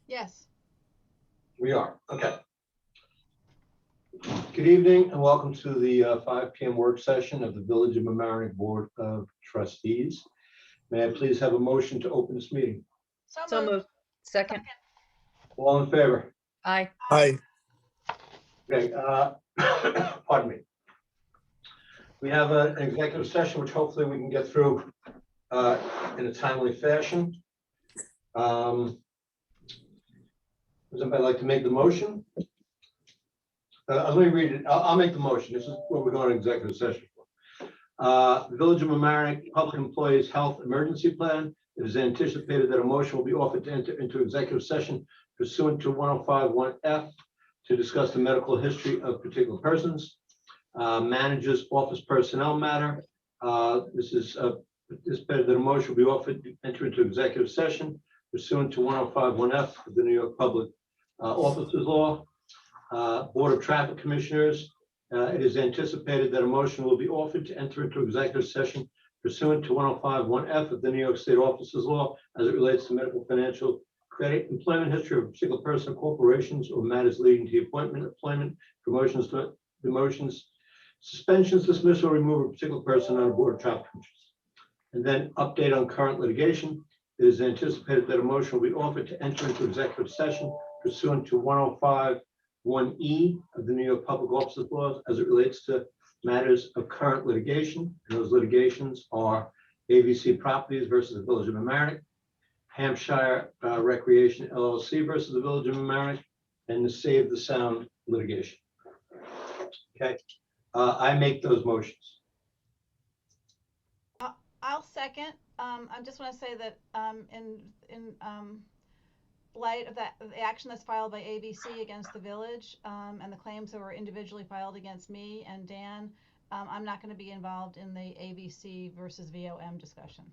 Yes. We are. Okay. Good evening and welcome to the 5 p.m. work session of the Village of Mamaroneck Board of Trustees. May I please have a motion to open this meeting? So moved. Second. All in favor? Aye. Aye. Okay. Pardon me. We have an executive session, which hopefully we can get through in a timely fashion. Would somebody like to make the motion? Let me read it. I'll make the motion. This is what we're going to executive session for. Village of Mamaroneck Public Employees Health Emergency Plan. It is anticipated that a motion will be offered to enter into executive session pursuant to 105(1)(f) to discuss the medical history of particular persons. Managers office personnel matter. This is anticipated that a motion will be offered to enter into executive session pursuant to 105(1)(f) of the New York Public Officers Law. Board of Traffic Commissioners, it is anticipated that a motion will be offered to enter into executive session pursuant to 105(1)(f) of the New York State Officers Law as it relates to medical, financial, credit, employment history of a particular person, corporations, or matters leading to the appointment, employment, promotions, demotions, suspensions, dismissal, or removal of a particular person on a Board of Traffic Commissioners. And then update on current litigation. It is anticipated that a motion will be offered to enter into executive session pursuant to 105(1)(e) of the New York Public Officers Laws as it relates to matters of current litigation. And those litigations are AVC Properties versus the Village of Mamaroneck, Hampshire Recreation LLC versus the Village of Mamaroneck, and the Save the Sound litigation. Okay, I make those motions. I'll second. I just want to say that in light of the action that's filed by AVC against the village and the claims that were individually filed against me and Dan, I'm not going to be involved in the AVC versus VOM discussion.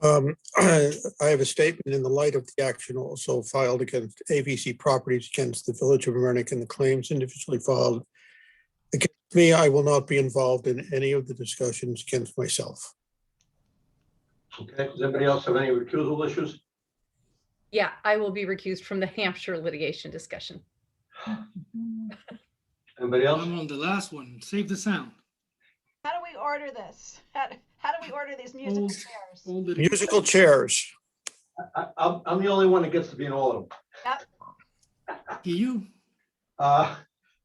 I have a statement in the light of the action also filed against AVC Properties against the Village of Mamaroneck and the claims individually filed against me. I will not be involved in any of the discussions against myself. Okay, does anybody else have any recusal issues? Yeah, I will be recused from the Hampshire litigation discussion. Anybody else? I'm on the last one. Save the sound. How do we order this? How do we order these musical chairs? Musical chairs. I'm the only one that gets to be in all of them. You.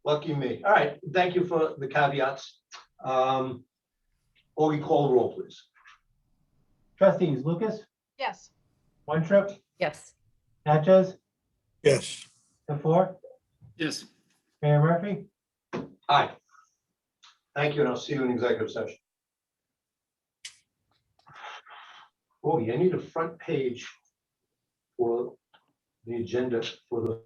Lucky me. All right, thank you for the caveats. Augie, call the roll, please. Trustees Lucas, Yes. Winstrup, Yes. Natchez, Yes. DeFore, Yes. Mayor Murphy. Aye. Thank you, and I'll see you in executive session. Augie, I need a front page for the agenda for the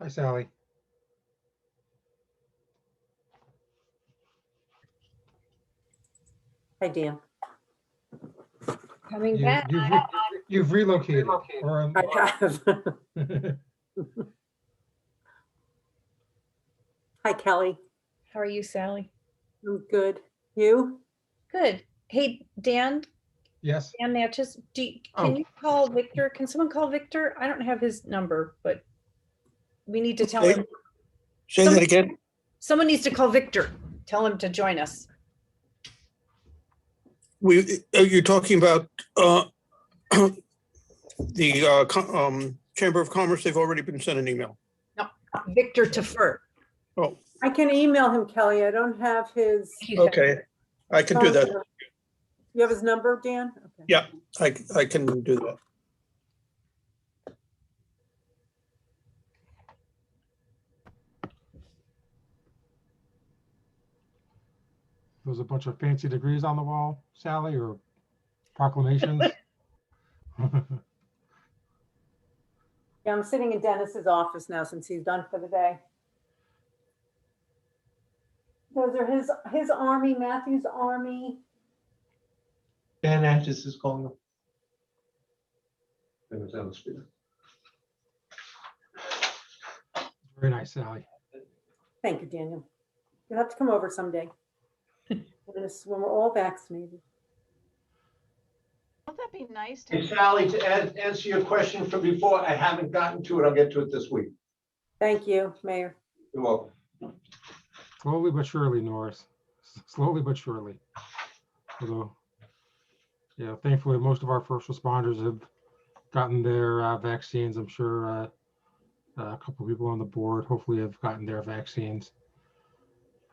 Hi, Sally. Hi, Dan. Coming You- back. You've relocated. or- I have. Hi, Kelly. How are you, Sally? I'm good. You? Good. Hey, Dan, Yes, Dan Natchez, can Oh. you call Victor? Can someone call Victor? I don't have his number, but we need to tell Okay. him. Say that again? Someone needs to call Victor. Tell him to join us. You're talking about the Chamber of Commerce, they've already been sent an email. Victor Tefer. Oh, I can email him, Kelly. I don't have his. okay. I can do that. You have his number, Dan? Okay. Yeah. I can do that. there's a bunch of fancy degrees on the wall, Sally, or proclamations. Yeah, I'm sitting in Dennis's office now since he's done for the day. Those are his army, Matthew's army. Dan Natchez is calling. It was on the speaker. Very nice, Sally. Thank you, Daniel. You'll have to come over someday. When we're all vaccinated. Won't that be nice to? Hey, Sally, to answer your question from before, I haven't gotten to it. I'll get to it this week. Thank you, Mayor. You're welcome. Slowly but surely, Norris. Slowly but surely. Although, yeah, thankfully, most of our first responders have gotten their vaccines. I'm sure a couple of people on the board hopefully have gotten their vaccines.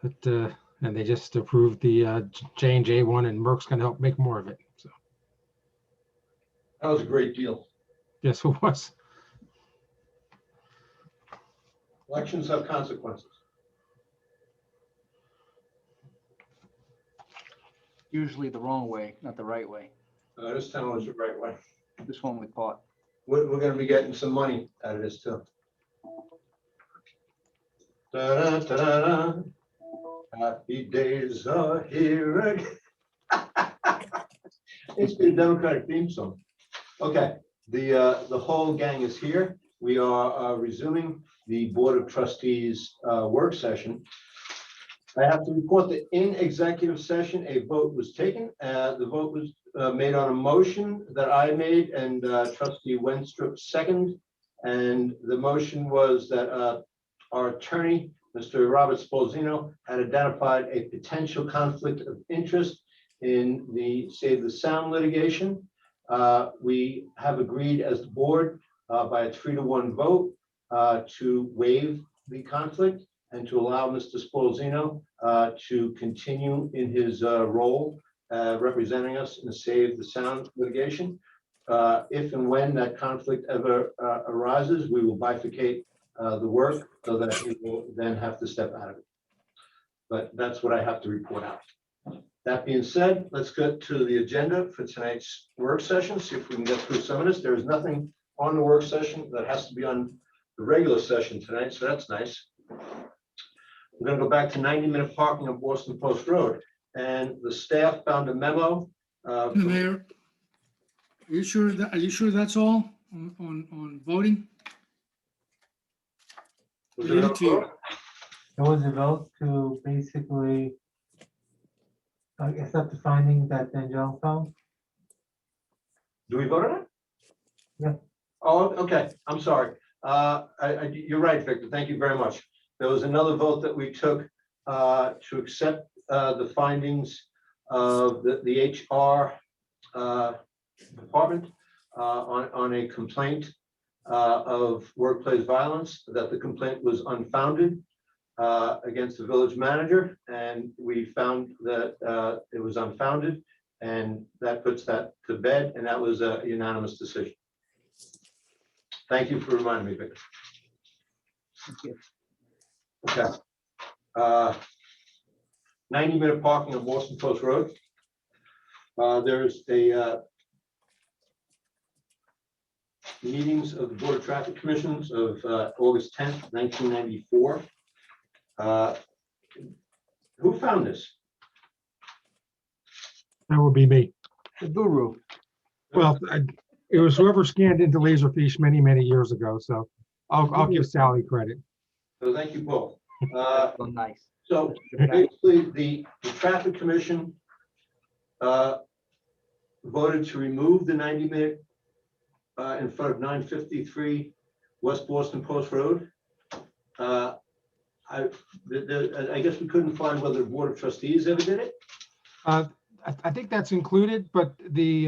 But and they just approved the J&J one, and Merck's going to help make more of it. So That was a great deal. yes, it was. Elections have consequences. Usually the wrong way, not the right way. This town was the right way. This one we caught. We're gonna be getting some money out of this too. Da, da, da, da, da. Happy days are here again. It's the Democratic theme song. Okay, the whole gang is here. We are resuming the Board of Trustees work session. I have to report that in executive session, a vote was taken. The vote was made on a motion that I made and trustee Wenstrup second. And the motion was that our attorney, Mr. Robert Spolzino, had identified a potential conflict of interest in the Save the Sound litigation. We have agreed as the board by a 3-to-1 vote to waive the conflict and to allow Mr. Spolzino to continue in his role representing us in the Save the Sound litigation. If and when that conflict ever arises, we will bifurcate the work so that he will then have to step out of it. But that's what I have to report out. That being said, let's get to the agenda for tonight's work session, see if we can get through some of this. There is nothing on the work session that has to be on the regular session tonight, so that's nice. We're going to go back to 90-minute parking on Boston Post Road, and the staff found a memo. Mayor, are you sure that's all on voting? Was there another vote? It was a vote to basically accept the findings that Danielle found. Do we vote on it? Yeah. Oh, okay. I'm sorry. You're right, Victor. Thank you very much. There was another vote that we took to accept the findings of the HR department on a complaint of workplace violence, that the complaint was unfounded against the village manager, and we found that it was unfounded, and that puts that to bed, and that was a unanimous decision. Thank you for reminding me, Victor. Thank you. Okay. 90-minute parking on Boston Post Road. There's a meetings of the Board of Traffic Commissions of August 10th, 1994. Who found this? That would be me. The guru. Well, it was whoever scanned into Laserfiche many, many years ago, so I'll give Sally credit. So thank you both. So nice. So basically, the Traffic Commission voted to remove the 90-minute in front of 953 West Boston Post Road. I guess we couldn't find whether the Board of Trustees ever did it. I think that's included, but the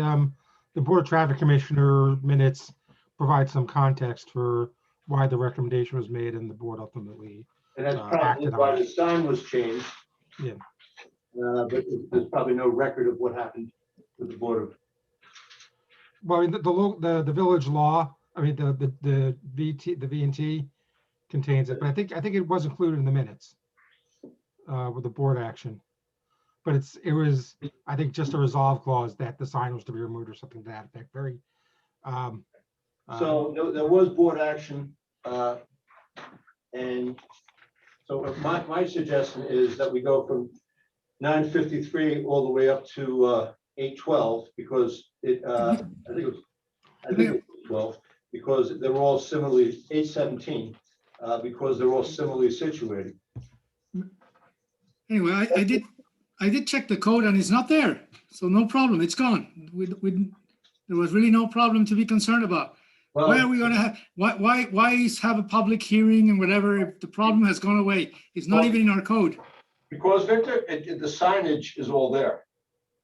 Board of Traffic Commissioner minutes provide some context for why the recommendation was made and the board ultimately. And that's probably acted on why it. the sign was changed. Yeah. But there's probably no record of what happened with the Board of. Well, the village law, I mean, the V&T contains it, but I think it was included in the minutes with the board action. But it was, I think, just a resolve clause that the sign was to be removed or something to that effect. Very. So there was board action, and so my suggestion is that we go from 953 all the way up to 812 because I think it was 12 because they're all similarly 817 because they're all similarly situated. Anyway, I did check the code and it's not there. So no problem. It's gone. There was really no problem to be concerned about. Well, Why are we gonna have, why have a public hearing and whatever if the problem has gone away? It's not even in our code. because Victor, the signage is all there.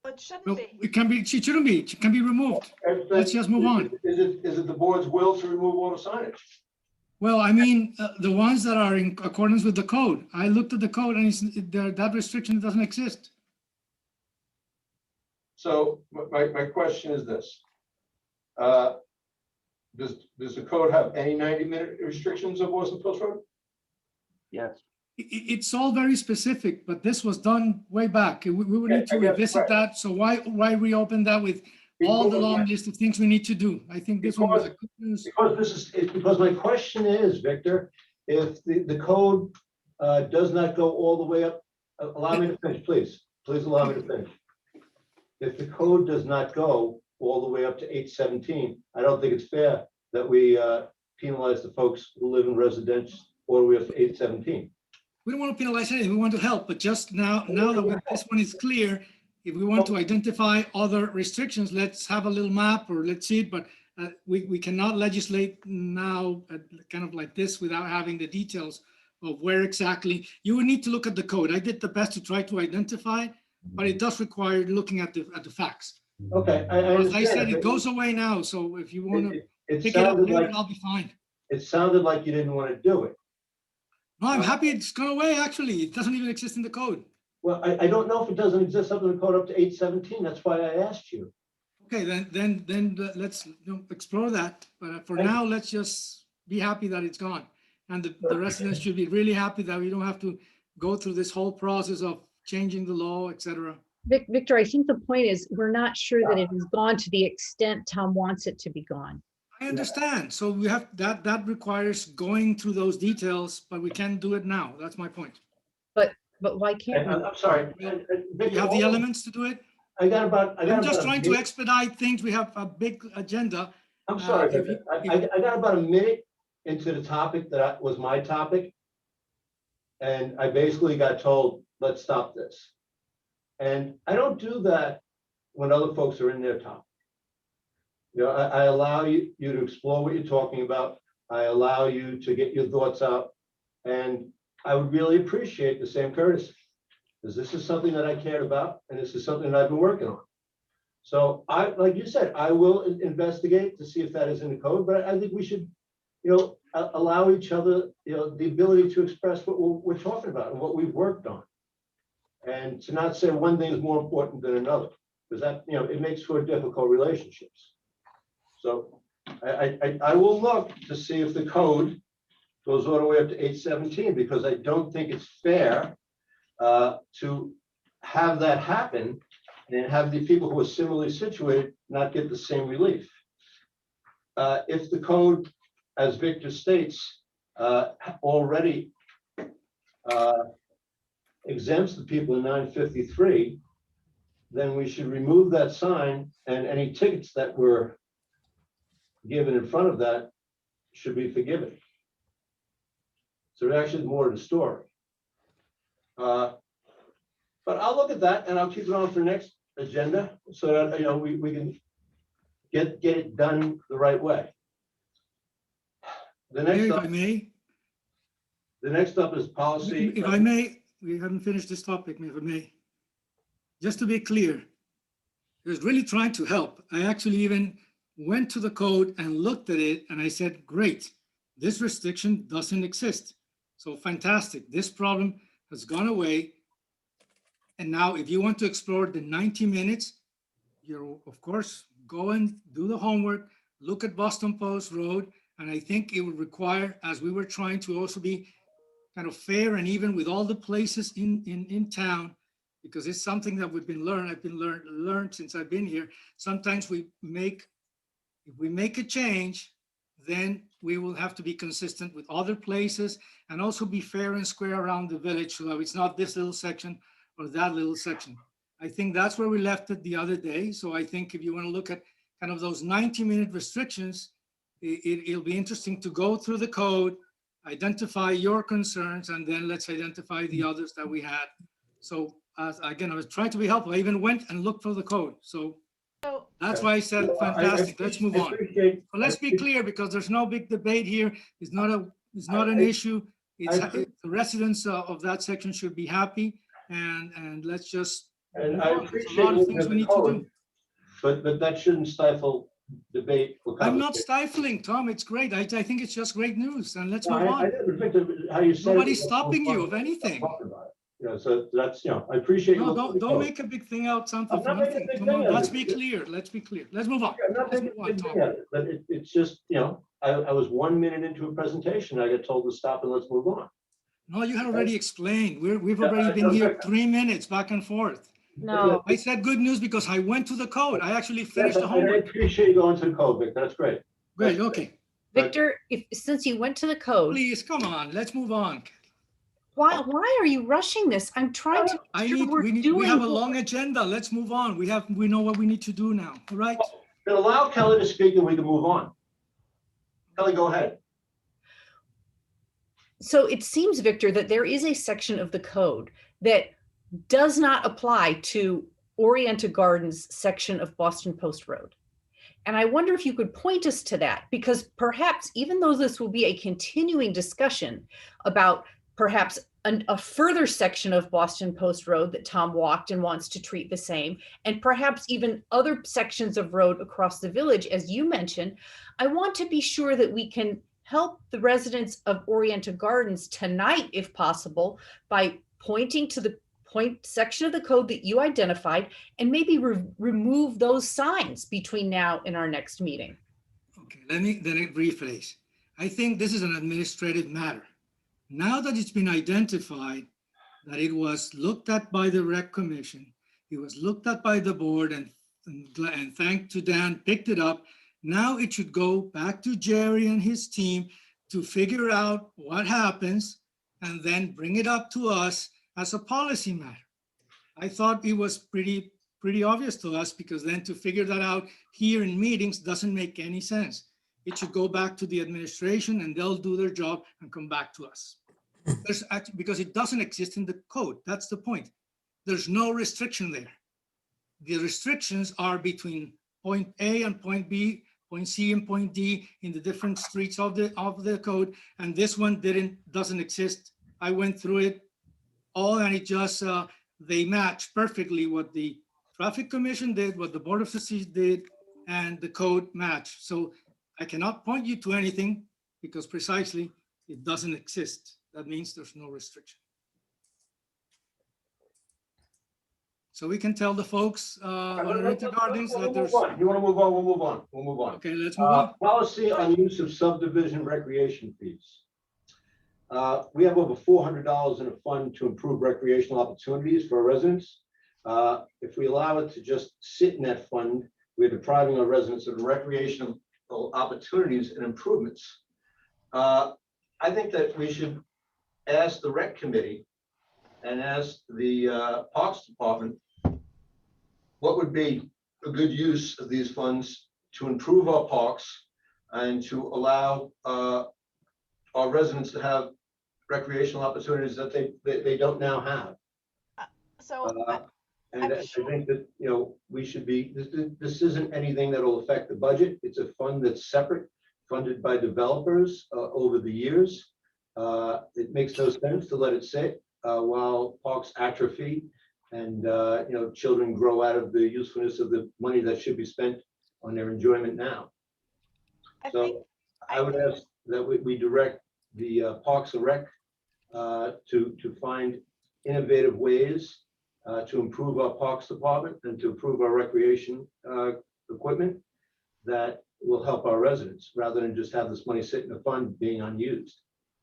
It shouldn't No, be. it shouldn't be. It can be removed. Let's just move on. Is it the board's will to remove all the signage? Well, I mean, the ones that are in accordance with the code. I looked at the code and that restriction doesn't exist. So my question is this. Does the code have any 90-minute restrictions of Boston Post Road? Yes. It's all very specific, but this was done way back. We would need to I guess, revisit right. that. So why reopen that with all the Because- long list of things we need to do? I think this one was a good news. Because my question is, Victor, if the code does not go all the way up, allow me to finish, please. Please allow me to finish. If the code does not go all the way up to 817, I don't think it's fair that we penalize the folks who live in residential all the way up to 817. We don't want to penalize anything. We want to help, but just now that this one is clear, if we want to identify other restrictions, let's have a little map or let's see it, but we cannot legislate now kind of like this without having the details of where exactly. You would need to look at the code. I did the best to try to identify, but it does require looking at the facts. Okay, I As I understand. said, it goes away now, so if you want to It pick it up sounded new, like I'll be fine. it sounded like you didn't want to do it. No, I'm happy it's gone away, actually. It doesn't even exist in the code. Well, I don't know if it doesn't exist up in the code up to 817. That's why I asked you. Okay, then let's explore that. But for now, let's just be happy that it's gone. And the residents should be really happy that we don't have to go through this whole process of changing the law, et cetera. Victor, I think the point is, we're not sure that it has gone to the extent Tom wants it to be gone. I understand. So we have, that requires going through those details, but we can't do it now. That's my point. But why can't we? I'm sorry. You have the elements to do it? I I'm just about a trying to minute. expedite things. We have a big agenda. I'm sorry, if Victor. you- I got about a minute into the topic that was my topic. And I basically got told, let's stop this. And I don't do that when other folks are in their topic. You know, I allow you to explore what you're talking about. I allow you to get your thoughts out. And I would really appreciate the same courtesy. Because this is something that I cared about and this is something that I've been working on. So like you said, I will investigate to see if that is in the code, but I think we should, allow each other, the ability to express what we're talking about and what we've worked on. And to not say one thing is more important than another, because that, it makes for difficult relationships. So I will look to see if the code goes all the way up to 817, because I don't think it's fair to have that happen and have the people who are similarly situated not get the same relief. if the code, as Victor states, already exempts the people in 953, then we should remove that sign, and any tickets that were given in front of that should be forgiven. So there's actually more to the story. But I'll look at that and I'll keep it on for next agenda so that, you know, we can get it done the right way. The next If up, I may, is policy. if I may, we haven't finished this topic, if I may. Just to be clear, I was really trying to help. I actually even went to the code and looked at it and I said, great, this restriction doesn't exist. So fantastic, this problem has gone away. And now if you want to explore the 90 minutes, you're of course, go and do the homework, look at Boston Post Road. And I think it would require, as we were trying to also be kind of fair and even with all the places in town, because it's something that I've been learned since I've been here. Sometimes if we make a change, then we will have to be consistent with other places and also be fair and square around the village so that it's not this little section or that little section. I think that's where we left it the other day. So I think if you want to look at kind of those 90-minute restrictions, it'll be interesting to go through the code, identify your concerns, and then let's identify the others that we had. So again, I was trying to be helpful. I even went and looked for the code. So that's why I said, fantastic, let's move on. But let's be clear, because there's no big debate here. It's not an issue. The residents of that section should be happy, and let's just. And I There's appreciate a lot of looking things at we the need to code, do. but that shouldn't stifle debate. Or I'm not conversation. stifling, Tom. It's great. I think it's just great news, and let's No, move I on. didn't think how you said it. Nobody's stopping you of anything. Talk about it. You know, so that's, you know, I appreciate you. No, looking at the don't code. make a big thing out something I'm for not making a nothing. big Come thing on, out of let's it. be clear. Let's be clear. Let's move on. I'm not Let's making move a on, big Tom. thing out of it, but it's just, you know, I was 1 minute into a presentation. I got told to stop and let's move on. No, you had already explained. We've Yeah, already I been know here that. 3 minutes back and forth. No, I said good news because I went to the code. I actually finished Yes, the I homework. appreciate you going to the code, Vic. That's great. Great, okay. Victor, since you went to the code, Please, come on, let's move on. why are you rushing this? I'm trying to. make sure we're We doing have a what long agenda. Let's move on. We know what we need to do now, all right? Then allow Kelly to speak and we can move on. Kelly, go ahead. So it seems, Victor, that there is a section of the code that does not apply to Orienta Gardens section of Boston Post Road. And I wonder if you could point us to that, because perhaps even though this will be a continuing discussion about perhaps a further section of Boston Post Road that Tom walked and wants to treat the same, and perhaps even other sections of road across the village, as you mentioned, I want to be sure that we can help the residents of Orienta Gardens tonight, if possible, by pointing to the section of the code that you identified and maybe remove those signs between now and our next meeting. Okay, let me rephrase. I think this is an administrative matter. Now that it's been identified that it was looked at by the Rec Commission, it was looked at by the board, and thanks to Dan, picked it up. Now it should go back to Jerry and his team to figure out what happens and then bring it up to us as a policy matter. I thought it was pretty obvious to us, because then to figure that out here in meetings doesn't make any sense. It should go back to the administration and they'll do their job and come back to us. Because it doesn't exist in the code. That's the point. There's no restriction there. The restrictions are between point A and point B, point C and point D in the different streets of the code. And this one doesn't exist. I went through it all, and it just, they match perfectly what the Traffic Commission did, what the Board of Trustees did, and the code match. So I cannot point you to anything because precisely it doesn't exist. That means there's no restriction. So we can tell the folks on Orienta Gardens that there's. You want to move on? We'll move on. We'll move on. Okay, let's move on. Policy on use of subdivision recreation fees. We have over $400 in a fund to improve recreational opportunities for our residents. If we allow it to just sit in that fund, we're depriving our residents of recreational opportunities and improvements. I think that we should ask the rec committee and ask the Parks Department what would be a good use of these funds to improve our parks and to allow our residents to have recreational opportunities that they don't now have. So And I'm I sure- think that, you know, we should be, this isn't anything that will affect the budget. It's a fund that's separate, funded by developers over the years. It makes no sense to let it sit while parks atrophy and, you know, children grow out of the usefulness of the money that should be spent on their enjoyment now. I think, So I would ask that we direct the Parks and Rec to find innovative ways to improve our Parks Department and to improve our recreation equipment that will help our residents, rather than just have this money sit in a fund being unused.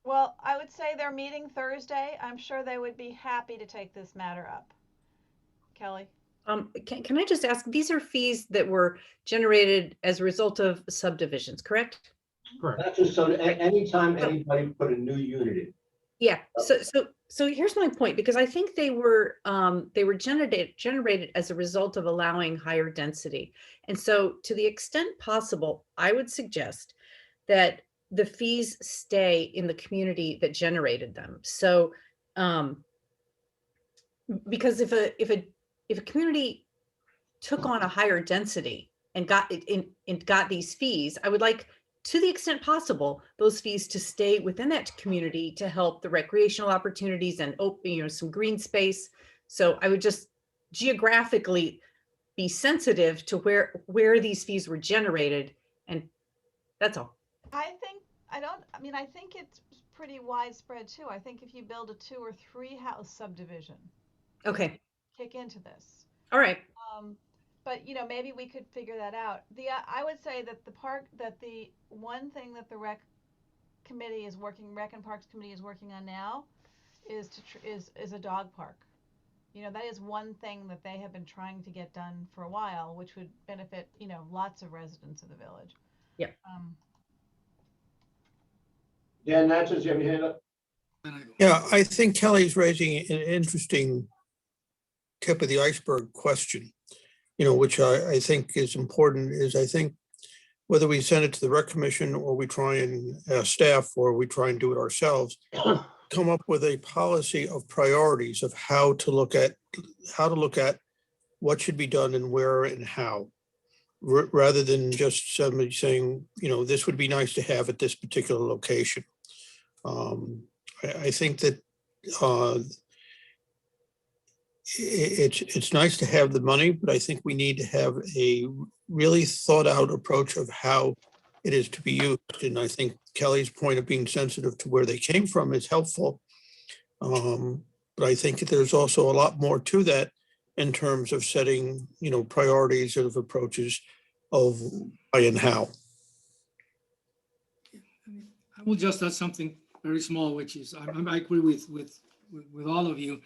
well, I would say they're meeting Thursday. I'm sure they would be happy to take this matter up. Kelly? Can I just ask, these are fees that were generated as a result of subdivisions, correct? Correct. Not just so, anytime anybody put a new unit in. Yeah, so here's my point, because I think they were generated as a result of allowing higher density. And so to the extent possible, I would suggest that the fees stay in the community that generated them. So because if a community took on a higher density and got these fees, I would like, to the extent possible, those fees to stay within that community to help the recreational opportunities and open, you know, some green space. So I would just geographically be sensitive to where these fees were generated, and that's all. I think it's pretty widespread too. I think if you build a 2 or 3 house subdivision, Okay, kick into this. all right. But you know, maybe we could figure that out. I would say that the one thing that the rec and parks committee is working on now is a dog park. You know, that is one thing that they have been trying to get done for a while, which would benefit, you know, lots of residents of the village. Yep. Dan Natchez, you have your hand up? Then I go. Yeah, I think Kelly's raising an interesting tip of the iceberg question, you know, which I think is important, is I think whether we send it to the rec commission or we try and staff or we try and do it ourselves, come up with a policy of priorities of how to look at what should be done and where and how, rather than just somebody saying, you know, this would be nice to have at this particular location. I think that it's nice to have the money, but I think we need to have a really thought out approach of how it is to be used. And I think Kelly's point of being sensitive to where they came from is helpful. But I think there's also a lot more to that in terms of setting, you know, priorities of approaches of why and how. I will just add something very small, which is, I agree with all of you.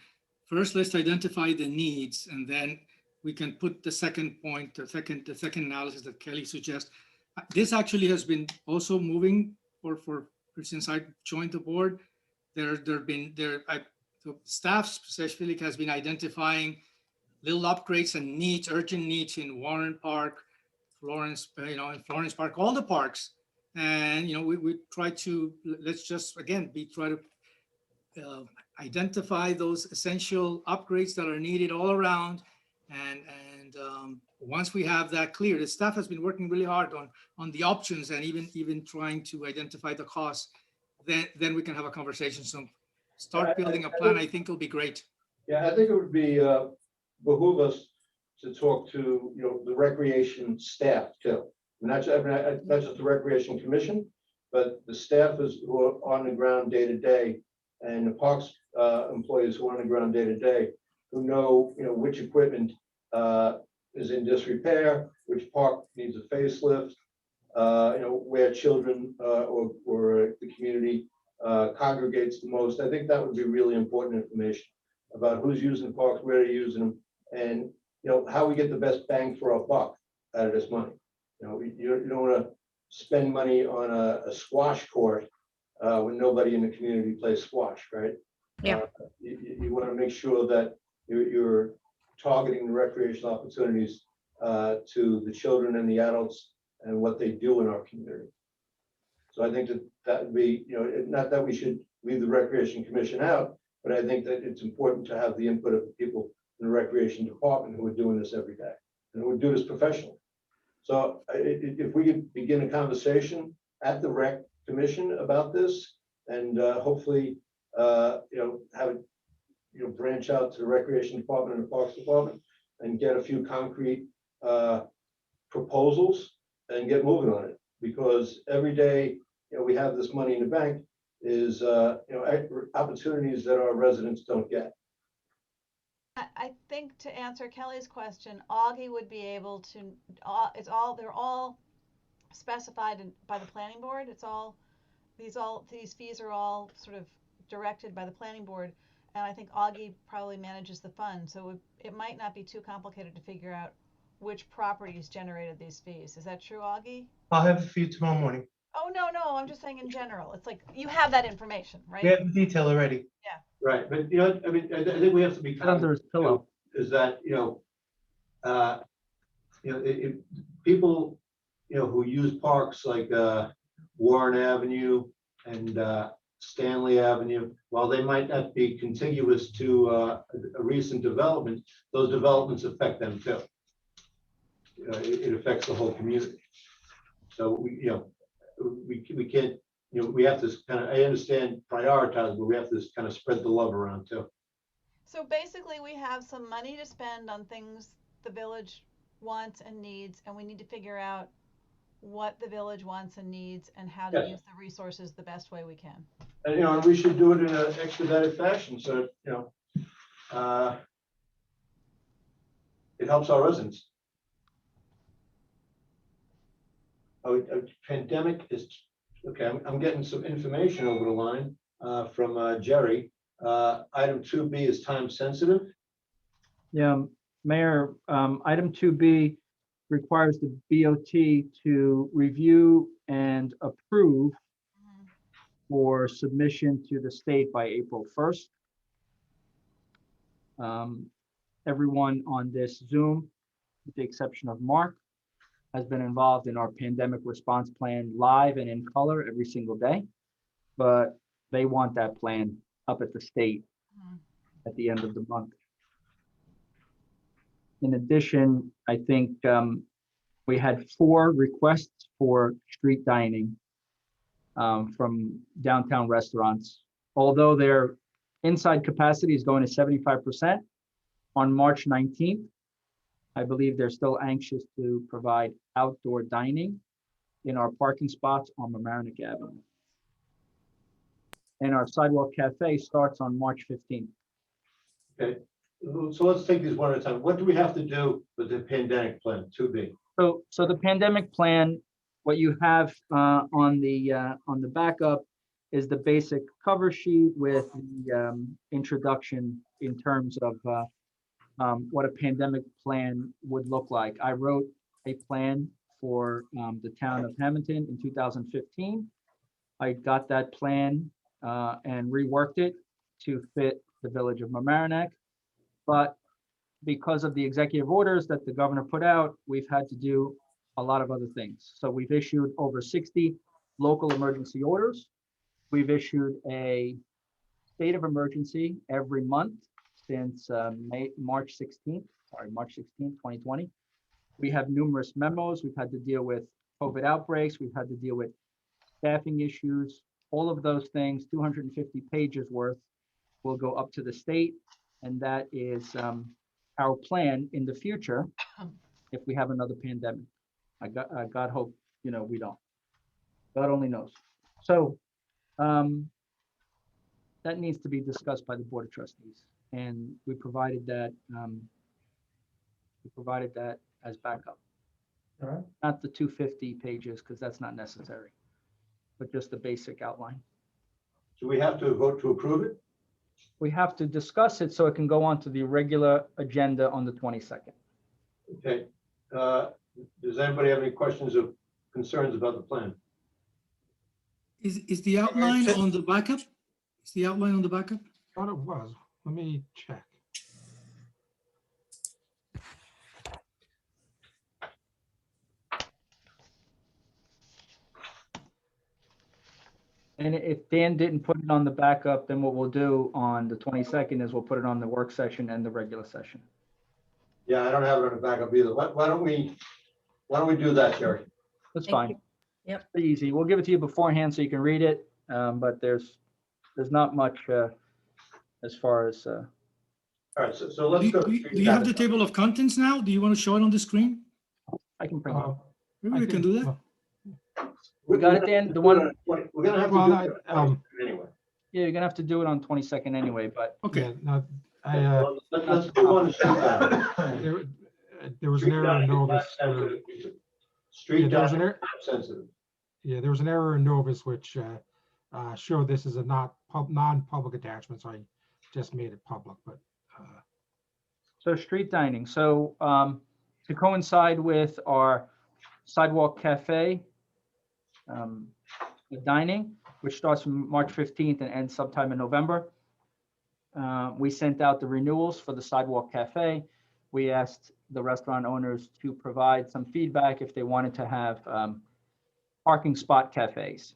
First, let's identify the needs, and then we can put the second point, the second analysis that Kelly suggests. This actually has been also moving since I joined the board. The staff specifically has been identifying little upgrades and needs, urgent needs in Warren Park, Florence, in Florence Park, all the parks. And, we try to, let's just, again, try to identify those essential upgrades that are needed all around. And once we have that clear, the staff has been working really hard on the options and even trying to identify the costs. Then we can have a conversation. So start building a plan. I think it'll be great. Yeah, I think it would be behoove us to talk to, the recreation staff too. Not just the Recreation Commission, but the staff who are on the ground day to day, and the parks employees who are on the ground day to day, who know, which equipment is in disrepair, which park needs a facelift, where children or the community congregates the most. I think that would be really important information about who's using the parks, where they're using them, and how we get the best bang for our buck out of this money. You don't want to spend money on a squash court when nobody in the community plays squash, right? Yeah. You want to make sure that you're targeting the recreational opportunities to the children and the adults and what they do in our community. So I think that would be, not that we should leave the Recreation Commission out, but I think that it's important to have the input of the people in the Recreation Department who are doing this every day and who would do this professionally. So if we could begin a conversation at the Rec Commission about this and hopefully, have it, branch out to the Recreation Department and the Parks Department and get a few concrete proposals and get moving on it. Because every day, we have this money in the bank is, opportunities that our residents don't get. I think to answer Kelly's question, Augie would be able to, they're all specified by the planning board. These fees are all sort of directed by the planning board. And I think Augie probably manages the fund. So it might not be too complicated to figure out which properties generated these fees. Is that true, Augie? I'll have it for you tomorrow morning. Oh, no, I'm just saying in general. It's like you have that information, right? We have the detail already. Right, but I think we have to be Under his pillow. is that, if people, who use parks like Warren Avenue and Stanley Avenue, while they might not be contiguous to a recent development, those developments affect them too. It affects the whole community. So we can't, we have to kind of, I understand prioritize, but we have to kind of spread the love around too. So basically we have some money to spend on things the village wants and needs, and we need to figure out what the village wants and needs and how to Yes. use the resources the best way we can. And, and we should do it in an expedited fashion, so, it helps our residents. Pandemic is, okay, I'm getting some information over the line from Jerry. Item 2B is time sensitive. Yeah, Mayor, item 2B requires the BOT to review and approve for submission to the state by April 1st. Everyone on this Zoom, with the exception of Mark, has been involved in our pandemic response plan live and in color every single day. But they want that plan up at the state at the end of the month. In addition, I think we had 4 requests for street dining from downtown restaurants. Although their inside capacity is going to 75% on March 19th, I believe they're still anxious to provide outdoor dining in our parking spots on Mamaroneck Avenue. And our sidewalk cafe starts on March 15th. Okay, so let's take these one at a time. What do we have to do with the pandemic plan 2B? So the pandemic plan, what you have on the backup is the basic cover sheet with the introduction in terms of what a pandemic plan would look like. I wrote a plan for the town of Hamilton in 2015. I got that plan and reworked it to fit the village of Mamaroneck. But because of the executive orders that the governor put out, we've had to do a lot of other things. So we've issued over 60 local emergency orders. We've issued a state of emergency every month since March 16th, 2020. We have numerous memos. We've had to deal with COVID outbreaks. We've had to deal with staffing issues. All of those things, 250 pages worth, will go up to the state. And that is our plan in the future if we have another pandemic. God hope, we don't. God only knows. So that needs to be discussed by the Board of Trustees. And we provided that as backup. All right. Not the 250 pages, because that's not necessary, but just the basic outline. So we have to vote to approve it? We have to discuss it so it can go on to the regular agenda on the 22nd. Okay. Does anybody have any questions of concerns about the plan. Is the outline on the backup? Is the outline on the backup? Thought it was. Let me check. And if Dan didn't put it on the backup, then what we'll do on the 22nd is we'll put it on the work session and the regular session. Yeah, I don't have it on the backup either. Why don't we do that, Jerry? That's Thank fine. you. Yep. Pretty easy. We'll give it to you beforehand so you can read it, but there's not much as far as, All right, so Do let's you, go. do you- do you have the table of contents now? Do you want to show it on the screen? I can bring it up. Maybe we can do that. We got it, Dan? The one- We're gonna have Well, to do it anyway. Yeah, you're gonna have to do it on 22nd anyway, but Okay, Yeah, no, Let's move on to street dining. there was an error in Novus. Street there was an dining, error. sensitive. Yeah, there was an error in Novus which showed this as a non-public attachment, so I just made it public, but so street dining. So to coincide with our sidewalk cafe dining, which starts from March 15th and ends sometime in November, we sent out the renewals for the sidewalk cafe. We asked the restaurant owners to provide some feedback if they wanted to have parking spot cafes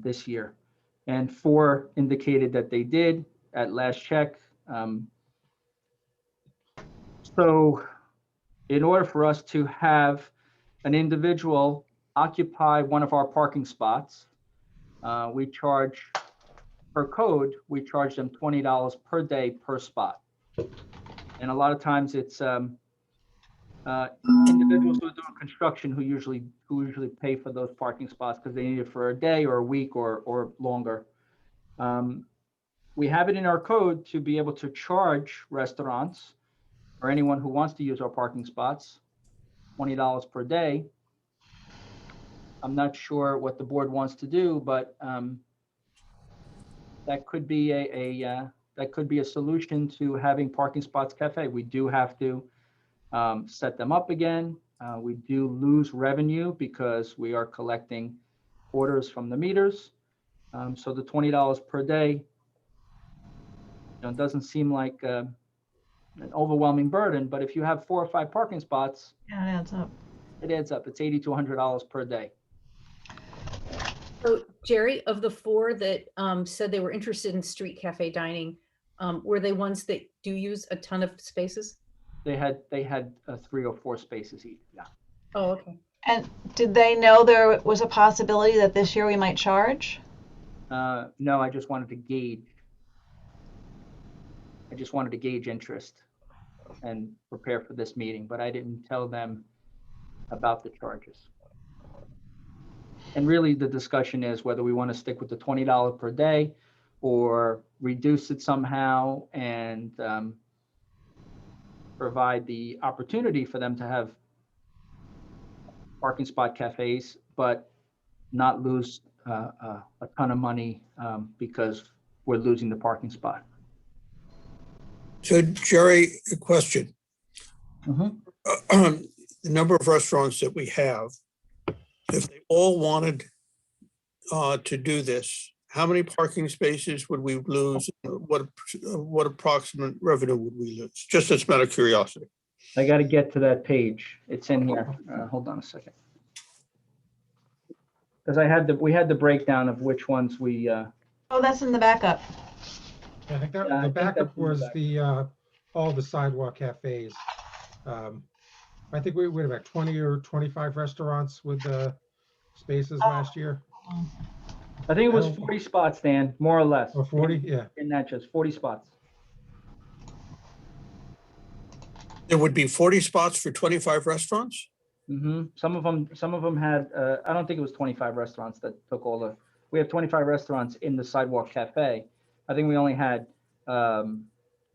this year. And 4 indicated that they did at last check. So in order for us to have an individual occupy one of our parking spots, we charge, per code, we charge them $20 per day per spot. And a lot of times it's individuals who are doing construction who usually pay for those parking spots because they need it for a day or a week or longer. We have it in our code to be able to charge restaurants or anyone who wants to use our parking spots $20 per day. I'm not sure what the board wants to do, but that could be that could be a solution to having parking spots cafe. We do have to set them up again. We do lose revenue because we are collecting orders from the meters. So the $20 per day, doesn't seem like an overwhelming burden, but if you have 4 or 5 parking spots, Yeah, it adds up. it adds up. It's $80 to $100 per day. So Jerry, of the 4 that said they were interested in street cafe dining, were they ones that do use a ton of spaces? They had 3 or 4 spaces each. Yeah. Oh, okay. And did they know there was a possibility that this year we might charge? No, I just wanted to gauge. Interest and prepare for this meeting, but I didn't tell them about the charges. And really the discussion is whether we want to stick with the $20 per day or reduce it somehow and provide the opportunity for them to have parking spot cafes, but not lose a ton of money because we're losing the parking spot. So Jerry, a question. The number of restaurants that we have, if they all wanted to do this, how many parking spaces would we lose? What approximate revenue would we lose? Just as a matter of curiosity. I got to get to that page. It's in here. Hold on a second. Because we had the breakdown of which ones we, Oh, that's in the backup. I think that Yeah, I the think backup that's in the was back. the all the sidewalk cafes. I think we had about 20 or 25 restaurants with the spaces last year, I think it was 40 spots, Dan, more or less. or 40. Yeah, In that, just 40 spots. There would be 40 spots for 25 restaurants? Some of them had, I don't think it was 25 restaurants that took we have 25 restaurants in the sidewalk cafe. I think we only had 12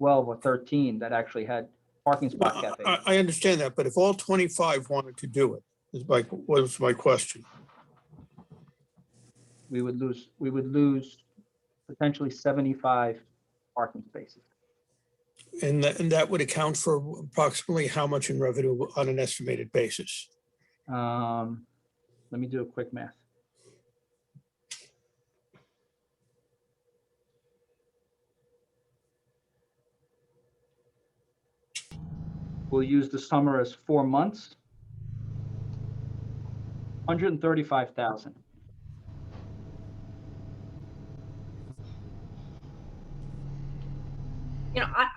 or 13 that actually had parking spot cafes. I understand that, but if all 25 wanted to do it, was my question. We would lose potentially 75 parking spaces. And that would account for approximately how much in revenue on an estimated basis? Let me do a quick math. We'll use the summer as 4 months. 135,000.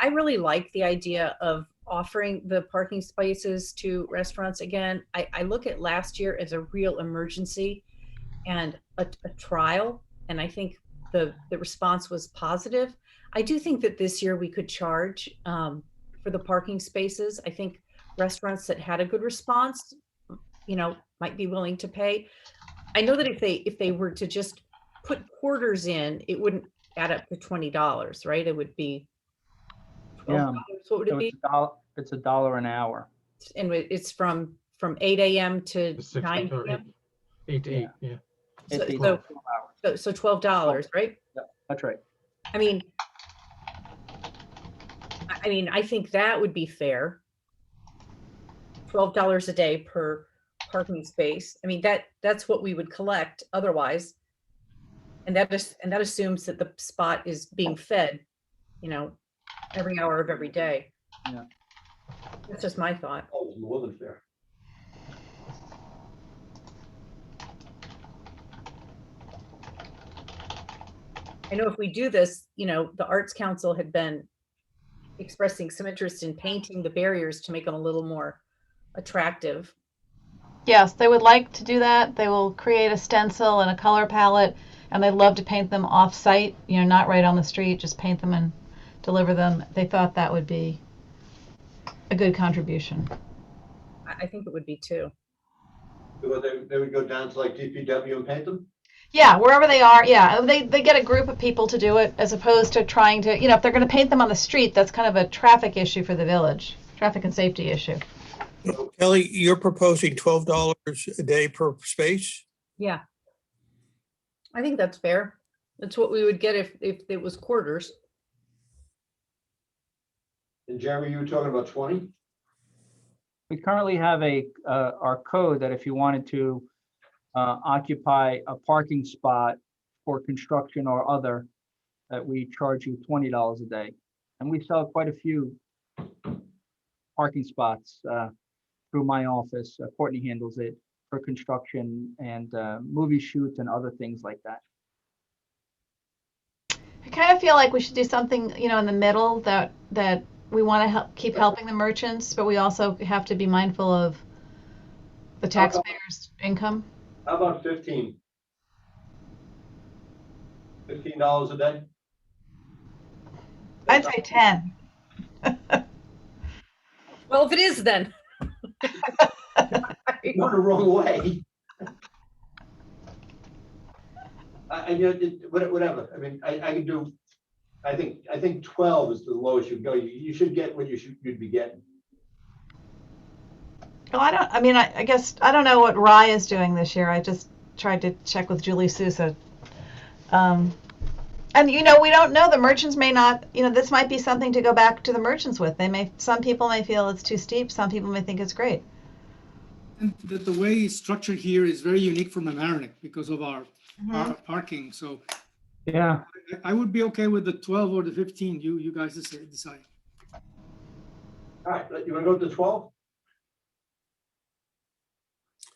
I really like the idea of offering the parking spaces to restaurants again. I look at last year as a real emergency and a trial, and I think the response was positive. I do think that this year we could charge for the parking spaces. I think restaurants that had a good response, might be willing to pay. I know that if they were to just put quarters in, it wouldn't add up to $20, right? It would be Yeah. $12. What would it So be? it's $1 an hour. And it's from 8 a.m. to The 6 9 or p.m. 8 to 8, yeah. It's So- 8 so- to 12 hours. So $12, right? That's right. I mean, I think that would be fair. $12 a day per parking space. I mean, that's what we would collect otherwise. And that assumes that the spot is being fed, every hour of every day. Yeah. That's just my thought. Oh, it's more than fair. I know if we do this, the Arts Council had been expressing some interest in painting the barriers to make them a little more attractive. Yes, they would like to do that. They will create a stencil and a color palette, and they'd love to paint them off-site, not right on the street, just paint them and deliver them. They thought that would be a good contribution. I think it would be too. They would go down to like DPW and paint them? Yeah, wherever they are, yeah. They get a group of people to do it as opposed to trying to, if they're going to paint them on the street, that's kind of a traffic issue for the village, traffic and safety issue. So, Kelly, you're proposing $12 a day per space? Yeah. I think that's fair. That's what we would get if it was quarters. And Jeremy, you were talking about 20? We currently have our code that if you wanted to occupy a parking spot for construction or other, that we charge you $20 a day. And we sell quite a few parking spots through my office. Courtney handles it for construction and movie shoots and other things like that. I kind of feel like we should do something, in the middle that we want to keep helping the merchants, but we also have to be mindful of the taxpayers' income. How about 15? $15 a day? I'd say 10. Well, if it is, then. You're going the wrong way. Whatever. I mean, I can do. I think 12 is the lowest you go. You should get what you'd be getting. Well, I guess I don't know what Rye is doing this year. I just tried to check with Julie Sousa. And we don't know. The merchants may not, this might be something to go back to the merchants with. Some people may feel it's too steep. Some people may think it's great. And the way it's structured here is very unique for Mamaroneck because of our parking. So Yeah. I would be okay with the 12 or the 15. You guys decide. All right, you want to go to 12?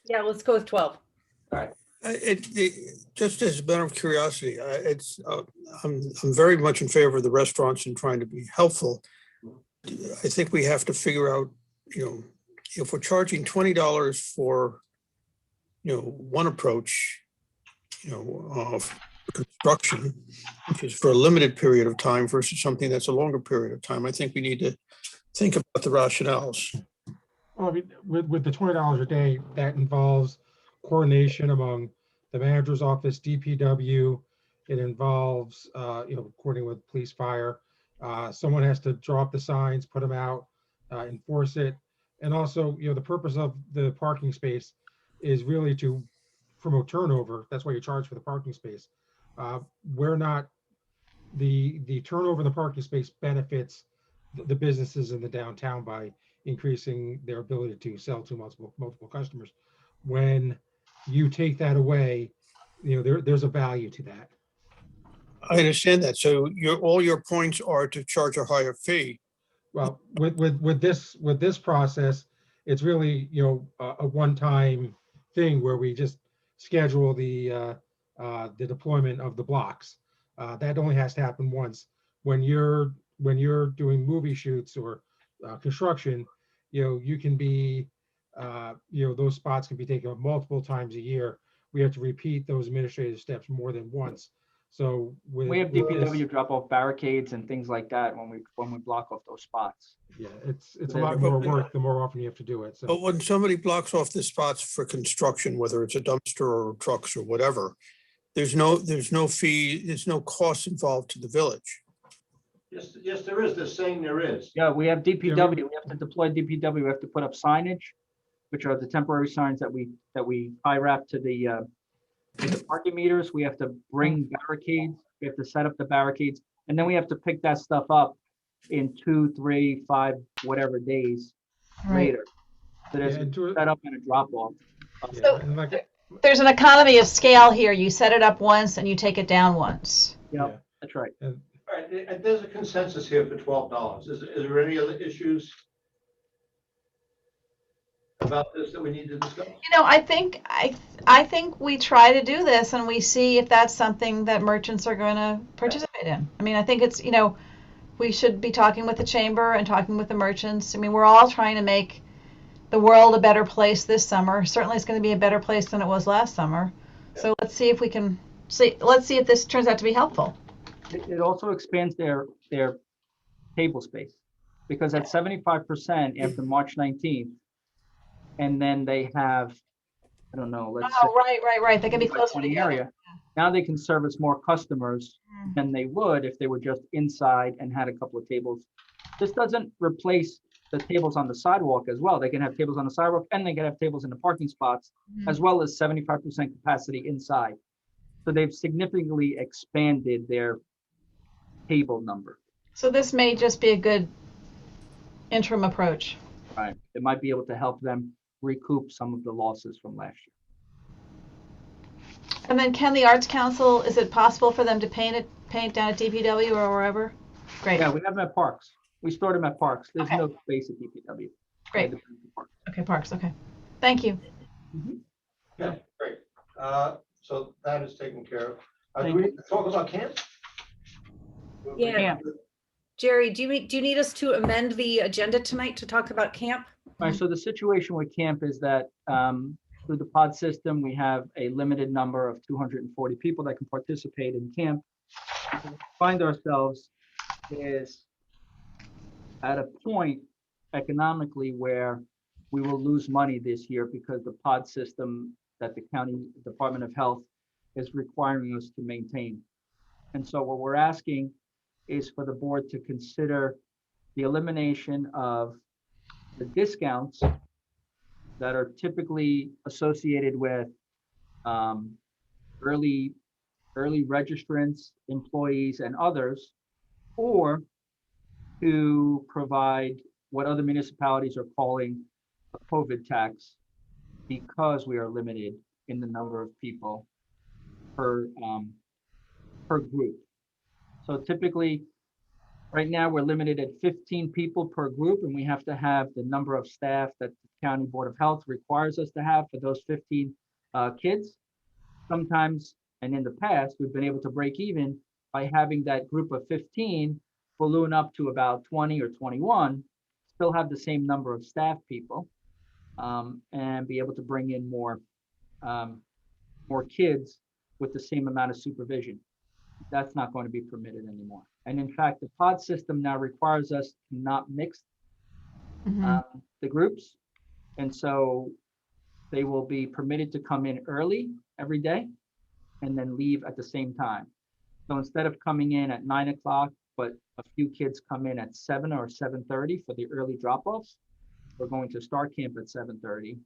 Yeah, let's go with 12. Just as a matter of curiosity, I'm very much in favor of the restaurants and trying to be helpful. I think we have to figure out, if we're charging $20 for, one approach, of construction, which is for a limited period of time versus something that's a longer period of time, I think we need to think about the rationales. Well, I mean, with the $20 a day, that involves coordination among the manager's office, DPW. It involves, coordinating with police, fire. Someone has to draw up the signs, put them out, enforce it. And also, the purpose of the parking space is really to promote turnover. That's why you charge for the parking space. The turnover in the parking space benefits the businesses in the downtown by increasing their ability to sell to multiple customers. When you take that away, there's a value to that. I understand that. So all your points are to charge a higher fee. Well, with this process, it's really, a one-time thing where we just schedule the deployment of the blocks. That only has to happen once. When you're doing movie shoots or construction, you can be, those spots can be taken up multiple times a year. We have to repeat those administrative steps more than once. So We have with this- DPW drop off barricades and things like that when we block off those spots. Yeah, it's a But lot more work the more often you have to do it. So But when somebody blocks off the spots for construction, whether it's a dumpster or trucks or whatever, there's no fee, there's no cost involved to the village. Yes, there is. They're saying there is. Yeah, we have DPW, we have to deploy DPW, we have to put up signage, which are the temporary signs that we tie wrap to the parking meters. We have to bring barricades, we have to set up the barricades, and then we have to pick that stuff up in 2, 3, 5, whatever days Right. later. So there's Yeah, a and to it- setup and a drop off. yeah, So- and like, There's an economy of scale here. You set it up once and you take it down once. Yeah, that's right. All right, and there's a consensus here for $12. Is there any other issues about this that we need to discuss? I think we try to do this and we see if that's something that merchants are going to participate in. I mean, I think it's, we should be talking with the chamber and talking with the merchants. I mean, we're all trying to make the world a better place this summer. Certainly it's going to be a better place than it was last summer. So let's see if this turns out to be helpful. It also expands their table space, because at 75% after March 19th, and then they have, I don't know, let's say Oh, right. They can be closer in the together. area. Now they can service more customers Mm. than they would if they were just inside and had a couple of tables. This doesn't replace the tables on the sidewalk as well. They can have tables on the sidewalk and they can have tables in the parking spots, Mhm. as well as 75% capacity inside. So they've significantly expanded their table number. So this may just be a good interim approach. Right. It might be able to help them recoup some of the losses from last year. And then can the Arts Council, is it possible for them to paint down at DPW or wherever? Great. Yeah, we have them at parks. We stored them at parks. There's Okay. no space at DPW. Great. Okay, parks. Okay. Thank you. Yeah, great. So that is taken care of. Do Thank we need to talk about camp? Yeah. Camp. Jerry, do you need us to amend the agenda tonight to talk about camp? All right, so the situation with camp is that through the pod system, we have a limited number of 240 people that can participate in camp. We find ourselves is at a point economically where we will lose money this year because the pod system that the county Department of Health is requiring us to maintain. And so what we're asking is for the board to consider the elimination of the discounts that are typically associated with early registrants, employees, and others, or to provide what other municipalities are calling a COVID tax, because we are limited in the number of people per group. So typically, right now, we're limited at 15 people per group, and we have to have the number of staff that the County Board of Health requires us to have for those 15 kids. Sometimes, and in the past, we've been able to break even by having that group of 15 balloon up to about 20 or 21, still have the same number of staff people, and be able to bring in more kids with the same amount of supervision. That's not going to be permitted anymore. And in fact, the pod system now requires us to not mix the groups. And so they will be permitted to come in early every day and then leave at the same time. So instead of coming in at 9 o'clock, but a few kids come in at 7 or 7:30 for the early drop-offs, we're going to start camp at 7:30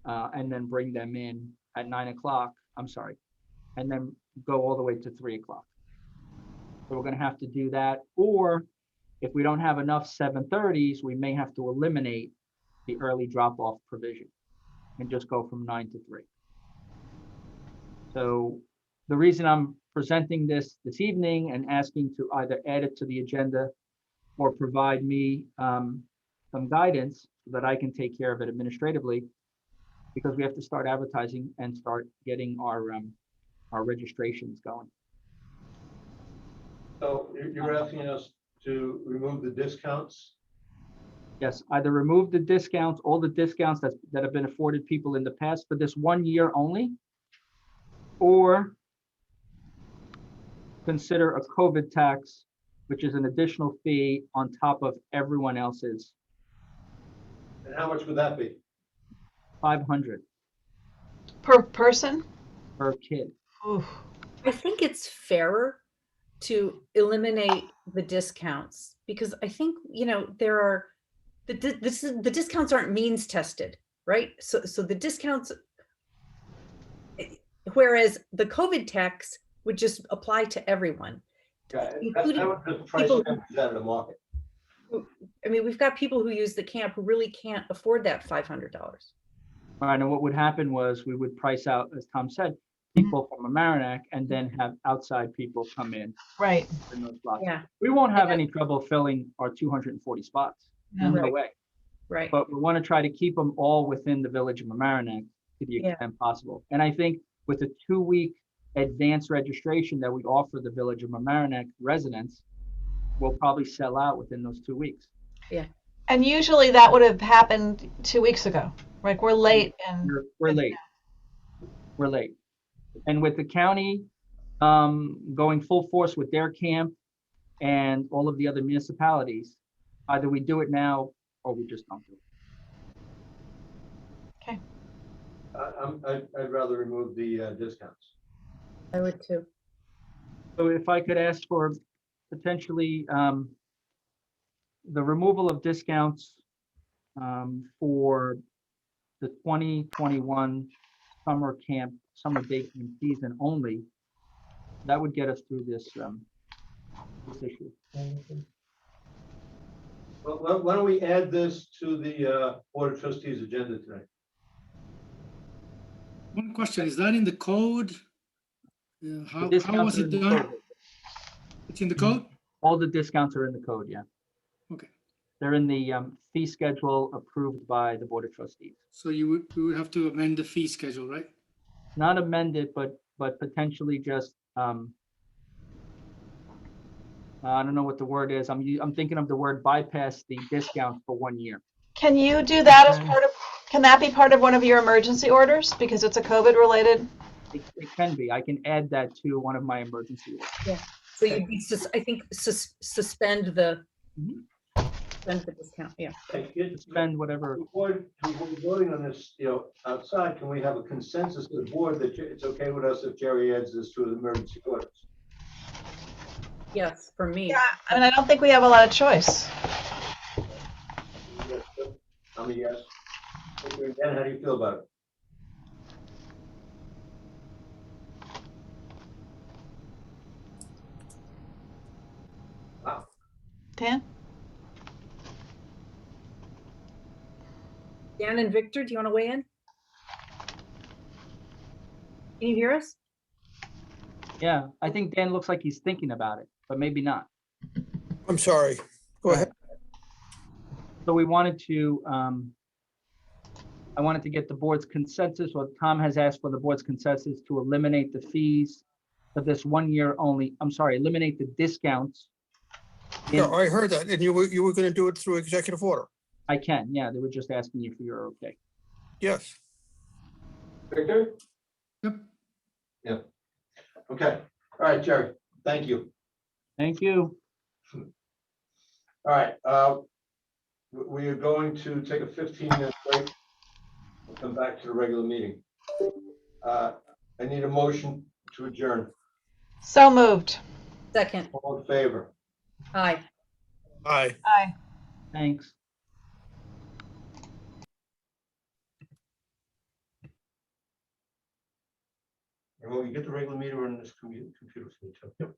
and then bring them in at 9 o'clock, and then go all the way to 3 o'clock. So we're going to have to do that. Or if we don't have enough 7:30s, we may have to eliminate the early drop-off provision. and just go from 9 to 3. So the reason I'm presenting this evening and asking to either add it to the agenda or provide me some guidance so that I can take care of it administratively, because we have to start advertising and start getting our registrations going. So you're asking us to remove the discounts? Yes, either remove the discounts, all the discounts that have been afforded people in the past for this 1 year only, or consider a COVID tax, which is an additional fee on top of everyone else's, And how much would that be? 500 Per person? per kid. Oof. I think it's fairer to eliminate the discounts because I think, there are the discounts aren't means tested, right? So the discounts, whereas the COVID tax would just apply to everyone. Yeah, including that would just price people- it out of the market. I mean, we've got people who use the camp who really can't afford that $500. All right, and what would happen was we would price out, as Tom said, people from Amerenac and then have outside people come in Right. those slots. Yeah, We won't have any trouble filling our 240 spots. No. No Right. way. right. But we want to try to keep them all within the village of Amerenac to the Yeah. extent possible. And I think with the 2-week advance registration that we offer the village of Amerenac residents, we'll probably sell out within those 2 weeks. And usually that would have happened 2 weeks ago. Like we're late and We're late. We're late. And with the county going full force with their camp and all of the other municipalities, either we do it now or we just don't do it. I'd rather remove the discounts. I would too. So if I could ask for potentially the removal of discounts for the 2021 summer day camp season only, that would get us through this issue. Well, why don't we add this to the Board of Trustees agenda tonight? One question, is that in the code? The How discounts was are it in the done? code. It's in the code? All the discounts are in the code, yeah. Okay, They're in the fee schedule approved by the Board of Trustees. so we would have to amend the fee schedule, right? Not amended, but potentially just, I don't know what the word is. I'm thinking of the word bypass the discount for 1 year. can you do that as part of, can that be part of one of your emergency orders? Because it's a COVID related? It can be. I can add that to one of my emergency orders. So you'd be, I think, suspend the discount, yeah. Spend whatever. Before voting on this, outside, can we have a consensus of the board that it's okay with us if Jerry adds this to the emergency orders? Yes, for me. Yeah, and I don't think we have a lot of choice. Yes, I'm a yes. Okay, Dan, how do you feel about it? Wow. Dan? Dan and Victor, do you want to weigh in? Can you hear us? Yeah, I think Dan looks like he's thinking about it, but maybe not. I'm sorry. Go ahead. So we wanted to, I wanted to get the board's consensus, or Tom has asked for the board's consensus to eliminate the fees for this 1 year only. I'm sorry, eliminate the discounts. Yeah, I heard that. And you were going to do it through executive order. I can, yeah, they were just asking if you're okay. Yes. Victor? Yep. Yeah. Okay. All right, Jerry. Thank you. Thank you. All right. We are going to take a 15-minute break. We'll come back to the regular meeting. I need a motion to adjourn. So moved. Second, All in favor? aye. Aye. Aye. Thanks. And when we get the regular meeting on this computer for me too. Yep.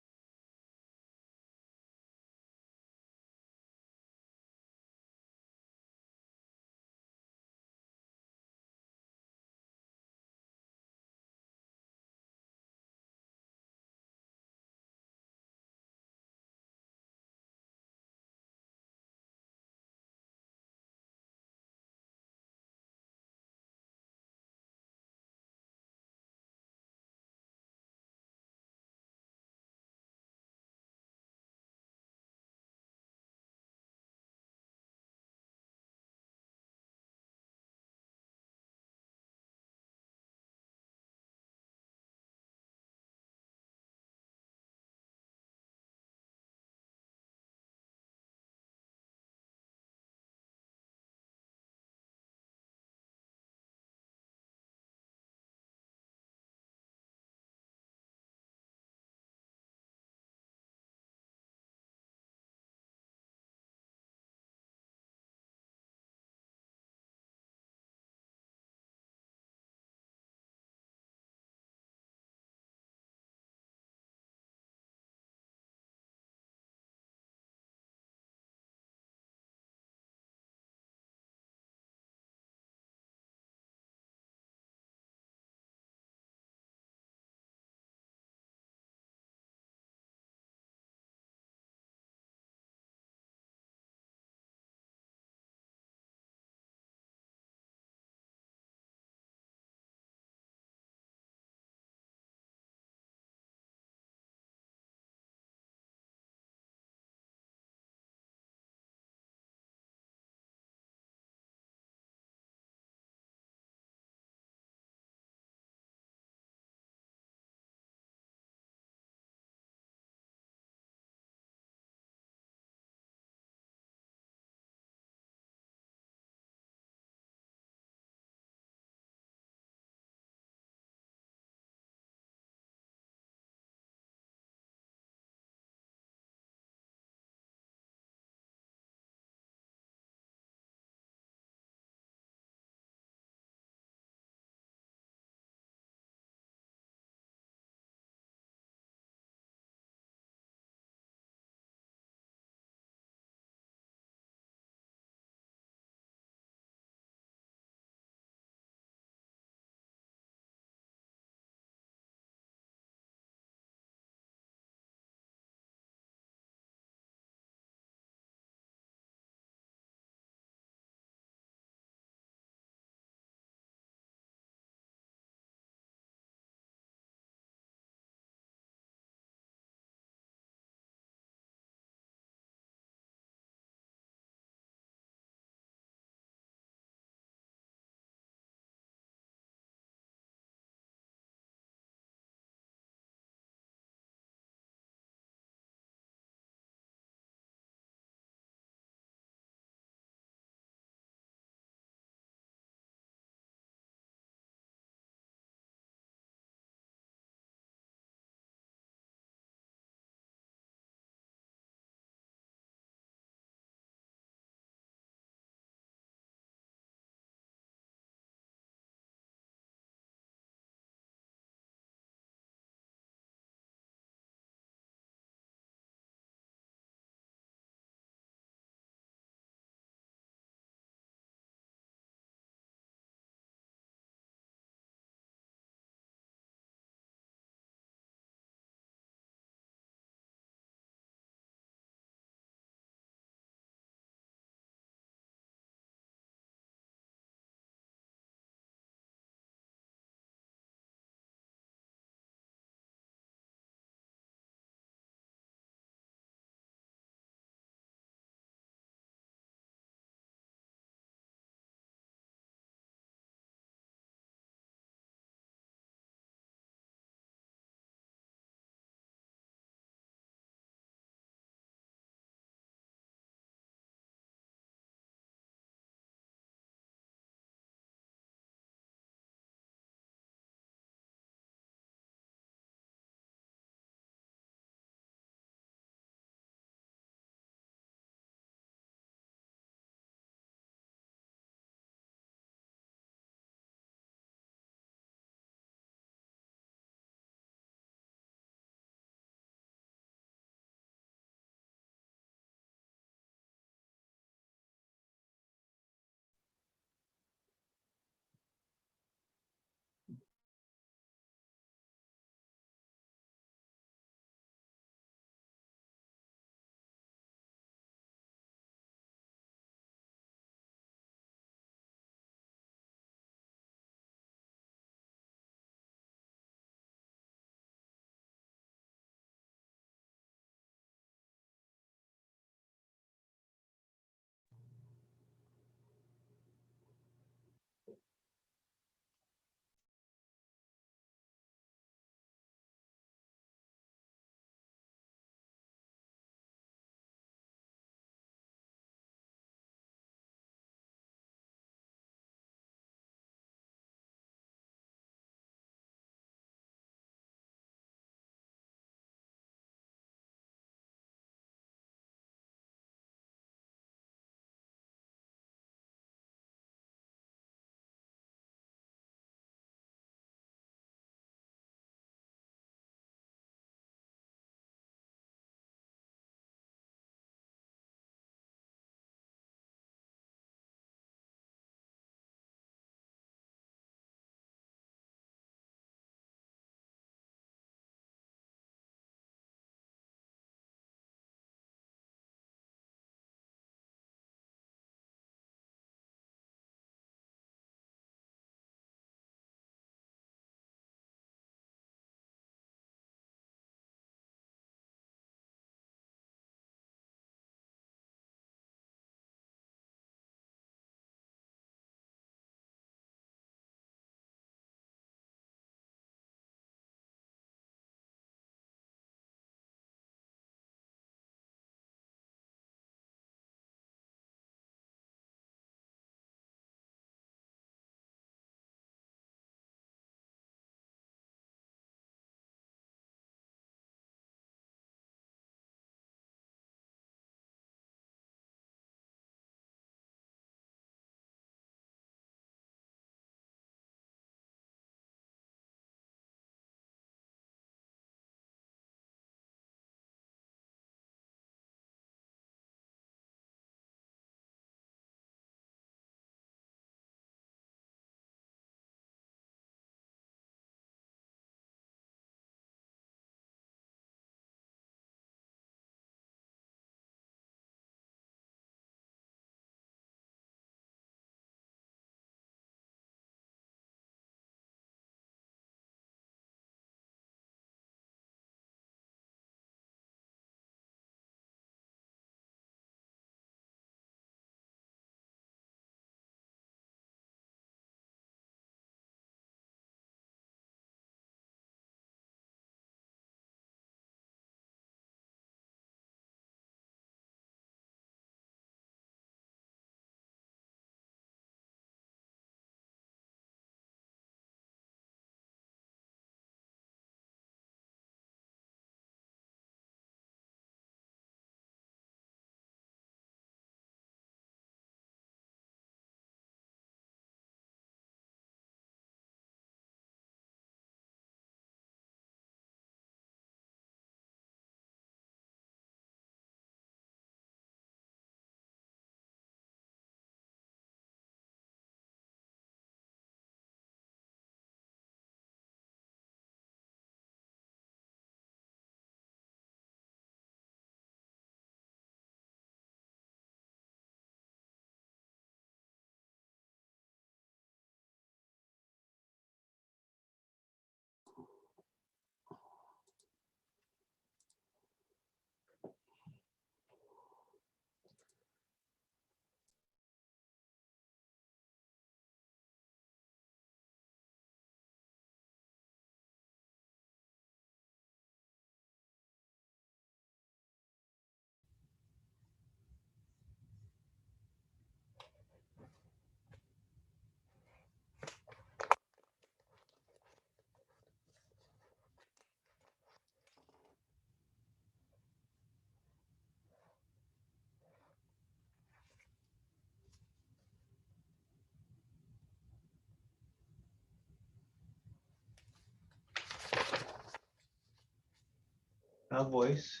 Now voice.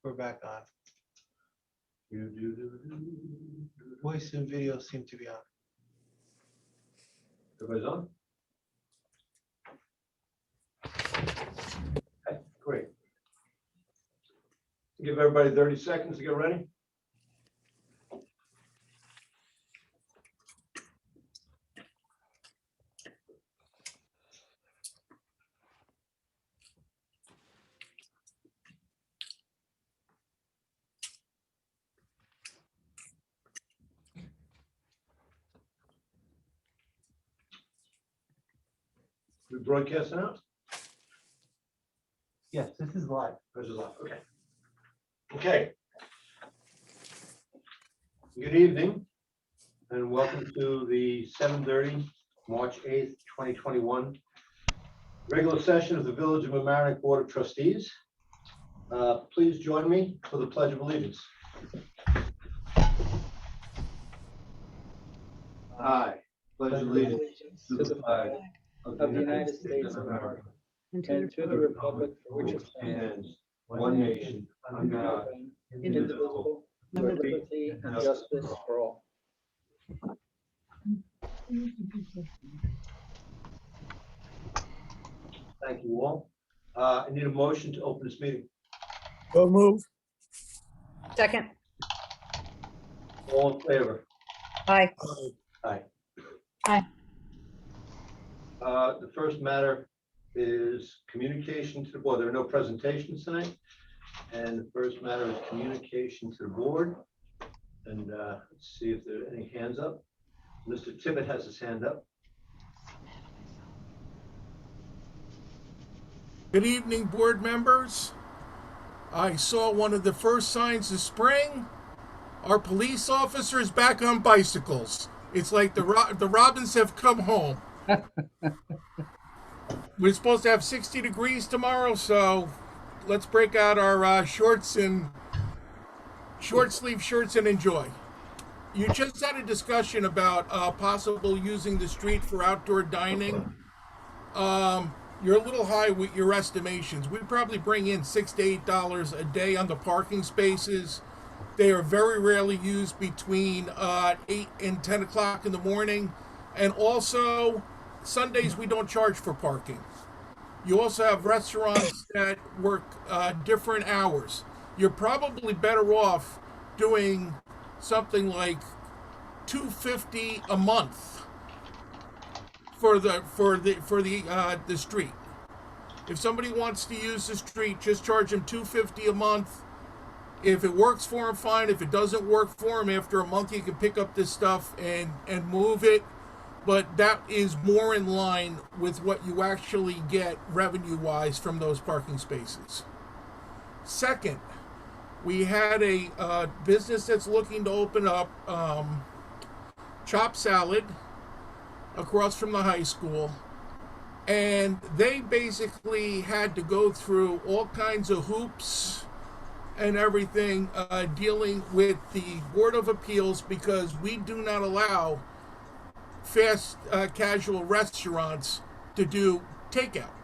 We're back on. Voice and video seem to be on. Everybody's on? Okay, great. Give everybody 30 seconds to get ready. We broadcasting out? Yes, this is live. This is live, okay. Okay. Good evening, and welcome to the 7:30, March 8th, 2021, regular session of the Village of Mamaroneck Board of Trustees. Please join me for the Pledge of Allegiance. I pledge allegiance to the flag of the United States of America and to the republic for which it stands, one nation, under God, indivisible, with liberty and justice for all. Thank you all. I need a motion to open this meeting. So move. Second. All in favor? Aye. Aye. Aye. The first matter is communication to the board. There are no presentations tonight. And the first matter is communication to the board. And let's see if there are any hands up. Mr. Tibbet has his hand up. Good evening, board members. I saw one of the first signs of spring. Our police officers back on bicycles. It's like the Robins have come home. We're supposed to have 60 degrees tomorrow, so let's break out our shorts and short sleeve shirts and enjoy. You just had a discussion about possible using the street for outdoor dining. You're a little high with your estimations. We probably bring in $6 to $8 a day on the parking spaces. They are very rarely used between 8 and 10 o'clock in the morning. And also, Sundays we don't charge for parking. You also have restaurants that work different hours. You're probably better off doing something like $250 a month for the street. If somebody wants to use the street, just charge them $250 a month. If it works for them, fine. If it doesn't work for them, after a month you can pick up this stuff and move it. But that is more in line with what you actually get revenue-wise from those parking spaces. Second, we had a business that's looking to open up Chop Salad across from the high school. And they basically had to go through all kinds of hoops and everything dealing with the Board of Appeals because we do not allow fast casual restaurants to do takeout.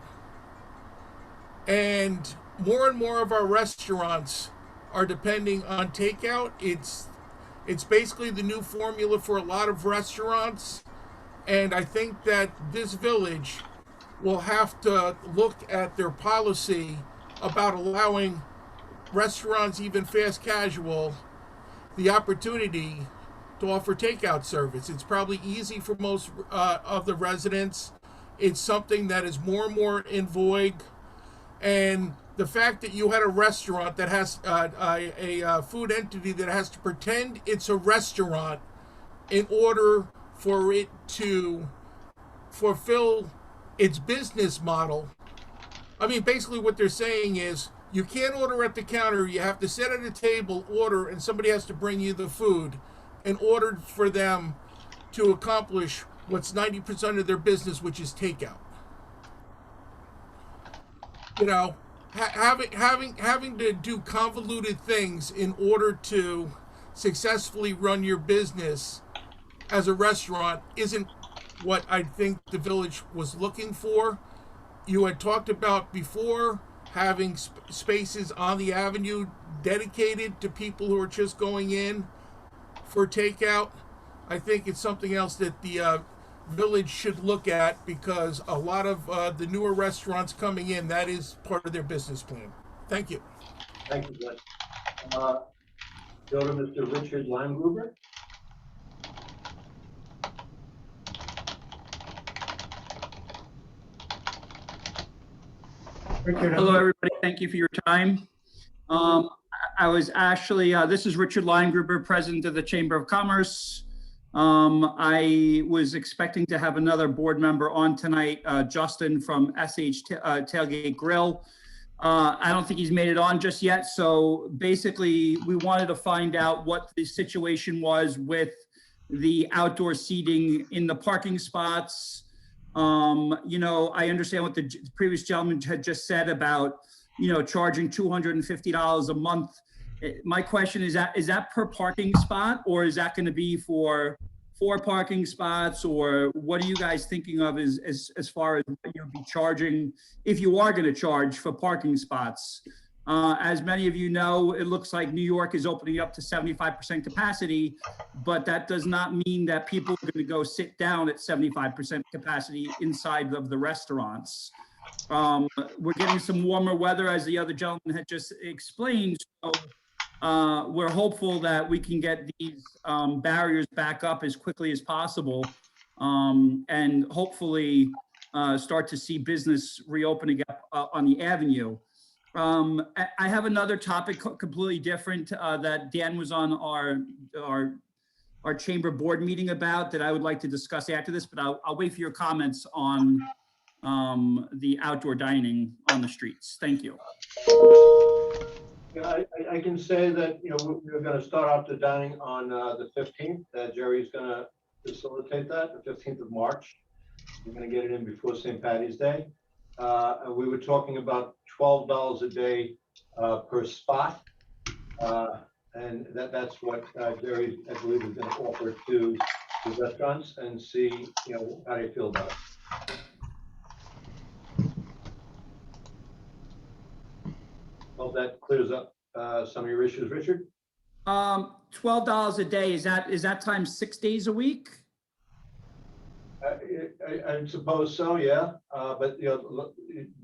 And more of our restaurants are depending on takeout. It's basically the new formula for a lot of restaurants. And I think that this village will have to look at their policy about allowing restaurants, even fast casual, the opportunity to offer takeout service. It's probably easy for most of the residents. It's something that is more and more in vogue. And the fact that you had a restaurant that has a food entity that has to pretend it's a restaurant in order for it to fulfill its business model. I mean, basically what they're saying is you can't order at the counter. You have to sit at a table, order, and somebody has to bring you the food in order for them to accomplish what's 90% of their business, which is takeout. You know, having to do convoluted things in order to successfully run your business as a restaurant isn't what I think the village was looking for. You had talked about before having spaces on the avenue dedicated to people who are just going in for takeout. I think it's something else that the village should look at, because a lot of the newer restaurants coming in, that is part of their business plan. Thank you. Thank you, Glenn. Go to Mr. Richard Limegruber. Richard, Hello, everybody. Thank you for your time. I was actually, this is Richard Limegruber, President of the Chamber of Commerce. I was expecting to have another board member on tonight, Justin from SH Tailgate Grill. I don't think he's made it on just yet. So basically, we wanted to find out what the situation was with the outdoor seating in the parking spots. You know, I understand what the previous gentleman had just said about, you know, charging $250 a month. My question is that per parking spot, or is that going to be for 4 parking spots, or what are you guys thinking of as far as what you'll be charging if you are going to charge for parking spots? As many of you know, it looks like New York is opening up to 75% capacity, but that does not mean that people are going to go sit down at 75% capacity inside of the restaurants. We're getting some warmer weather, as the other gentleman had just explained. So we're hopeful that we can get these barriers back up as quickly as possible, and hopefully start to see business reopening up on the avenue. I have another topic completely different that Dan was on our chamber board meeting about that I would like to discuss after this, but I'll wait for your comments on the outdoor dining on the streets. Thank you. Yeah, I can say that, you know, we're going to start off the dining on the 15th. Jerry's going to facilitate that, the 15th of March. We're going to get it in before St. Patty's Day. And we were talking about $12 a day per spot. And that's what Jerry, I believe, is going to offer to the restaurants, and see, you know, how they feel about it. Hope that clears up some of your issues, Richard. $12 a day, is that times 6 days a week? I suppose so, yeah. But, you know,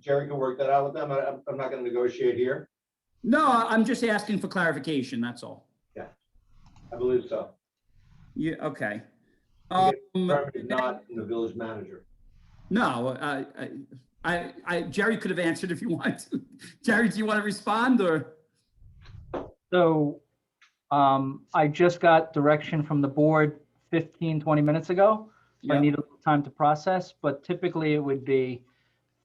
Jerry can work that out with them. I'm not going to negotiate here. No, I'm just asking for clarification, that's all. Yeah, I believe so. Yeah, okay. Not in the village manager. No, Jerry could have answered if you want to. Jerry, do you want to respond, or? So I just got direction from the board 15, 20 minutes ago. So I need a little time to process, but typically it would be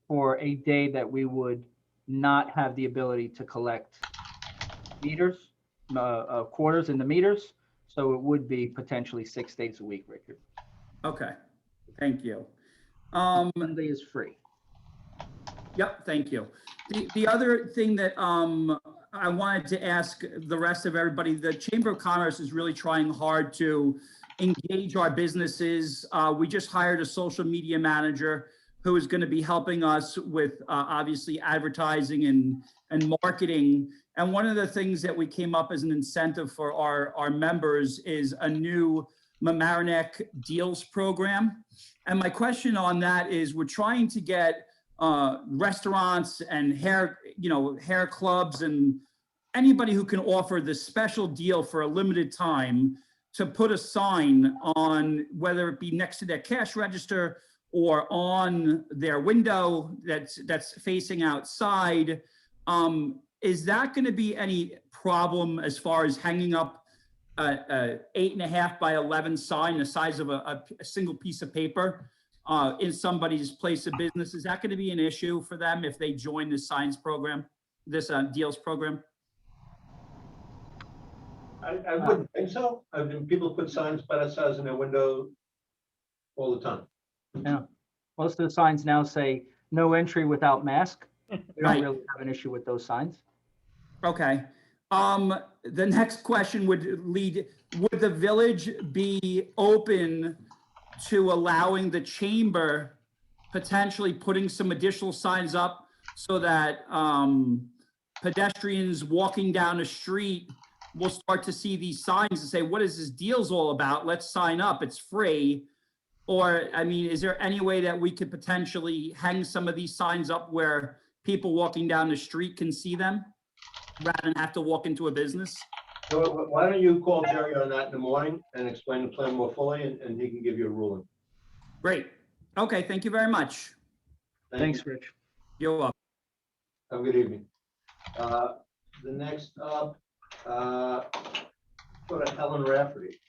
for a day that we would not have the ability to collect meters, quarters in the meters. So it would be potentially 6 days a week, Richard. Okay, thank you. Monday is free. Yep, thank you. The other thing that I wanted to ask the rest of everybody, the Chamber of Commerce is really trying hard to engage our businesses. We just hired a social media manager who is going to be helping us with obviously advertising and marketing. And one of the things that we came up as an incentive for our members is a new Mamaroneck Deals program. And my question on that is, we're trying to get restaurants and hair clubs and anybody who can offer this special deal for a limited time to put a sign on, whether it be next to their cash register or on their window that's facing outside. Is that going to be any problem as far as hanging up a 8.5 by 11 sign the size of a single piece of paper in somebody's place of business? Is that going to be an issue for them if they join this signs program, this deals program? I wouldn't think so. I mean, people put signs by that size in their window all the time. Yeah, most of the signs now say no entry without mask. We don't Right. really have an issue with those signs. Okay. The next question would the village be open to allowing the chamber potentially putting some additional signs up so that pedestrians walking down the street will start to see these signs and say, what is this deal's all about? Let's sign up, it's free. Or, I mean, is there any way that we could potentially hang some of these signs up where people walking down the street can see them rather than have to walk into a business? So why don't you call Jerry on that in the morning and explain the plan more fully, and he can give you a ruling. Great. Okay, thank you very much. Thank Thanks, you. Rich. You're welcome. Have a good evening. The next up, go to Helen Rafferty.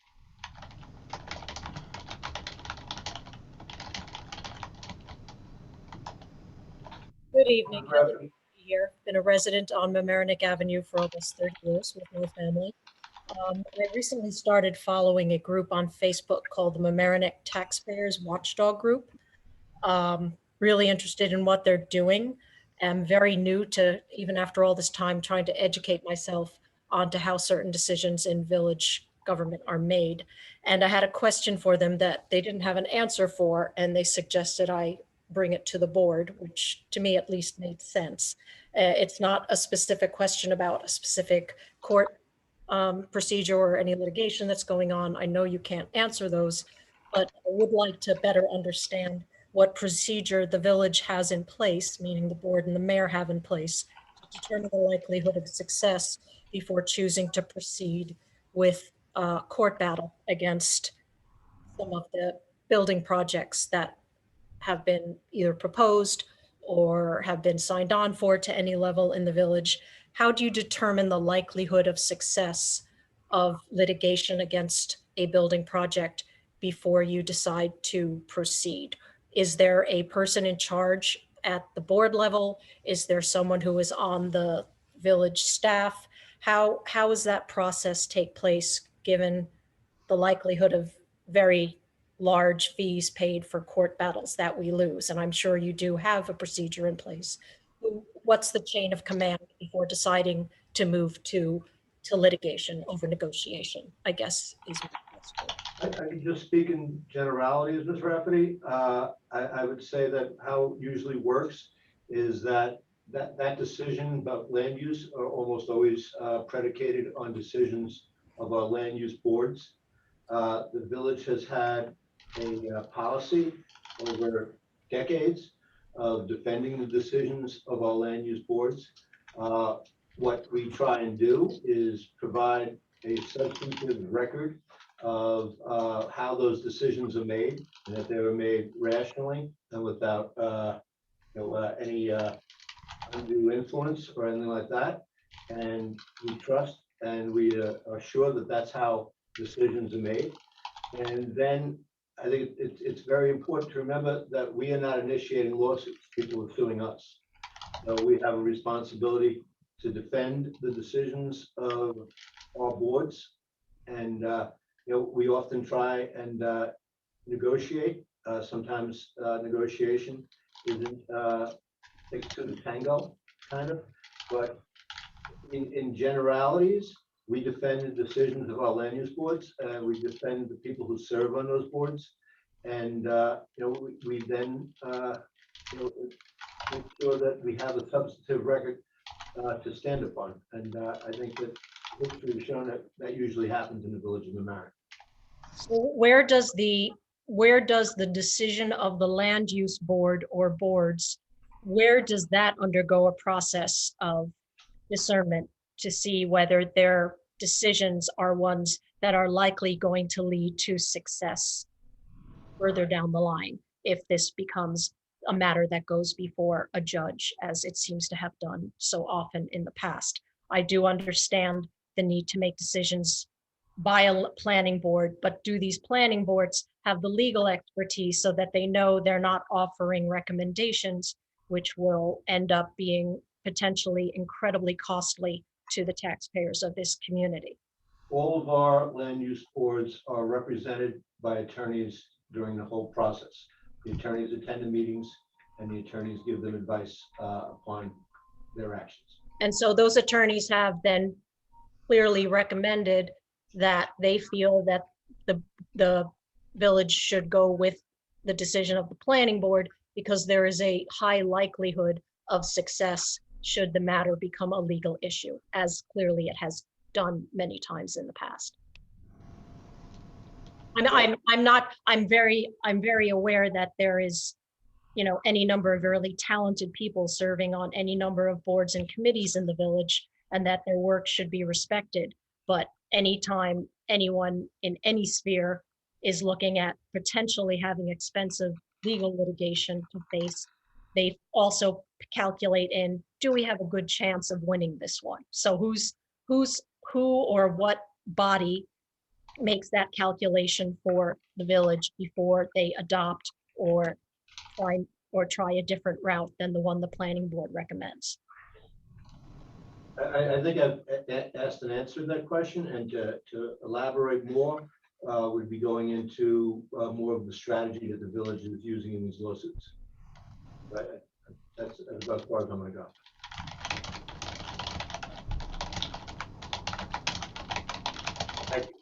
Good evening. Helen Heather Rafferty. here. Been a resident on Mamaroneck Avenue for almost 30 years with my family. I recently started following a group on Facebook called the Mamaroneck Taxpayers Watchdog Group. Really interested in what they're doing. I'm very new to, even after all this time, trying to educate myself onto how certain decisions in village government are made. And I had a question for them that they didn't have an answer for, and they suggested I bring it to the board, which to me at least made sense. It's not a specific question about a specific court procedure or any litigation that's going on. I know you can't answer those, but I would like to better understand what procedure the village has in place, meaning the board and the mayor have in place, to determine the likelihood of success before choosing to proceed with a court battle against some of the building projects that have been either proposed or have been signed on for to any level in the village. How do you determine the likelihood of success of litigation against a building project before you decide to proceed? Is there a person in charge at the board level? Is there someone who is on the village staff? How does that process take place given the likelihood of very large fees paid for court battles that we lose? And I'm sure you do have a procedure in place. What's the chain of command before deciding to move to litigation over negotiation, I guess is my question. I can just speak in generalities, Ms. Rafferty. I would say that how it usually works is that decision about land use are almost always predicated on decisions of our land use boards. The village has had a policy over decades of defending the decisions of our land use boards. What we try and do is provide a substantive record of how those decisions are made, and that they were made rationally and without any undue influence or anything like that. And we trust and we are sure that that's how decisions are made. And then I think it's very important to remember that we are not initiating lawsuits. People are suing us. So we have a responsibility to defend the decisions of our boards. And we often try and negotiate. Sometimes negotiation isn't takes two to tango, kind of. But in generalities, we defend the decisions of our land use boards. We defend the people who serve on those boards, and we then make sure that we have a substantive record to stand upon. And I think that history has shown that usually happens in the village of Mamaroneck. So where does the decision of the land use board or boards, where does that undergo a process of discernment to see whether their decisions are ones that are likely going to lead to success further down the line, if this becomes a matter that goes before a judge, as it seems to have done so often in the past? I do understand the need to make decisions by a planning board, but do these planning boards have the legal expertise so that they know they're not offering recommendations which will end up being potentially incredibly costly to the taxpayers of this community? All of our land use boards are represented by attorneys during the whole process. The attorneys attend the meetings and the attorneys give them advice upon their actions. And so those attorneys have then clearly recommended that they feel that the village should go with the decision of the planning board because there is a high likelihood of success should the matter become a legal issue, as clearly it has done many times in the past. I'm very aware that there is, you know, any number of really talented people serving on any number of boards and committees in the village, and that their work should be respected. But anytime anyone in any sphere is looking at potentially having expensive legal litigation to face, they also calculate in, do we have a good chance of winning this one? So who or what body makes that calculation for the village before they adopt or try a different route than the one the planning board recommends? I think I've asked and answered that question, and to elaborate more, would be going into more of the strategy that the village is using in these lawsuits. Right? That's about as far as I'm gonna go. Thank you.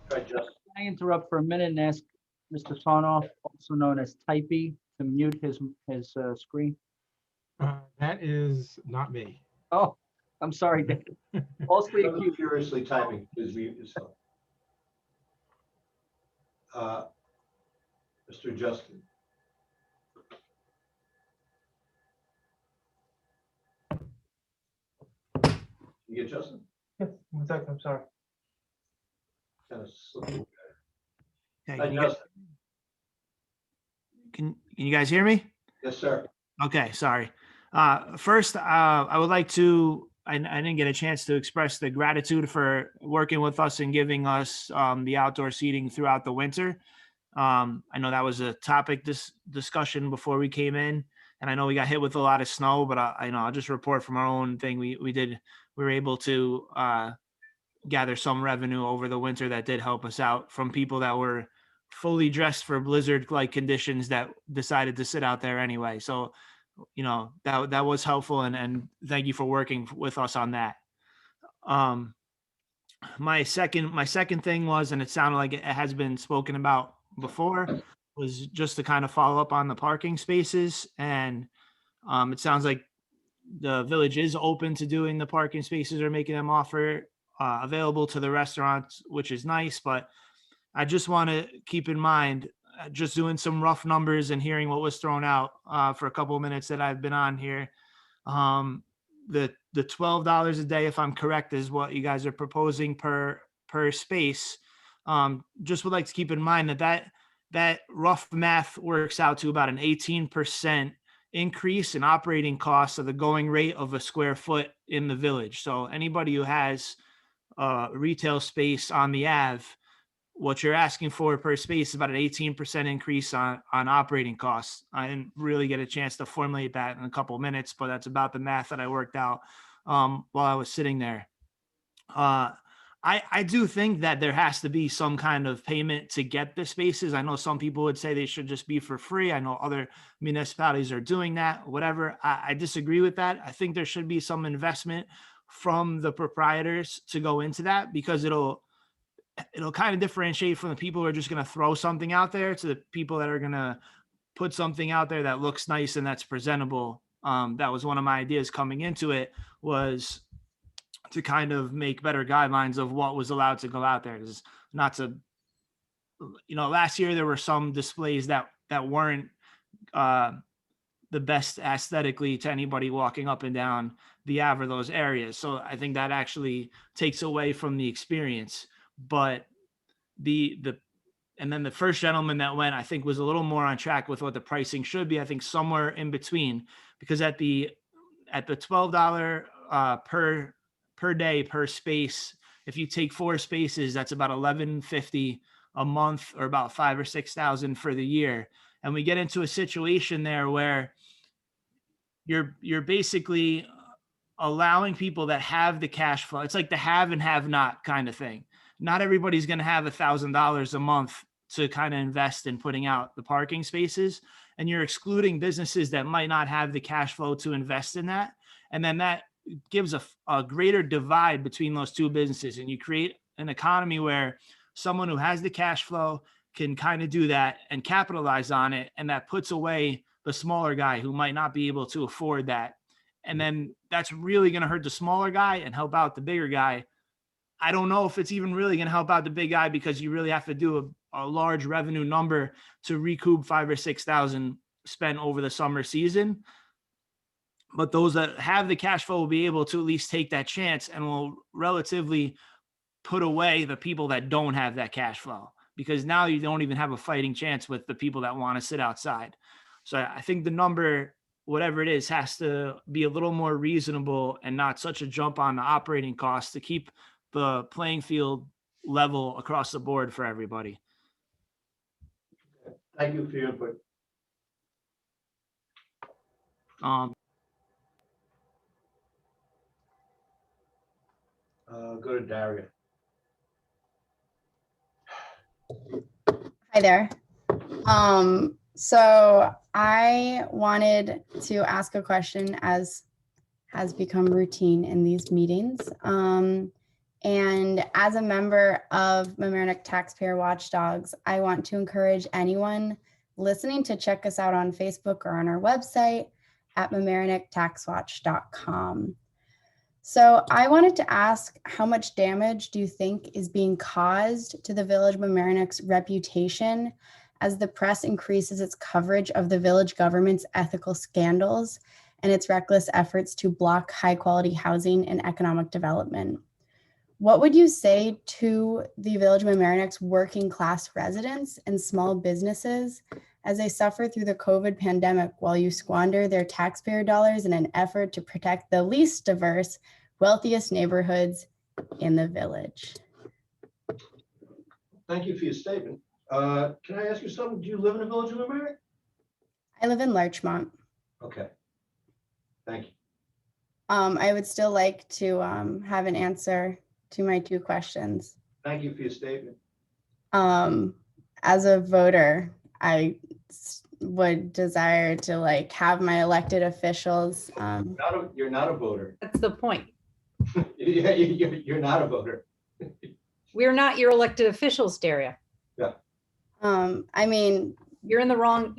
Try Justin. Can I interrupt for a minute and ask Mr. Sarnoff, also known as Typey, to mute his screen? That is not me. Oh, I'm sorry, Dave. Falsely accused. Furiously typing his mute yourself. Mr. Justin. You get Justin? Yes, 1 second, I'm sorry. Kind of slipping. Okay, Hi, Justin. can you guys hear me? Yes, sir. Okay, sorry. First, I would like to, I didn't get a chance to express the gratitude for working with us and giving us the outdoor seating throughout the winter. I know that was a topic discussion before we came in, and I know we got hit with a lot of snow, but I know I'll just report from our own thing. We were able to gather some revenue over the winter that did help us out from people that were fully dressed for blizzard-like conditions that decided to sit out there anyway. So, you know, that was helpful, and thank you for working with us on that. My second thing was, and it sounded like it has been spoken about before, was just to kind of follow up on the parking spaces. And it sounds like the village is open to doing the parking spaces or making them available to the restaurants, which is nice. But I just want to keep in mind, just doing some rough numbers and hearing what was thrown out for a couple of minutes that I've been on here. The $12 a day, if I'm correct, is what you guys are proposing per space. Just would like to keep in mind that rough math works out to about an 18% increase in operating costs of the going rate of a square foot in the village. So anybody who has retail space on the Ave, what you're asking for per space is about an 18% increase on operating costs. I didn't really get a chance to formulate that in a couple of minutes, but that's about the math that I worked out while I was sitting there. I do think that there has to be some kind of payment to get the spaces. I know some people would say they should just be for free. I know other municipalities are doing that, whatever. I disagree with that. I think there should be some investment from the proprietors to go into that, because it'll kind of differentiate from the people who are just going to throw something out there to the people that are going to put something out there that looks nice and that's presentable. That was one of my ideas coming into it, was to kind of make better guidelines of what was allowed to go out there. Is not to, you know, last year there were some displays that weren't the best aesthetically to anybody walking up and down the Ave or those areas. So I think that actually takes away from the experience. But and then the first gentleman that went, I think, was a little more on track with what the pricing should be. I think somewhere in between, because at the $12 per day per space, if you take 4 spaces, that's about $11.50 a month, or about $5,000 or $6,000 for the year. And we get into a situation there where you're basically allowing people that have the cash flow. It's like the have and have not kind of thing. Not everybody's going to have $1,000 a month to kind of invest in putting out the parking spaces, and you're excluding businesses that might not have the cash flow to invest in that. And then that gives a greater divide between those two businesses, and you create an economy where someone who has the cash flow can kind of do that and capitalize on it. And that puts away the smaller guy who might not be able to afford that. And then that's really going to hurt the smaller guy and help out the bigger guy. I don't know if it's even really going to help out the big guy, because you really have to do a large revenue number to recoup 5,000 or 6,000 spent over the summer season. But those that have the cash flow will be able to at least take that chance, and will relatively put away the people that don't have that cash flow, because now you don't even have a fighting chance with the people that want to sit outside. So I think the number, whatever it is, has to be a little more reasonable and not such a jump on the operating costs to keep the playing field level across the board for everybody. Thank you for your input. Go to Daria. Hi there. So I wanted to ask a question, as has become routine in these meetings. And as a member of Mamaroneck Taxpayer Watchdogs, I want to encourage anyone listening to check us out on Facebook or on our website at mamaronecktaxwatch.com. So I wanted to ask, how much damage do you think is being caused to the Village of Mamaroneck's reputation as the press increases its coverage of the village government's ethical scandals and its reckless efforts to block high-quality housing and economic development? What would you say to the Village of Mamaroneck's working class residents and small businesses as they suffer through the COVID pandemic while you squander their taxpayer dollars in an effort to protect the least diverse, wealthiest neighborhoods in the village? Thank you for your statement. Can I ask you something? Do you live in the Village of Mamaroneck? I live in Larchmont. Okay. Thank you. I would still like to have an answer to my two questions. Thank you for your statement. As a voter, I would desire to have my elected officials. You're not a voter. That's the point. Yeah, you're not a voter. We're not your elected officials, Daria. Yeah. I mean, you're in the wrong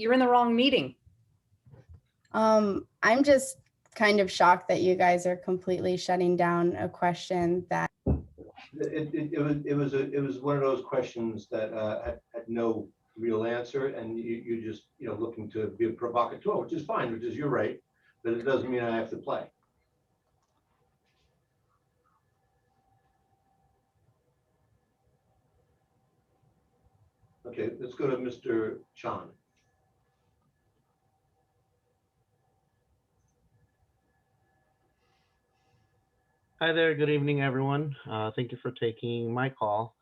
meeting. I'm just kind of shocked that you guys are completely shutting down a question that It was one of those questions that had no real answer, and you just looking to be a provocateur, which is fine, which is your right, but it doesn't mean I have to play. Okay, let's go to Mr. Chan. Hi there. Good evening, everyone. Thank you for taking my call.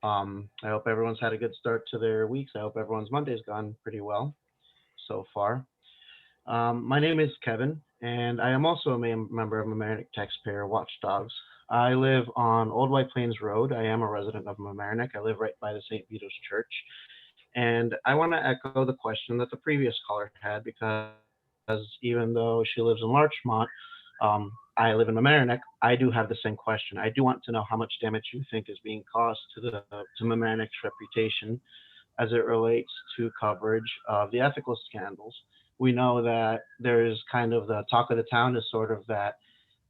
I hope everyone's had a good start to their weeks. I hope everyone's Monday's gone pretty well so far. My name is Kevin, and I am also a member of Mamaroneck Taxpayer Watchdogs. I live on Old White Plains Road. I am a resident of Mamaroneck. I live right by the St. Vito's Church. And I want to echo the question that the previous caller had, because even though she lives in Larchmont, I live in Mamaroneck, I do have the same question. I do want to know how much damage you think is being caused to Mamaroneck's reputation as it relates to coverage of the ethical scandals. We know that there's kind of the talk of the town is sort of that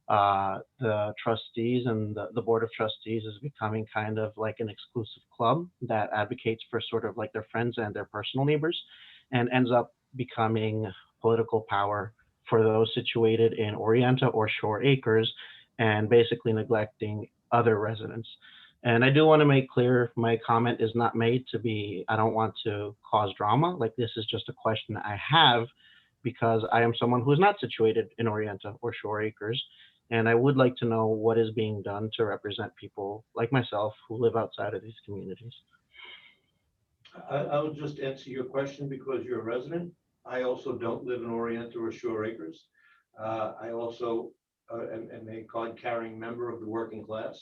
the trustees and the board of trustees is becoming kind of like an exclusive club that advocates for sort of like their friends and their personal neighbors, and ends up becoming political power for those situated in Orienta or Shore Acres, and basically neglecting other residents. And I do want to make clear, my comment is not made to be, I don't want to cause drama. Like, this is just a question I have because I am someone who's not situated in Orienta or Shore Acres. And I would like to know what is being done to represent people like myself who live outside of these communities. I will just answer your question because you're a resident. I also don't live in Orienta or Shore Acres. I also am a card-carrying member of the working class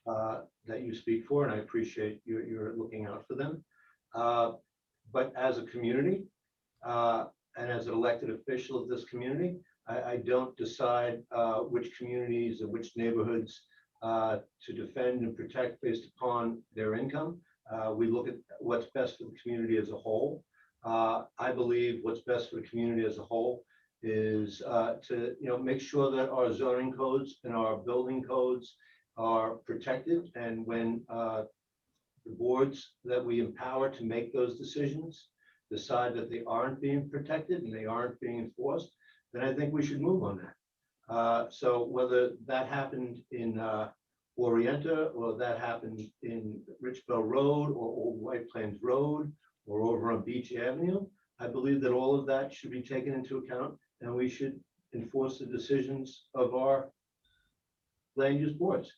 that you speak for, and I appreciate you're looking out for them. But as a community, and as an elected official of this community, I don't decide which communities and which neighborhoods to defend and protect based upon their income. We look at what's best for the community as a whole. I believe what's best for the community as a whole is to make sure that our zoning codes and our building codes are protected. And when the boards that we empower to make those decisions decide that they aren't being protected and they aren't being enforced, then I think we should move on that. So whether that happened in Orienta, or that happened in Richbell Road, or Old White Plains Road, or over on Beach Avenue, I believe that all of that should be taken into account, and we should enforce the decisions of our land use boards.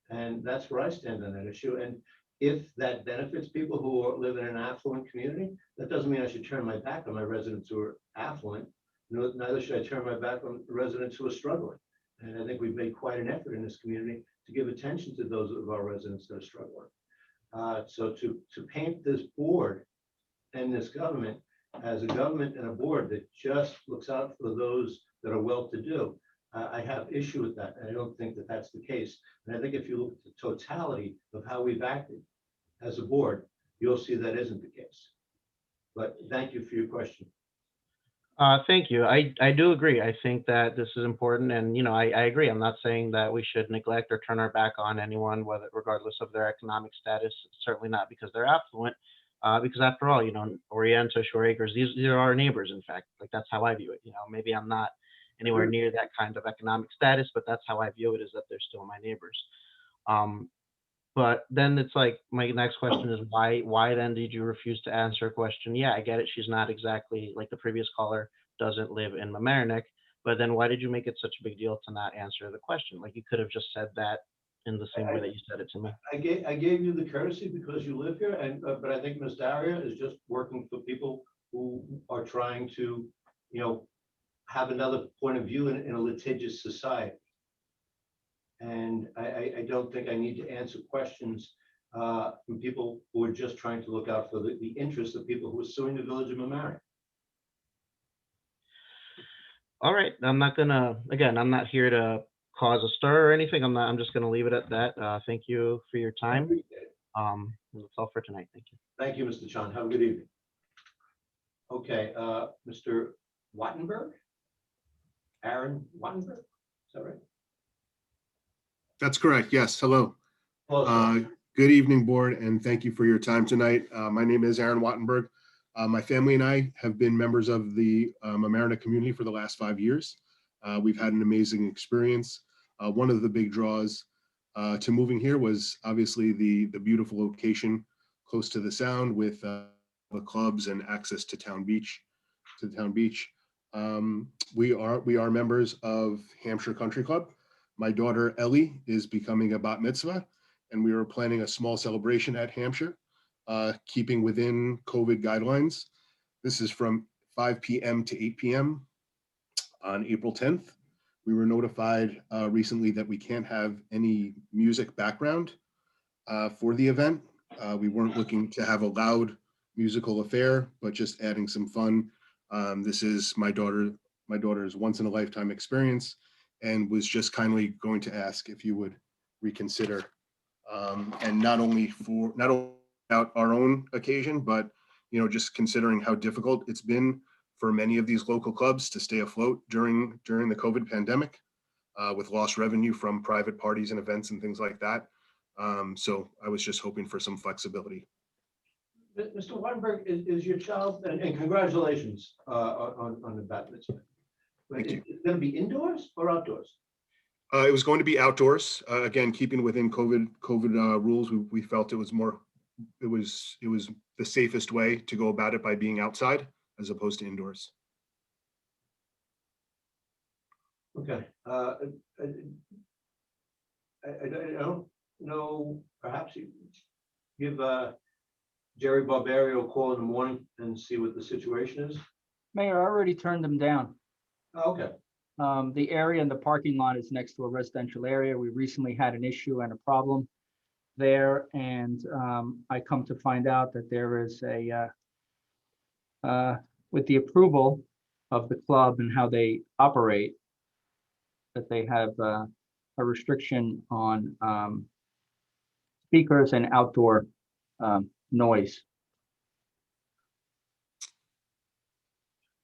And that's where I stand on that issue. And if that benefits people who live in an affluent community, that doesn't mean I should turn my back on my residents who are affluent. Neither should I turn my back on residents who are struggling. And I think we've made quite an effort in this community to give attention to those of our residents that are struggling. So to paint this board and this government as a government and a board that just looks out for those that are well-to-do, I have issue with that. And I don't think that that's the case. And I think if you look at the totality of how we've acted as a board, you'll see that isn't the case. But thank you for your question. Thank you. I do agree. I think that this is important, and I agree. I'm not saying that we should neglect or turn our back on anyone, whether regardless of their economic status. Certainly not because they're affluent. Because after all, Orienta, Shore Acres, these are our neighbors. In fact, like that's how I view it. Maybe I'm not anywhere near that kind of economic status, but that's how I view it, is that they're still my neighbors. But then it's like, my next question is why then did you refuse to answer a question? Yeah, I get it. She's not exactly like the previous caller, doesn't live in Mamaroneck, but then why did you make it such a big deal to not answer the question? Like you could have just said that in the same way that you said it to me. I gave you the courtesy because you live here, and but I think Ms. Daria is just working for people who are trying to, have another point of view in a litigious society. And I don't think I need to answer questions from people who are just trying to look out for the interests of people who are suing the village of Mamaroneck. All right, I'm not here to cause a stir or anything. I'm just gonna leave it at that. Thank you for your time. That's all for tonight. Thank you. Thank you, Mr. Chan. Have a good evening. Okay, Mr. Wattenberg? Aaron Wattenberg, is that right? That's correct. Yes. Hello. Hello, Good evening, board, and thank you for your time tonight. My name is Aaron Wattenberg. My family and I have been members of the Mamaroneck community for the last 5 years. We've had an amazing experience. One of the big draws to moving here was obviously the beautiful location close to the sound with the clubs and access to town beach. We are members of Hampshire Country Club. My daughter Ellie is becoming a bat mitzvah, and we are planning a small celebration at Hampshire, keeping within COVID guidelines. This is from 5 p.m. to 8 p.m. on April 10th. We were notified recently that we can't have any music background for the event. We weren't looking to have a loud musical affair, but just adding some fun. This is my daughter's once in a lifetime experience, and was just kindly going to ask if you would reconsider, and not only about our own occasion, but just considering how difficult it's been for many of these local clubs to stay afloat during the COVID pandemic, with lost revenue from private parties and events and things like that. So I was just hoping for some flexibility. Mr. Weinberg, is your child, and congratulations on the bat mitzvah. Thank you. Is it going to be indoors or outdoors? It was going to be outdoors. Again, keeping within COVID rules. We felt it was the safest way to go about it, by being outside as opposed to indoors. Okay. I don't know. Perhaps you give Jerry Barbario a call in the morning and see what the situation is. Mayor, I already turned them down. Oh, okay. The area in the parking lot is next to a residential area. We recently had an issue and a problem. there, and I come to find out that there is with the approval of the club and how they operate, that they have a restriction on speakers and outdoor noise.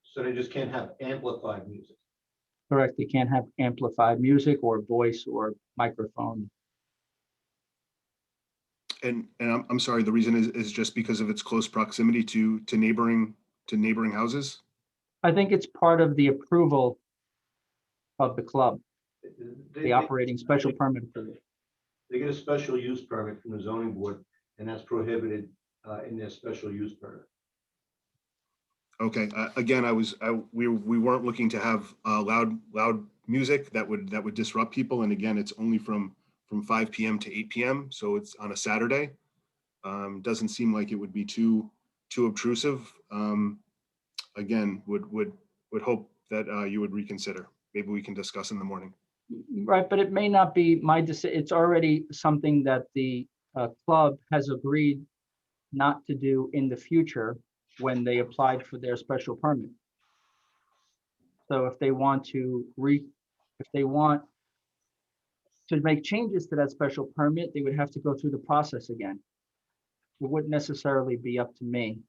So they just can't have amplified music. Correct, they can't have amplified music or voice or microphone. And I'm sorry, the reason is just because of its close proximity to neighboring houses? I think it's part of the approval of the club, the operating special permit approval. They get a special use permit from the zoning board, and that's prohibited in their special use permit. Okay, again, we weren't looking to have loud music that would disrupt people. And again, it's only from 5 p.m. to 8 p.m. So it's on a Saturday. Doesn't seem like it would be too obtrusive. Again, would hope that you would reconsider. Maybe we can discuss in the morning. Right, but it may not be my decision. It's already something that the club has agreed not to do in the future when they applied for their special permit. So if they want to make changes to that special permit, they would have to go through the process again. It wouldn't necessarily be up to me.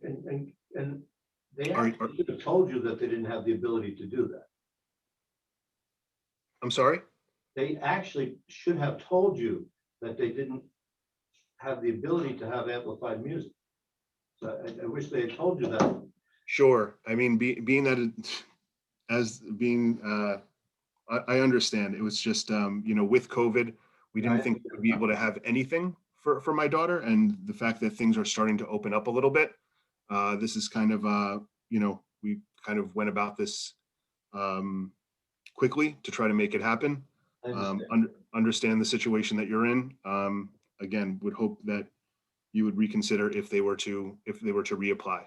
And they actually should have told you that they didn't have the ability to do that. I'm sorry? They actually should have told you that they didn't have the ability to have amplified music. So I wish they had told you that. Sure. I mean, being that I understand. It was just, with COVID, we didn't think we would be able to have anything for my daughter. And the fact that things are starting to open up a little bit, this is kind of, we kind of went about this quickly to try to make it happen. Understand the situation that you're in. Again, would hope that you would reconsider if they were to reapply.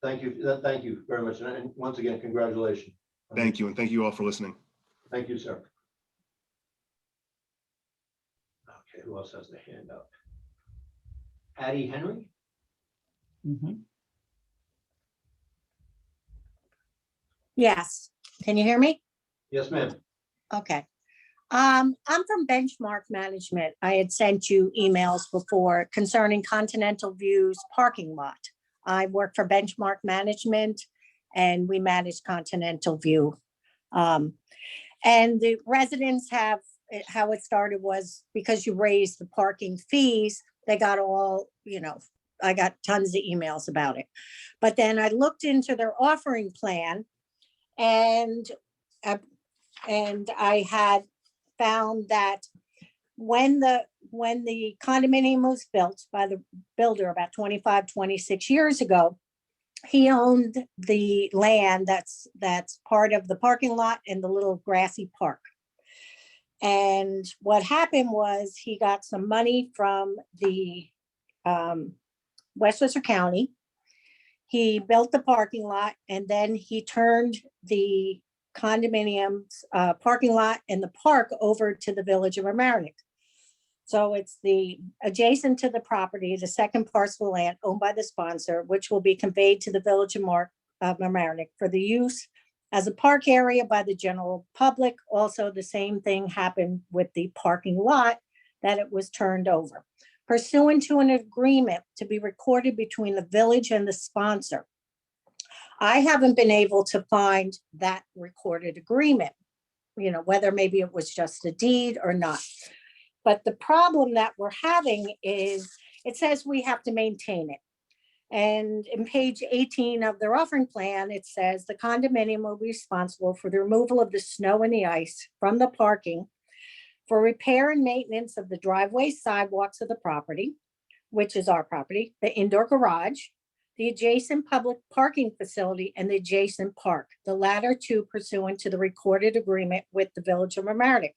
Thank you. Thank you very much. And once again, congratulations. Thank you. And thank you all for listening. Thank you, sir. Okay, who else has their hand up? Patty Henry? Yes. Can you hear me? Yes, ma'am. Okay. I'm from Benchmark Management. I had sent you emails before concerning Continental View's parking lot. I work for Benchmark Management and we manage Continental View. And the residents have, how it started was because you raised the parking fees, they got all, I got tons of emails about it. But then I looked into their offering plan and I had found that when the condominium was built by the builder about 25, 26 years ago, he owned the land that's part of the parking lot and the little grassy park. And what happened was he got some money from the Westchester County. He built the parking lot and then he turned the condominiums parking lot and the park over to the Village of Mamaroneck. So it's the adjacent to the property, the second parcel of land owned by the sponsor, which will be conveyed to the Village of Mamaroneck for the use as a park area by the general public. Also, the same thing happened with the parking lot, that it was turned over. Pursuant to an agreement to be recorded between the village and the sponsor. I haven't been able to find that recorded agreement, whether maybe it was just a deed or not. But the problem that we're having is it says we have to maintain it. And in page 18 of their offering plan, it says the condominium will be responsible for the removal of the snow and the ice from the parking, for repair and maintenance of the driveway sidewalks of the property, which is our property, the indoor garage, the adjacent public parking facility, and the adjacent park, the latter two pursuant to the recorded agreement with the Village of Mamaroneck.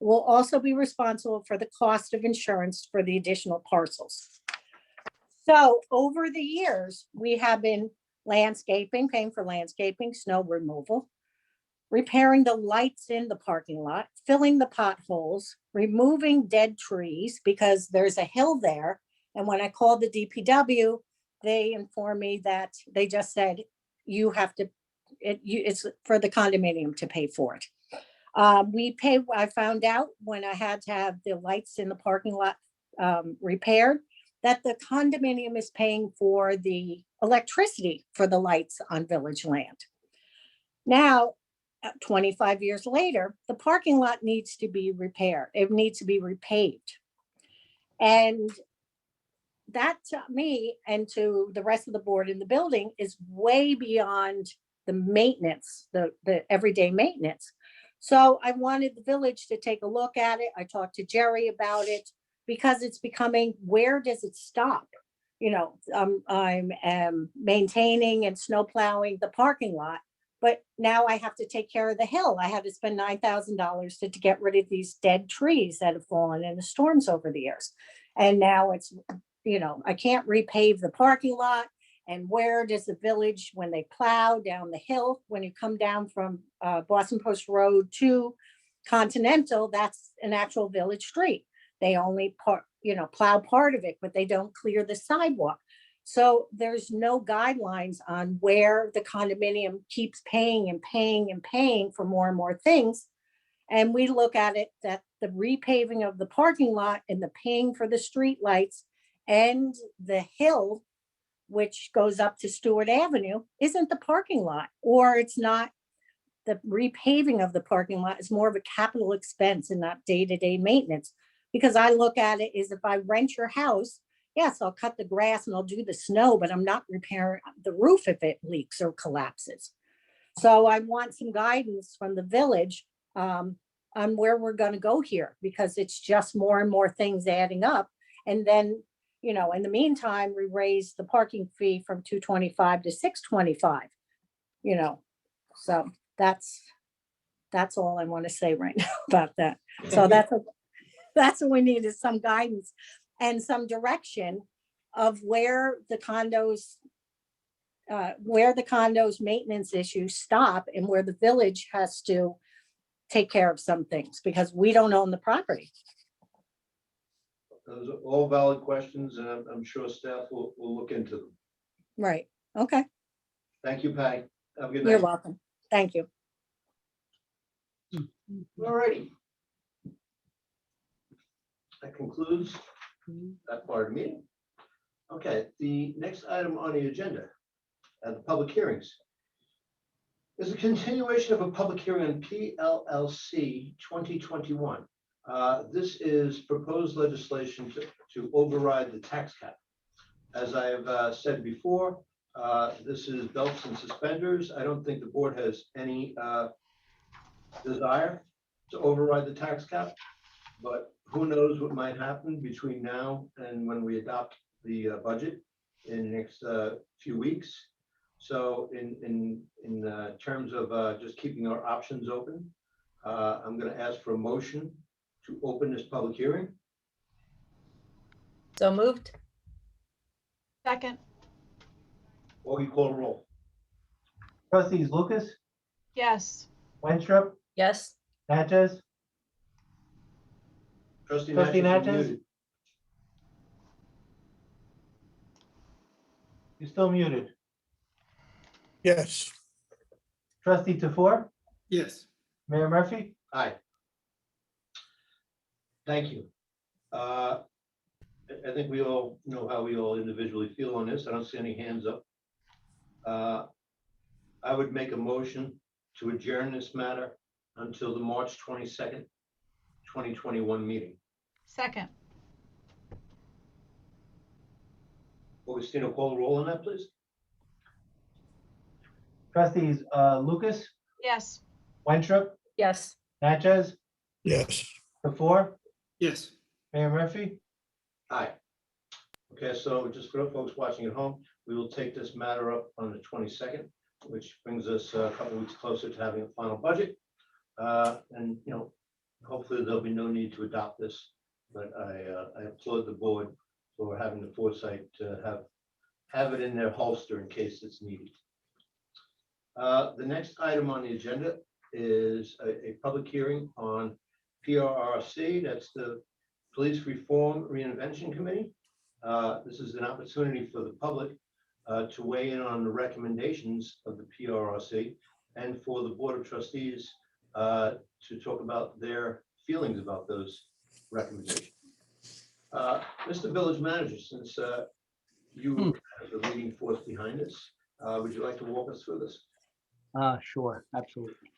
Will also be responsible for the cost of insurance for the additional parcels. So over the years, we have been landscaping, paying for landscaping, snow removal, repairing the lights in the parking lot, filling the potholes, removing dead trees because there's a hill there. And when I called the DPW, they informed me that they just said, you have to, it's for the condominium to pay for it. I found out when I had to have the lights in the parking lot repaired, that the condominium is paying for the electricity for the lights on village land. Now, 25 years later, the parking lot needs to be repaired. It needs to be repaved. And that to me and to the rest of the board in the building is way beyond the maintenance, the everyday maintenance. So I wanted the village to take a look at it. I talked to Jerry about it because it's becoming, where does it stop? You know, I'm maintaining and snow plowing the parking lot, but now I have to take care of the hill. I had to spend $9,000 to get rid of these dead trees that have fallen in the storms over the years. And now it's, you know, I can't repave the parking lot. And where does the village, when they plow down the hill, when you come down from Boston Post Road to Continental, that's an actual village street. They only plow part of it, but they don't clear the sidewalk. So there's no guidelines on where the condominium keeps paying and paying and paying for more and more things. And we look at it that the repaving of the parking lot and the paying for the street lights and the hill, which goes up to Stewart Avenue, isn't the parking lot, or it's not. The repaving of the parking lot is more of a capital expense and not day-to-day maintenance. Because I look at it as if I rent your house, yes, I'll cut the grass and I'll do the snow, but I'm not repairing the roof if it leaks or collapses. So I want some guidance from the village on where we're going to go here, because it's just more and more things adding up. And then, you know, in the meantime, we raised the parking fee from $225 to $625, you know, so that's all I want to say right now about that. So that's what we need, is some guidance and some direction of where the condos maintenance issues stop and where the village has to take care of some things, because we don't own the property. Those are all valid questions, and I'm sure staff will look into them. Right. Okay. Thank you, Patty. Have a good night. You're welcome. Thank you. All righty. That concludes that part of the meeting. Okay, the next item on the agenda, the public hearings, is a continuation of a public hearing on PLLC 2021. This is proposed legislation to override the tax cap. As I have said before, this is belts and suspenders. I don't think the board has any desire to override the tax cap, but who knows what might happen between now and when we adopt the budget in the next few weeks. So in terms of just keeping our options open, I'm going to ask for a motion to open this public hearing. So moved. Second. Or you call a roll. Trustees Lucas, Yes. Winstrup, Yes. Natchez, Trustee Trustee Natchez, you're Natchez? muted. you're still muted. Yes. Trustee Tofor, Yes. Mayor Murphy? Aye. Thank you. I think we all know how we all individually feel on this. I don't see any hands up. I would make a motion to adjourn this matter until the March 22nd, 2021 meeting. Second. Augustino, call the roll on that, please. Trustees Lucas, Yes. Winstrup, Yes. Natchez, Yes. Tofor, Yes. Mayor Murphy? Aye. Okay, so just for the folks watching at home, we will take this matter up on the 22nd, which brings us a couple weeks closer to having a final budget. And, you know, hopefully there'll be no need to adopt this, but I applaud the board for having the foresight to have it in their holster in case it's needed. The next item on the agenda is a public hearing on PRRC. That's the Police Reform Reinvention Committee. This is an opportunity for the public to weigh in on the recommendations of the PRRC and for the Board of Trustees to talk about their feelings about those recommendations. Mr. Village Manager, since you were kind of the leading force behind this, would you like to walk us through this? Sure, absolutely.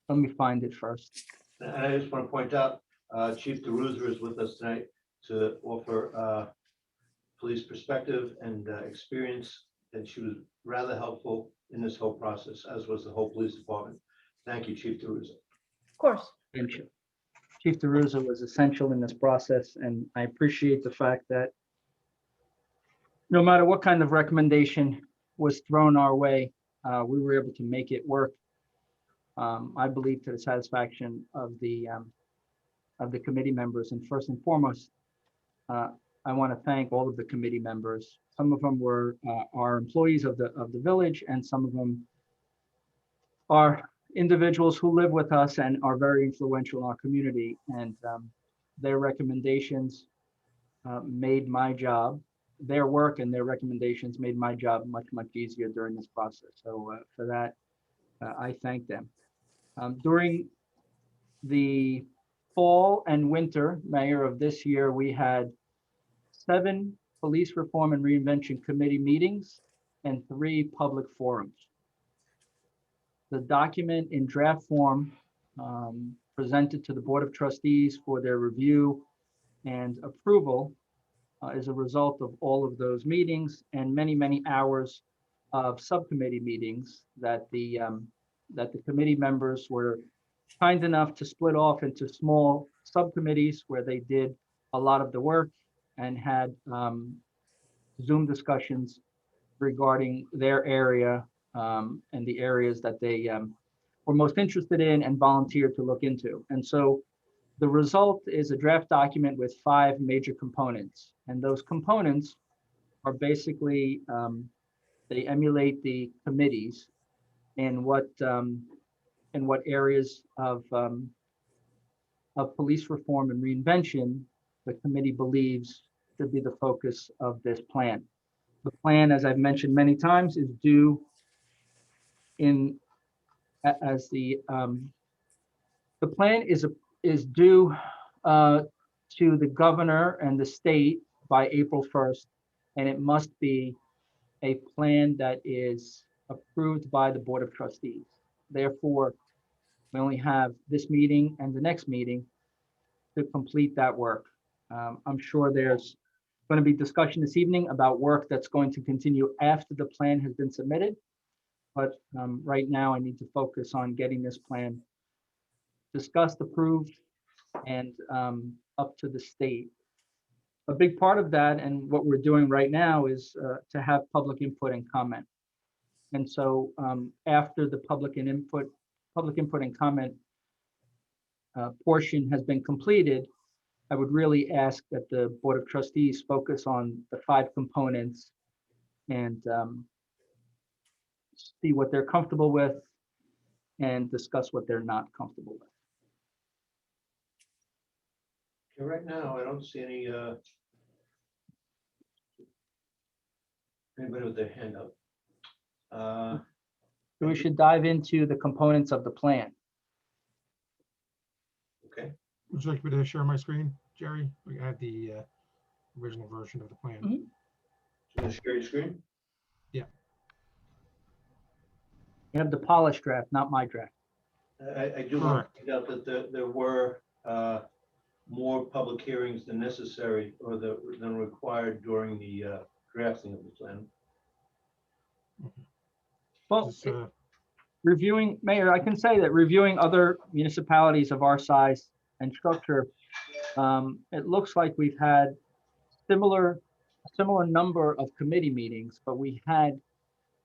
Let me find it first. And I just want to point out, Chief DeRuza is with us tonight to offer police perspective and experience, and she was rather helpful in this whole process, as was the whole police department. Thank you, Chief DeRuza. Of course. Thank you. Chief DeRuza was essential in this process, and I appreciate the fact that no matter what kind of recommendation was thrown our way, we were able to make it work. I believe to the satisfaction of the committee members. And first and foremost, I want to thank all of the committee members. Some of them were our employees of the village, and some of them are individuals who live with us and are very influential in our community. And their recommendations made my job, their work and their recommendations made my job much, much easier during this process. So for that, I thank them. During the fall and winter, Mayor, of this year, we had 7 Police Reform and Reinvention Committee meetings and 3 public forums. The document in draft form presented to the Board of Trustees for their review and approval is a result of all of those meetings and many, many hours of subcommittee meetings that the committee members were kind enough to split off into small subcommittees where they did a lot of the work and had Zoom discussions regarding their area and the areas that they were most interested in and volunteered to look into. And so the result is a draft document with 5 major components. And those components are basically, they emulate the committees in what areas of police reform and reinvention the committee believes should be the focus of this plan. The plan, as I've mentioned many times, is due as the plan is due to the governor and the state by April 1st, and it must be a plan that is approved by the Board of Trustees. Therefore, we only have this meeting and the next meeting to complete that work. I'm sure there's going to be discussion this evening about work that's going to continue after the plan has been submitted. But right now I need to focus on getting this plan discussed, approved, and up to the state. A big part of that and what we're doing right now is to have public input and comment. And so after the public input and comment portion has been completed, I would really ask that the Board of Trustees focus on the 5 components and see what they're comfortable with and discuss what they're not comfortable with. Okay, right now, I don't see anybody with their hand up. So we should dive into the components of the plan. Okay. Would you like me to share my screen, Jerry? We had the original version of the plan. Mm-hmm. So you share your screen? Yeah. You have the polished draft, not my draft. I do want to point out that there were more public hearings than necessary or than required during the drafting of the plan. Well, reviewing, Mayor, I can say that reviewing other municipalities of our size and structure, it looks like we've had a similar number of committee meetings, but we had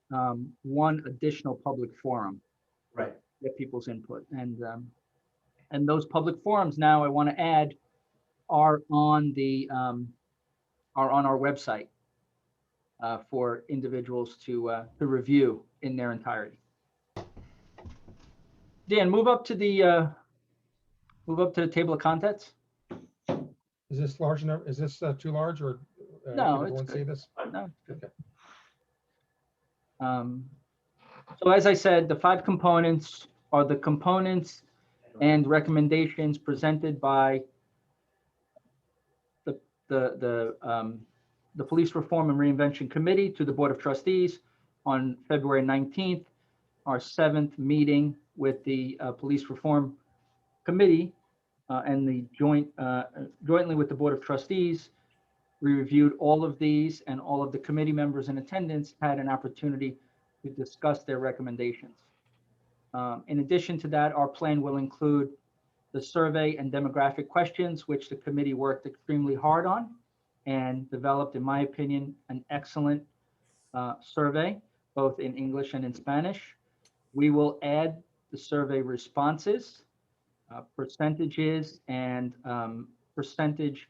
1 additional public forum. Right. Get people's input, and those public forums now I want to add are on our website for individuals to review in their entirety. Dan, move up to the table of contents. Is this large enough? Is this too large or? No, can it's everyone see good. this? No, it's good. Okay. So as I said, the 5 components are the components and recommendations presented by the Police Reform and Reinvention Committee to the Board of Trustees on February 19th, our 7th meeting with the Police Reform Committee and the jointly with the Board of Trustees. We reviewed all of these, and all of the committee members in attendance had an opportunity to discuss their recommendations. In addition to that, our plan will include the survey and demographic questions, which the committee worked extremely hard on and developed, in my opinion, an excellent survey, both in English and in Spanish. We will add the survey responses, percentages, and percentage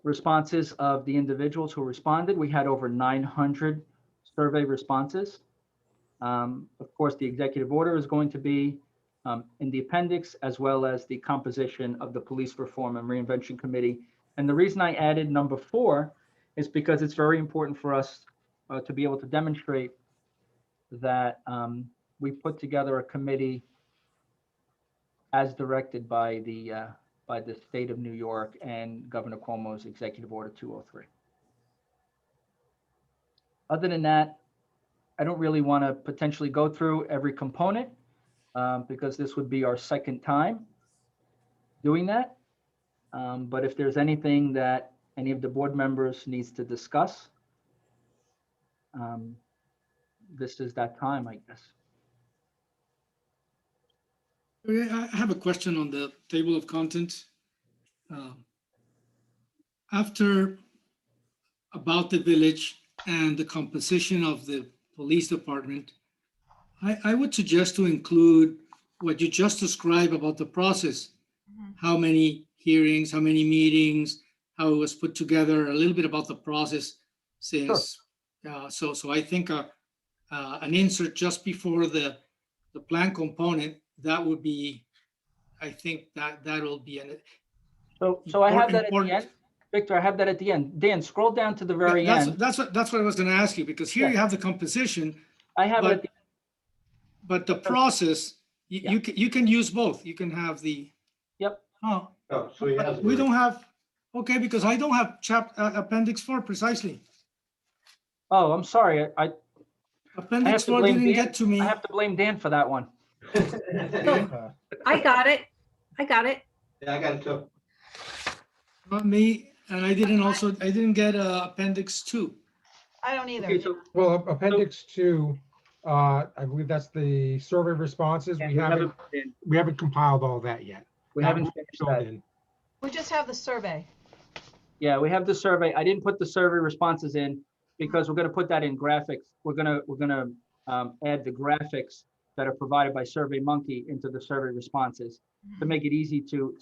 responses of the individuals who responded. We had over 900 survey responses. Of course, the executive order is going to be in the appendix, as well as the composition of the Police Reform and Reinvention Committee. And the reason I added number 4 is because it's very important for us to be able to demonstrate that we put together a committee as directed by the state of New York and Governor Cuomo's Executive Order 203. Other than that, I don't really want to potentially go through every component because this would be our second time doing that. But if there's anything that any of the board members needs to discuss, this is that time, I guess. Okay, I have a question on the table of contents. After about the village and the composition of the police department, I would suggest to include what you just described about the process. How many hearings, how many meetings, how it was put together, a little bit about the process. Since, so I think an insert just before the plan component, that would be, I think that will be an. So I have that at the end. Victor, I have that at the end. Dan, scroll down to the very end. That's what I was going to ask you, because here you have the composition. I have it at the But the process, you can use both. You can have the. Yep. Oh, so he has. we don't have, okay, because I don't have appendix 4 precisely. Oh, I'm sorry. Appendix 4 didn't get to me. I have to blame Dan for that one. I got it. Yeah, I got it too. Not me, and I didn't get appendix 2. I don't either. Okay, so Well, appendix 2, I believe that's the survey responses. We haven't compiled all that yet. We haven't finished Filled that. in. We just have the survey. Yeah, we have the survey. I didn't put the survey responses in because we're going to put that in graphics. We're gonna add the graphics that are provided by SurveyMonkey into the survey responses to make it easy to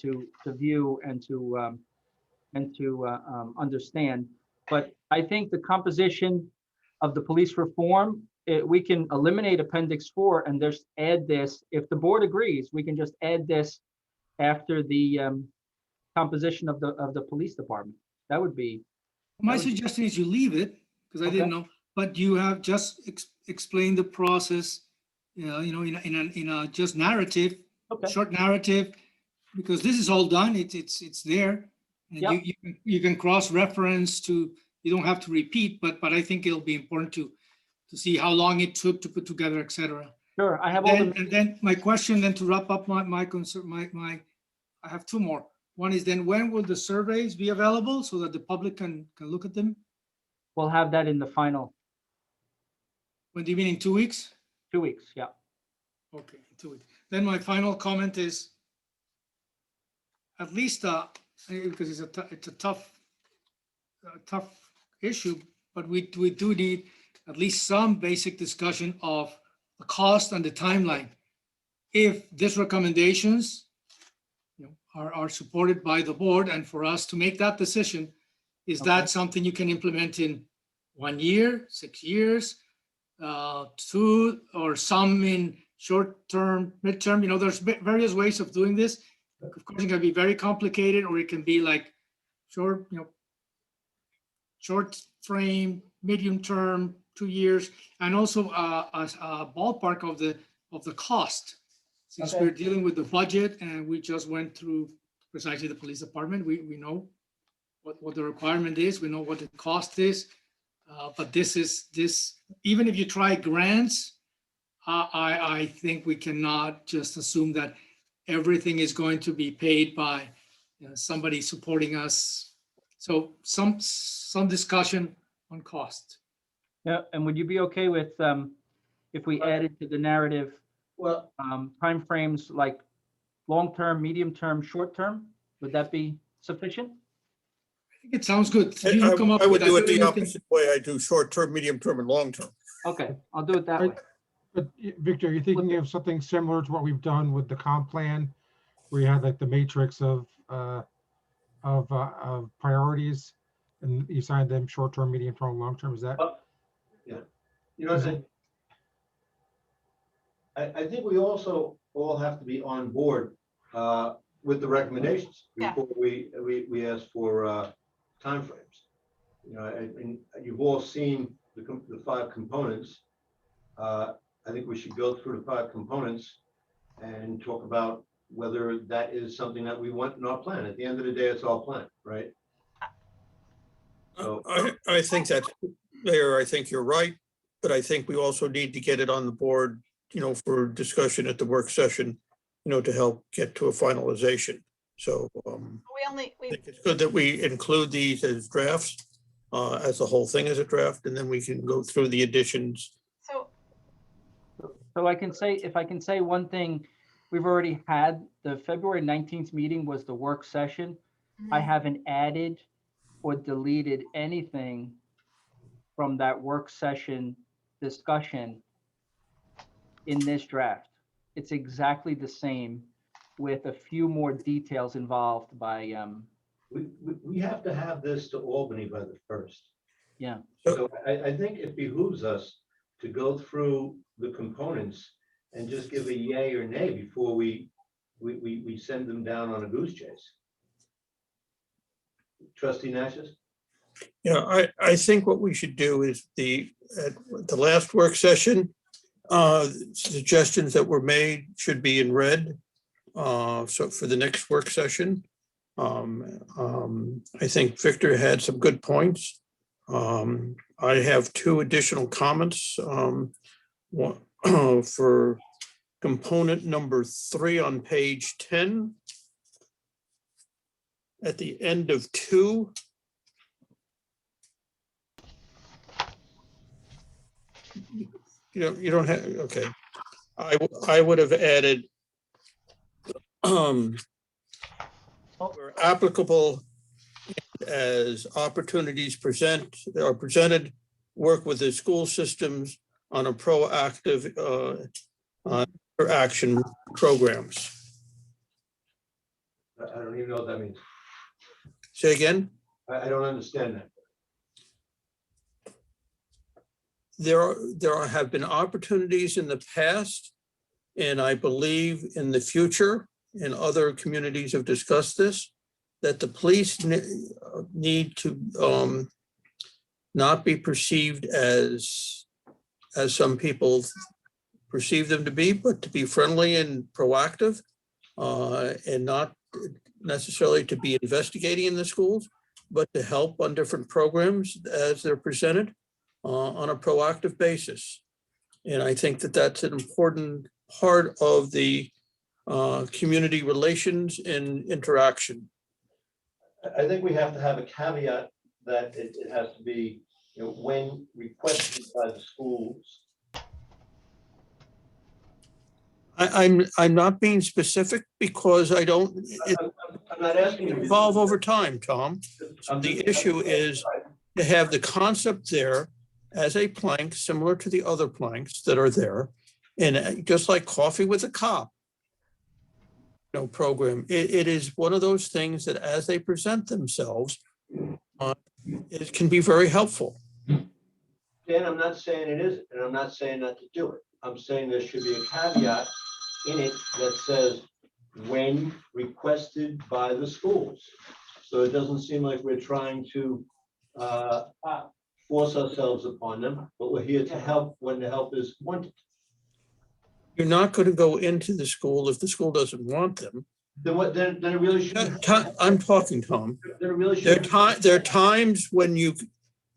view and to understand. But I think the composition of the police reform, we can eliminate appendix 4 and just add this. If the board agrees, we can just add this after the composition of the police department. That would be. My suggestion is you leave it, because I didn't know, but you have just explained the process, in a just narrative, short narrative, because this is all done. It's there. And you can cross-reference to, you don't have to repeat, but I think it'll be important to see how long it took to put together, et cetera. Sure, I have And then my question, then to wrap up my concern, I have 2 more. One is then when will the surveys be available so that the public can look at them? We'll have that in the final. When do you mean, in 2 weeks? 2 weeks, yeah. Okay, 2 weeks. Then my final comment is, at least because it's a tough issue, but we do need at least some basic discussion of the cost and the timeline. If these recommendations are supported by the board, and for us to make that decision, is that something you can implement in 1 year, 6 years, 2, or some in short-term, midterm, there's various ways of doing this. Of course, it can be very complicated, or it can be like short, short frame, medium term, 2 years, and also a ballpark of the cost. Since Okay. we're dealing with the budget and we just went through precisely the police department, we know what the requirement is, we know what the cost is. But even if you try grants, I think we cannot just assume that everything is going to be paid by somebody supporting us. So some discussion on cost. Yeah, and would you be okay with, if we added to the narrative, Well, timeframes like long-term, medium-term, short-term? Would that be sufficient? I think it sounds good. I You come up I would with do that. it the You can- opposite way. I do short-term, medium-term, and long-term. Okay, I'll do it that way. But Victor, you're thinking of something similar to what we've done with the comp plan, where you had like the matrix of priorities, and you signed them short-term, medium-term, long-term. Is that? yeah. You know what I'm saying? I think we also all have to be on board with the recommendations Yeah. before we ask for timeframes. And you've all seen the 5 components. I think we should go through the 5 components and talk about whether that is something that we want in our plan. At the end of the day, it's all planned, right? So, I think that's, Mayor, I think you're right, but I think we also need to get it on the board, for discussion at the work session, to help get to a finalization. So I think it's good that we include these as drafts, as the whole thing as a draft, and then we can go through the additions. So if I can say one thing, we've already had the February 19th meeting was the work session. I haven't added or deleted anything from that work session discussion in this draft. It's exactly the same with a few more details involved by, we have to have this to Albany by the 1st. yeah. So I think it behooves us to go through the components and just give a yay or nay before we send them down on a goose chase. Trustee Natchez? Yeah, I think what we should do is at the last work session, suggestions that were made should be in red. So for the next work session, I think Victor had some good points. I have 2 additional comments. One, for component number 3 on page 10. At the end of 2. You don't have, okay. I would have added where applicable, as opportunities are presented, work with the school systems on a proactive action programs. I don't even know what that means. Say again? I don't understand that. There have been opportunities in the past, and I believe in the future, and other communities have discussed this, that the police need to not be perceived as some people perceive them to be, but to be friendly and proactive, and not necessarily to be investigating in the schools, but to help on different programs as they're presented on a proactive basis. And I think that that's an important part of the community relations and interaction. I think we have to have a caveat that it has to be, when requested by the schools. I'm not being specific because I don't, I'm not asking you. to- evolve over time, Tom. So the issue is to have the concept there as a plank, similar to the other planks that are there. And just like Coffee with a Cop, program, it is one of those things that as they present themselves, it can be very helpful. Dan, I'm not saying it isn't, and I'm not saying not to do it. I'm saying there should be a caveat in it that says when requested by the schools. So it doesn't seem like we're trying to force ourselves upon them, but we're here to help when the help is wanted. You're not going to go into the school if the school doesn't want them. Then what, then it really should. I'm talking, Tom. Then it really There should. are times when you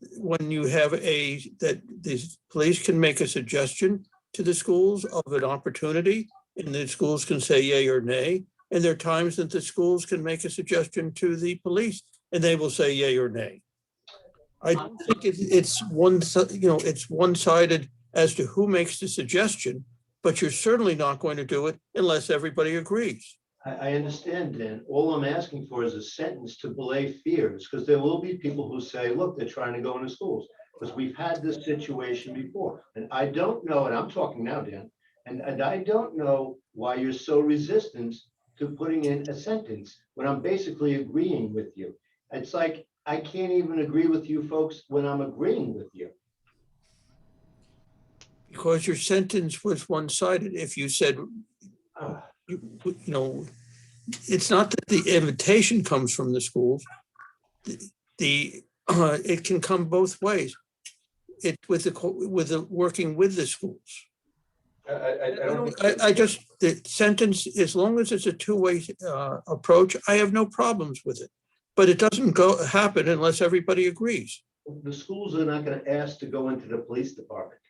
have that the police can make a suggestion to the schools of an opportunity, and the schools can say yay or nay. And there are times that the schools can make a suggestion to the police, and they will say yay or nay. I don't think it's one-sided as to who makes the suggestion, but you're certainly not going to do it unless everybody agrees. I understand, Dan. All I'm asking for is a sentence to belay fears, because there will be people who say, look, they're trying to go into schools. Because we've had this situation before. And I don't know, and I'm talking now, Dan, and I don't know why you're so resistant to putting in a sentence when I'm basically agreeing with you. It's like, I can't even agree with you folks when I'm agreeing with you. Because your sentence was one-sided. If you said, it's not that the invitation comes from the schools. It can come both ways. It with the working with the schools. The sentence, as long as it's a two-way approach, I have no problems with it. But it doesn't happen unless everybody agrees. The schools are not going to ask to go into the police department.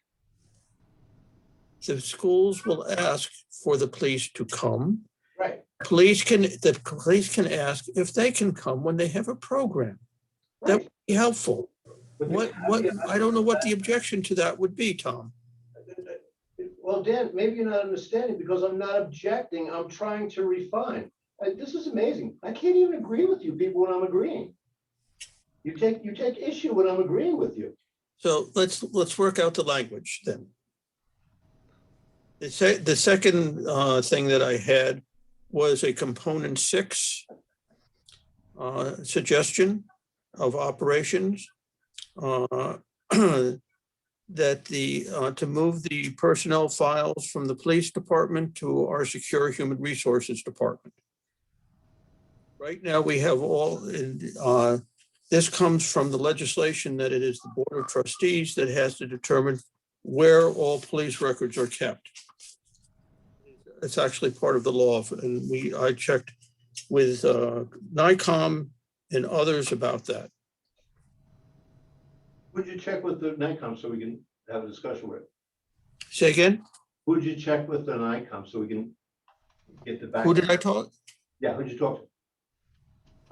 The schools will ask for the police to come. Right. The police can ask if they can come when they have a program. Right. That would be helpful. I don't know what the objection to that would be, Tom. Well, Dan, maybe you're not understanding because I'm not objecting. I'm trying to refine. This is amazing. I can't even agree with you people when I'm agreeing. You take issue when I'm agreeing with you. So let's work out the language then. The second thing that I had was a component 6 suggestion of operations that to move the personnel files from the police department to our secure human resources department. Right now we have this comes from the legislation that it is the Board of Trustees that has to determine where all police records are kept. It's actually part of the law, and I checked with NICOM and others about that. Would you check with the NICOM so we can have a discussion with it? Say again? Who'd you check with the NICOM so we can get the back? Who did I talk? Yeah, who'd you talk to?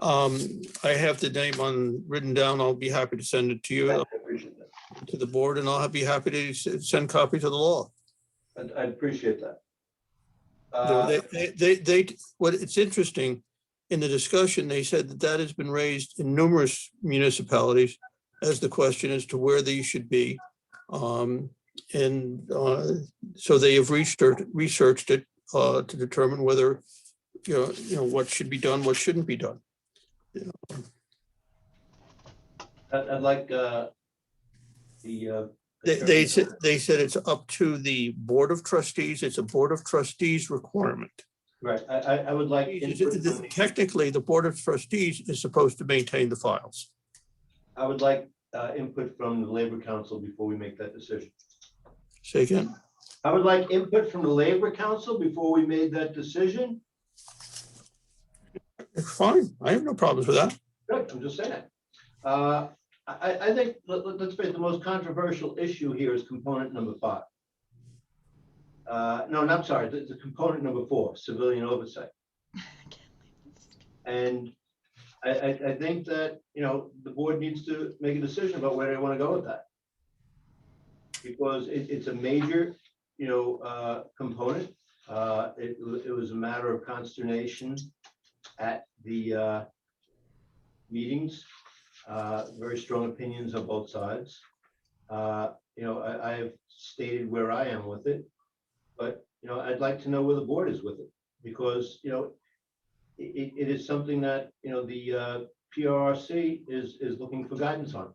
I have the name written down. I'll be happy to send it to you. I appreciate that. To the board, and I'll be happy to send copies of the law. I appreciate that. It's interesting in the discussion, they said that has been raised in numerous municipalities as the question as to where these should be. So they have researched it to determine whether, what should be done, what shouldn't be done. I'd like They said it's up to the Board of Trustees. It's a Board of Trustees requirement. Right. I would like. Technically, the Board of Trustees is supposed to maintain the files. I would like input from the Labor Council before we make that decision. Say again? I would like input from the Labor Council before we made that decision. Fine. I have no problems with that. Good. I'm just saying. I think, let's face it, the most controversial issue here is component number 5. No, I'm sorry, the component number 4, civilian oversight. And I think that, the board needs to make a decision about where they want to go with that. Because it's a major, component. It was a matter of consternation at the meetings. Very strong opinions on both sides. I have stated where I am with it, but I'd like to know where the board is with it, because it is something that the PRRC is looking for guidance on.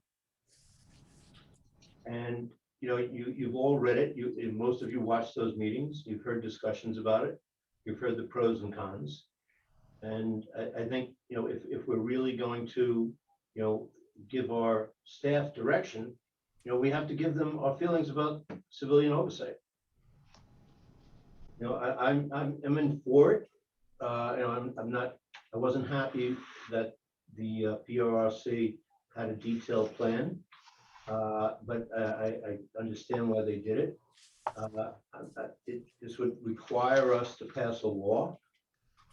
And you know, you've all read it. And most of you watched those meetings. You've heard discussions about it. You've heard the pros and cons. And I think, you know, if we're really going to, you know, give our staff direction, you know, we have to give them our feelings about civilian oversight. You know, I'm in for it. You know, I wasn't happy that the PRRC had a detailed plan, but I understand why they did it. This would require us to pass a law.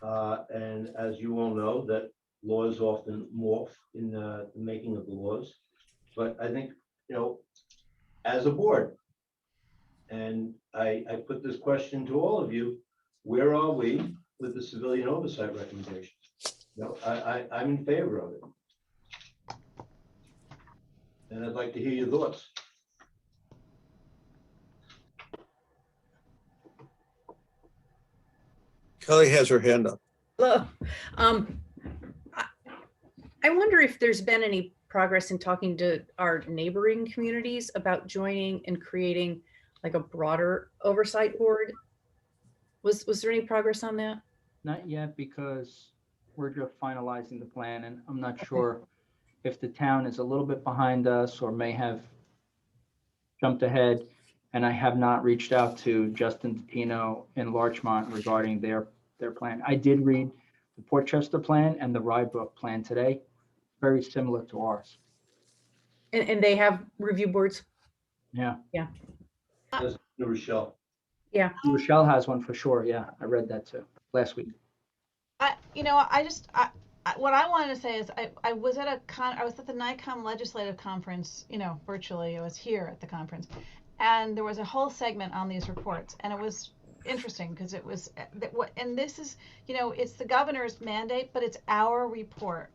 And as you all know, that laws often morph in the making of the laws. But I think, you know, as a board, and I put this question to all of you, where are we with the civilian oversight recommendations? You know, I'm in favor of it. And I'd like to hear your thoughts. Kelly has her hand up. Hello. I wonder if there's been any progress in talking to our neighboring communities about joining and creating like a broader oversight board. Was there any progress on that? Not yet, because we're just finalizing the plan, and I'm not sure if the town is a little bit behind us or may have jumped ahead. And I have not reached out to Justin Tino in Larchmont regarding their plan. I did read the Portchester plan and the Rybrook plan today, very similar to ours. And they have review boards? Yeah. Yeah. That's Rochelle. Yeah. Rochelle has one for sure. Yeah, I read that too last week. You know, what I wanted to say is I was at the NICOM legislative conference, you know, virtually. I was here at the conference, and there was a whole segment on these reports, and it was interesting because it was, and this is, you know, it's the governor's mandate, but it's our report.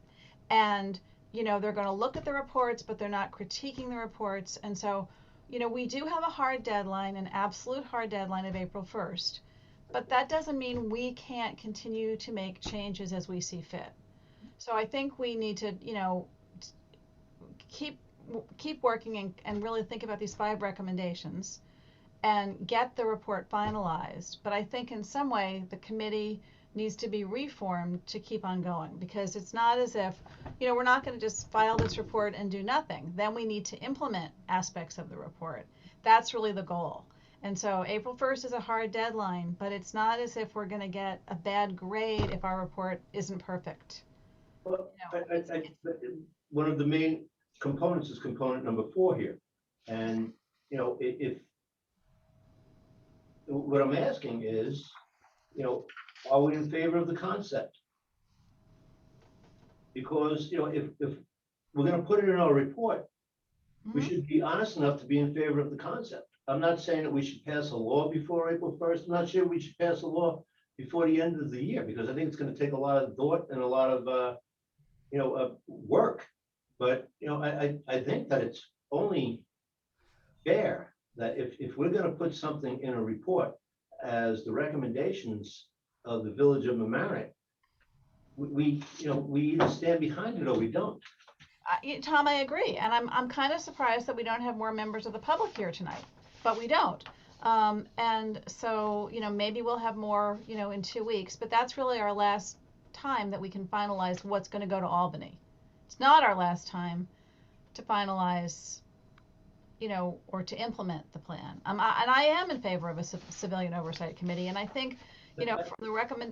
And, you know, they're going to look at the reports, but they're not critiquing the reports. And so, you know, we do have a hard deadline, an absolute hard deadline of April 1st. But that doesn't mean we can't continue to make changes as we see fit. So I think we need to, you know, keep working and really think about these 5 recommendations and get the report finalized. But I think in some way the committee needs to be reformed to keep on going, because it's not as if, you know, we're not going to just file this report and do nothing. Then we need to implement aspects of the report. That's really the goal. And so April 1st is a hard deadline, but it's not as if we're going to get a bad grade if our report isn't perfect. Well, one of the main components is component number 4 here. And, you know, if what I'm asking is, you know, are we in favor of the concept? Because, you know, if we're going to put it in our report, we should be honest enough to be in favor of the concept. I'm not saying that we should pass a law before April 1st. I'm not sure we should pass a law before the end of the year, because I think it's going to take a lot of thought and a lot of, you know, work. But, you know, I think that it's only fair that if we're going to put something in a report as the recommendations of the Village of Mamaroneck, we either stand behind it or we don't. Tom, I agree, and I'm kind of surprised that we don't have more members of the public here tonight, but we don't. And so, you know, maybe we'll have more, you know, in 2 weeks, but that's really our last time that we can finalize what's going to go to Albany. It's not our last time to finalize, you know, or to implement the plan. And I am in favor of a civilian oversight committee, and I think, you know,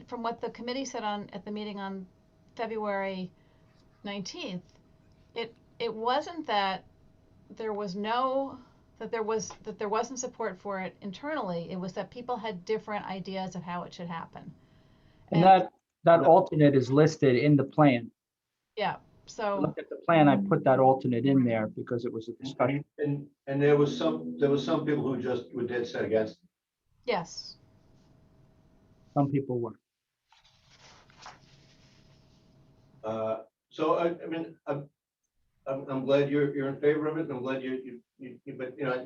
from what the committee said at the meeting on February 19th, it wasn't that there wasn't support for it internally. It was that people had different ideas of how it should happen. And that alternate is listed in the plan. Yeah. So look at the plan. I put that alternate in there because it was a discussion. And there was some people who just were dead set against it. Yes. Some people were. So I mean, I'm glad you're in favor of it, and I'm glad you but you know,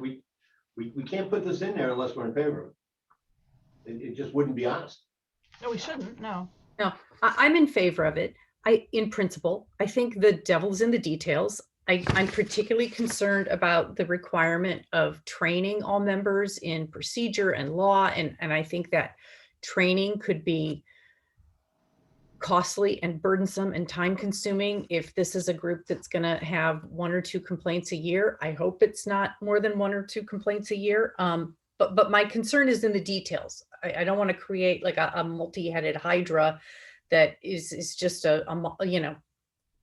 we can't put this in there unless we're in favor of it. It just wouldn't be honest. No, we shouldn't. No. No, I'm in favor of it. In principle, I think the devil's in the details. I'm particularly concerned about the requirement of training all members in procedure and law. And I think that training could be costly and burdensome and time consuming. If this is a group that's going to have 1 or 2 complaints a year, I hope it's not more than 1 or 2 complaints a year. But my concern is in the details. I don't want to create like a multi-headed hydra that is just a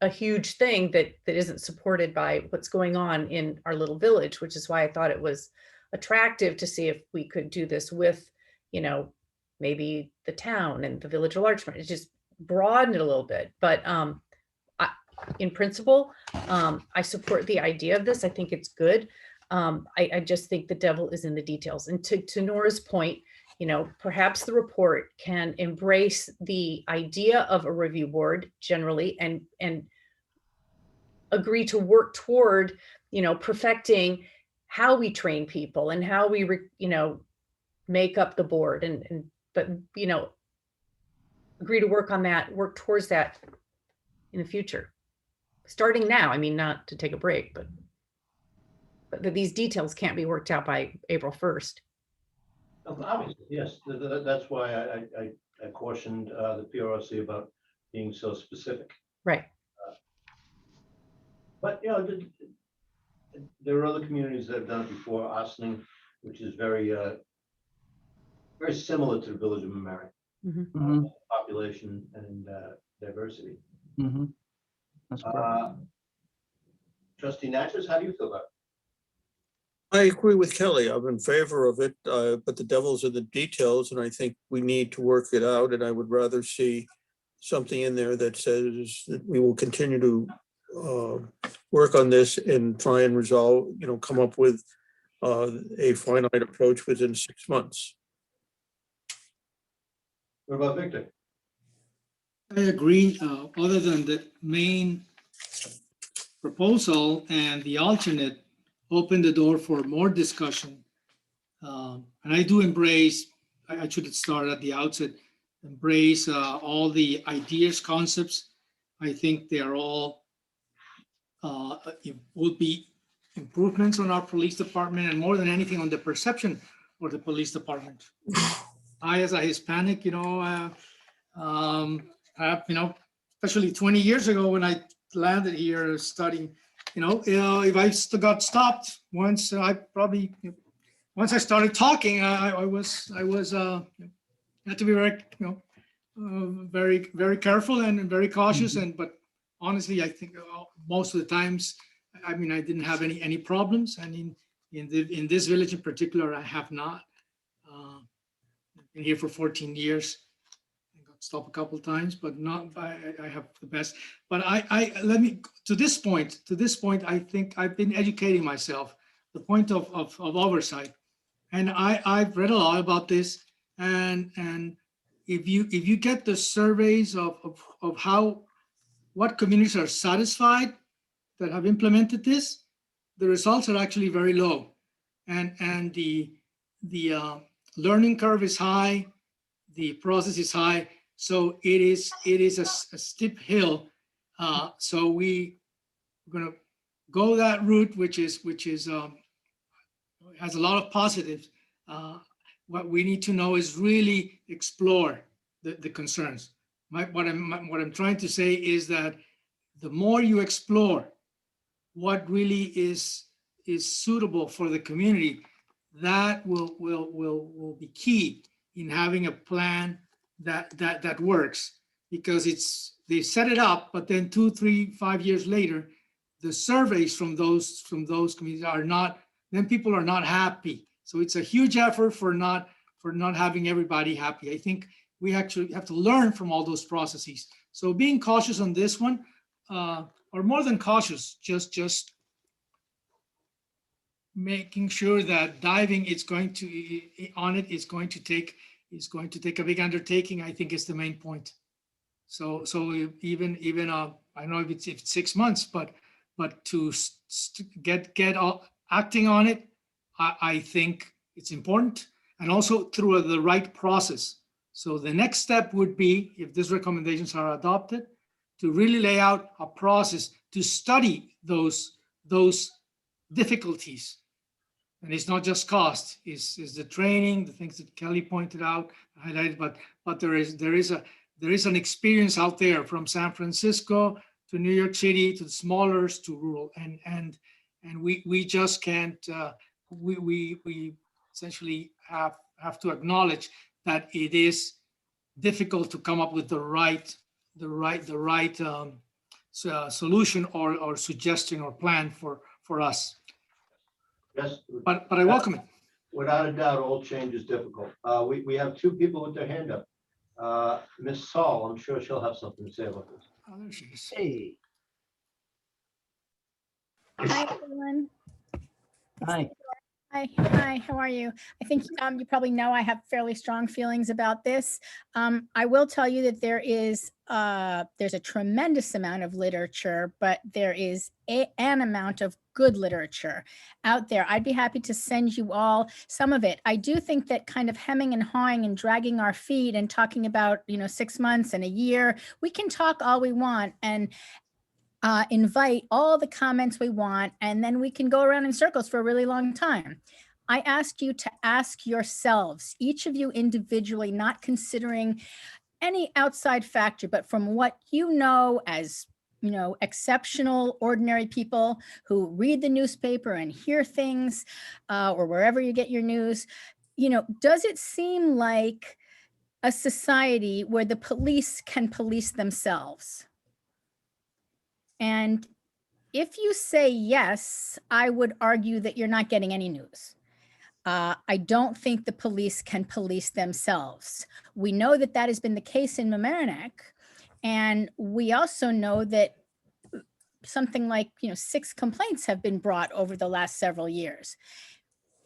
huge thing that isn't supported by what's going on in our little village, which is why I thought it was attractive to see if we could do this with, maybe the town and the village at large. It just broaden it a little bit. But in principle, I support the idea of this. I think it's good. I just think the devil is in the details. And to Nora's point, perhaps the report can embrace the idea of a review board generally and agree to work toward, perfecting how we train people and how we, make up the board but agree to work on that, work towards that in the future. Starting now, I mean, not to take a break, but these details can't be worked out by April 1st. Obviously, yes, that's why I cautioned the PRC about being so specific. Right. But, there are other communities that have done it before, Ossining, which is very similar to the village of Mamaroneck. Mhm. Population and diversity. Mhm. That's correct. Trustee Natchez, how do you feel about it? I agree with Kelly. I'm in favor of it, but the devil's in the details, and I think we need to work it out. And I would rather see something in there that says that we will continue to work on this and try and resolve, come up with a finite approach within 6 months. What about Victor? I agree, other than the main proposal and the alternate open the door for more discussion. And I do embrace, I should start at the outset, embrace all the ideas, concepts. I think they are all, it would be improvements on our police department, and more than anything on the perception of the police department. I, as a Hispanic, especially 20 years ago when I landed here studying, if I got stopped once, once I started talking, I had to be very, very, very careful and very cautious. But honestly, I think most of the times, I didn't have any problems. And in this village in particular, I have not. Been here for 14 years. I got stopped a couple of times, but not. I have the best. But to this point, I think I've been educating myself. The point of oversight, and I've read a lot about this. And if you get the surveys of what communities are satisfied that have implemented this, the results are actually very low, and the learning curve is high, the process is high, so it is a steep hill. So we're gonna go that route, which is has a lot of positives. What we need to know is really explore the concerns. What I'm trying to say is that the more you explore what really is suitable for the community, that will be key in having a plan that works, because they set it up, but then 2, 3, 5 years later, the surveys from those communities are not, then people are not happy. So it's a huge effort for not having everybody happy. I think we actually have to learn from all those processes. So being cautious on this one, or more than cautious, just making sure that diving is going to take a big undertaking, I think is the main point. So even I don't know if it's 6 months, but to get acting on it, I think it's important, and also through the right process. So the next step would be, if these recommendations are adopted, to really lay out a process to study those those difficulties. And it's not just cost, is the training, the things that Kelly pointed out, highlighted, but there is an experience out there from San Francisco to New York City to the smallers to rural, and we just can't. We essentially have to acknowledge that it is difficult to come up with the right solution or suggestion or plan for us. Yes. But I welcome it. Without a doubt, all change is difficult. We have two people with their hand up. Ms. Saul, I'm sure she'll have something to say about this. Oh, there she is. Hey. Hi, everyone. Hi. Hi, how are you? I think you probably know I have fairly strong feelings about this. I will tell you that there's a tremendous amount of literature, but there is an amount of good literature out there. I'd be happy to send you all some of it. I do think that kind of hemming and hawing and dragging our feet and talking about, 6 months and a year, we can talk all we want and invite all the comments we want, and then we can go around in circles for a really long time. I ask you to ask yourselves, each of you individually, not considering any outside factor, but from what you know as exceptional, ordinary people who read the newspaper and hear things, or wherever you get your news, does it seem like a society where the police can police themselves? And if you say yes, I would argue that you're not getting any news. I don't think the police can police themselves. We know that that has been the case in Mamaroneck. And we also know that something like 6 complaints have been brought over the last several years.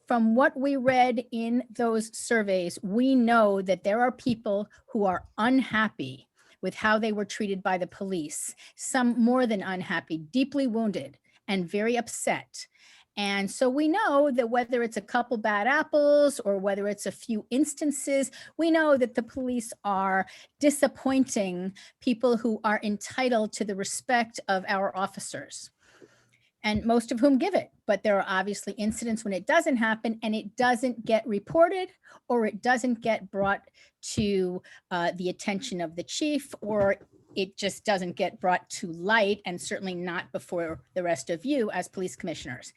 From what we read in those surveys, we know that there are people who are unhappy with how they were treated by the police, some more than unhappy, deeply wounded and very upset. And so we know that whether it's a couple bad apples or whether it's a few instances, we know that the police are disappointing people who are entitled to the respect of our officers, and most of whom give it. But there are obviously incidents when it doesn't happen and it doesn't get reported, or it doesn't get brought to the attention of the chief, or it just doesn't get brought to light, and certainly not before the rest of you as police commissioners.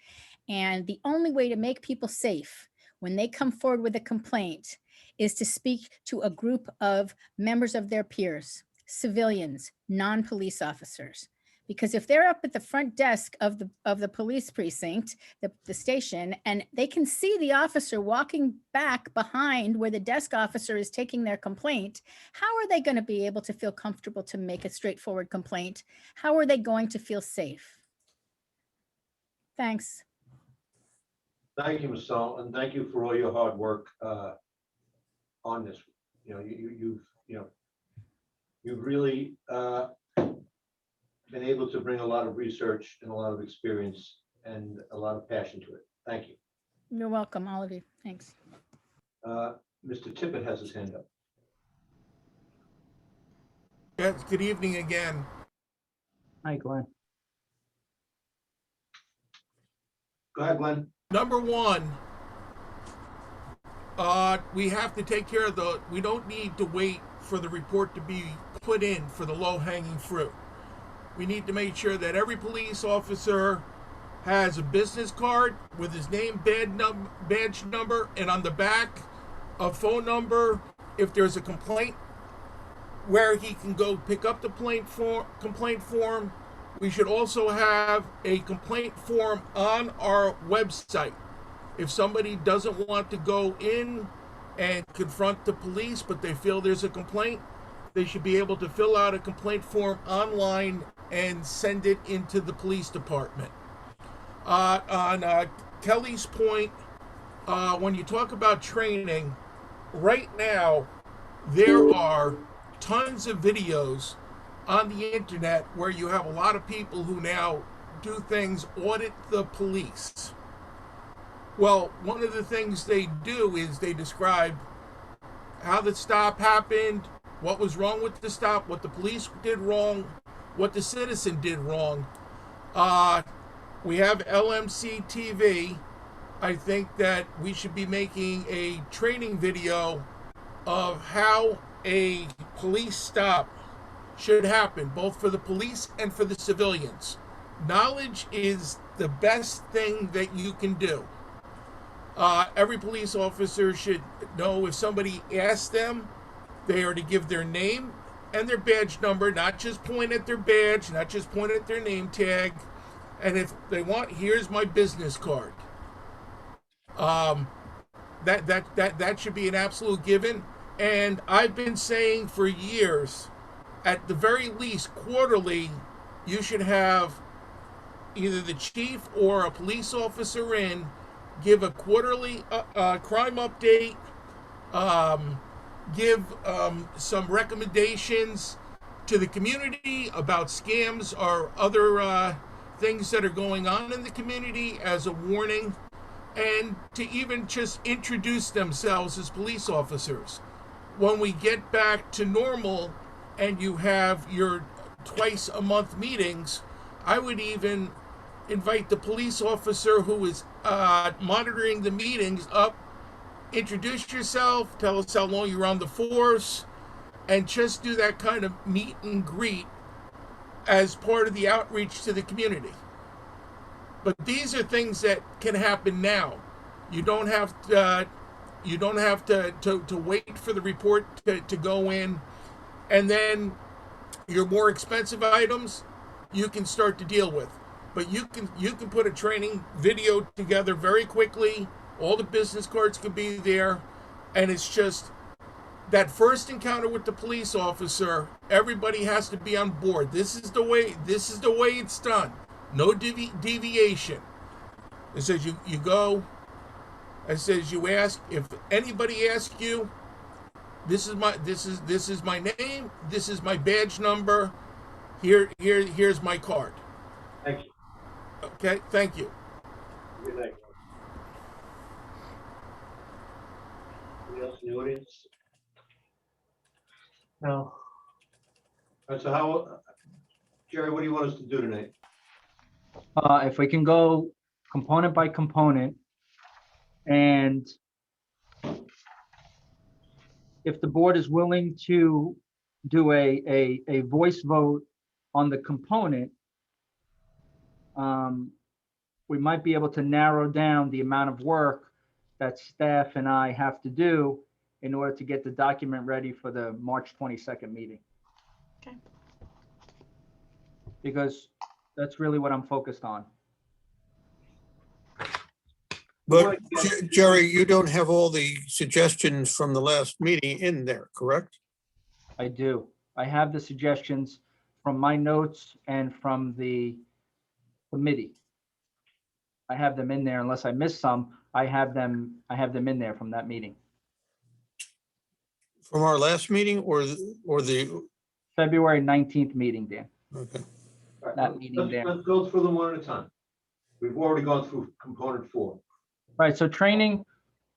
And the only way to make people safe when they come forward with a complaint is to speak to a group of members of their peers, civilians, non-police officers. Because if they're up at the front desk of the police precinct, the station, and they can see the officer walking back behind where the desk officer is taking their complaint, how are they going to be able to feel comfortable to make a straightforward complaint? How are they going to feel safe? Thanks. Thank you, Ms. Saul, and thank you for all your hard work on this. You've really been able to bring a lot of research and a lot of experience and a lot of passion to it. Thank you. You're welcome, all of you. Thanks. Mr. Tippett has his hand up. Yes, good evening again. Hi, Glenn. Go ahead, Glenn. Number one, we have to take care of we don't need to wait for the report to be put in for the low-hanging fruit. We need to make sure that every police officer has a business card with his name, badge number, and on the back, a phone number if there's a complaint, where he can go pick up the complaint form. We should also have a complaint form on our website. If somebody doesn't want to go in and confront the police, but they feel there's a complaint, they should be able to fill out a complaint form online and send it into the police department. On Kelly's point, when you talk about training, right now there are tons of videos on the internet where you have a lot of people who now do things, audit the police. Well, one of the things they do is they describe how the stop happened, what was wrong with the stop, what the police did wrong, what the citizen did wrong. We have LMC TV. I think that we should be making a training video of how a police stop should happen, both for the police and for the civilians. Knowledge is the best thing that you can do. Every police officer should know if somebody asks them, they are to give their name and their badge number, not just point at their badge, not just point at their name tag. And if they want, here's my business card. That should be an absolute given. And I've been saying for years, at the very least quarterly, you should have either the chief or a police officer in, give a quarterly crime update, give some recommendations to the community about scams or other things that are going on in the community as a warning, and to even just introduce themselves as police officers. When we get back to normal and you have your twice a month meetings, I would even invite the police officer who is monitoring the meetings up, introduce yourself, tell us how long you're on the force, and just do that kind of meet and greet as part of the outreach to the community. But these are things that can happen now. You don't have to wait for the report to go in, and then your more expensive items you can start to deal with. But you can put a training video together very quickly. All the business cards can be there, and it's just that first encounter with the police officer. Everybody has to be on board. This is the way it's done. No deviation. It says you go. It says you ask, if anybody asks you, this is my name, this is my badge number, here's my card. Thank you. Okay, thank you. Good night. Anybody else in the audience? No. All right, so how, Jerry, what do you want us to do tonight? If we can go component by component, and if the board is willing to do a voice vote on the component, we might be able to narrow down the amount of work that staff and I have to do in order to get the document ready for the March 22nd meeting. Okay. Because that's really what I'm focused on. But Jerry, you don't have all the suggestions from the last meeting in there, correct? I do. I have the suggestions from my notes and from the committee. I have them in there unless I missed some. I have them in there from that meeting. From our last meeting or the, February 19th meeting, Dan. okay. All right, That meeting there. let's go through them one at a time. We've already gone through component 4. Right, so training,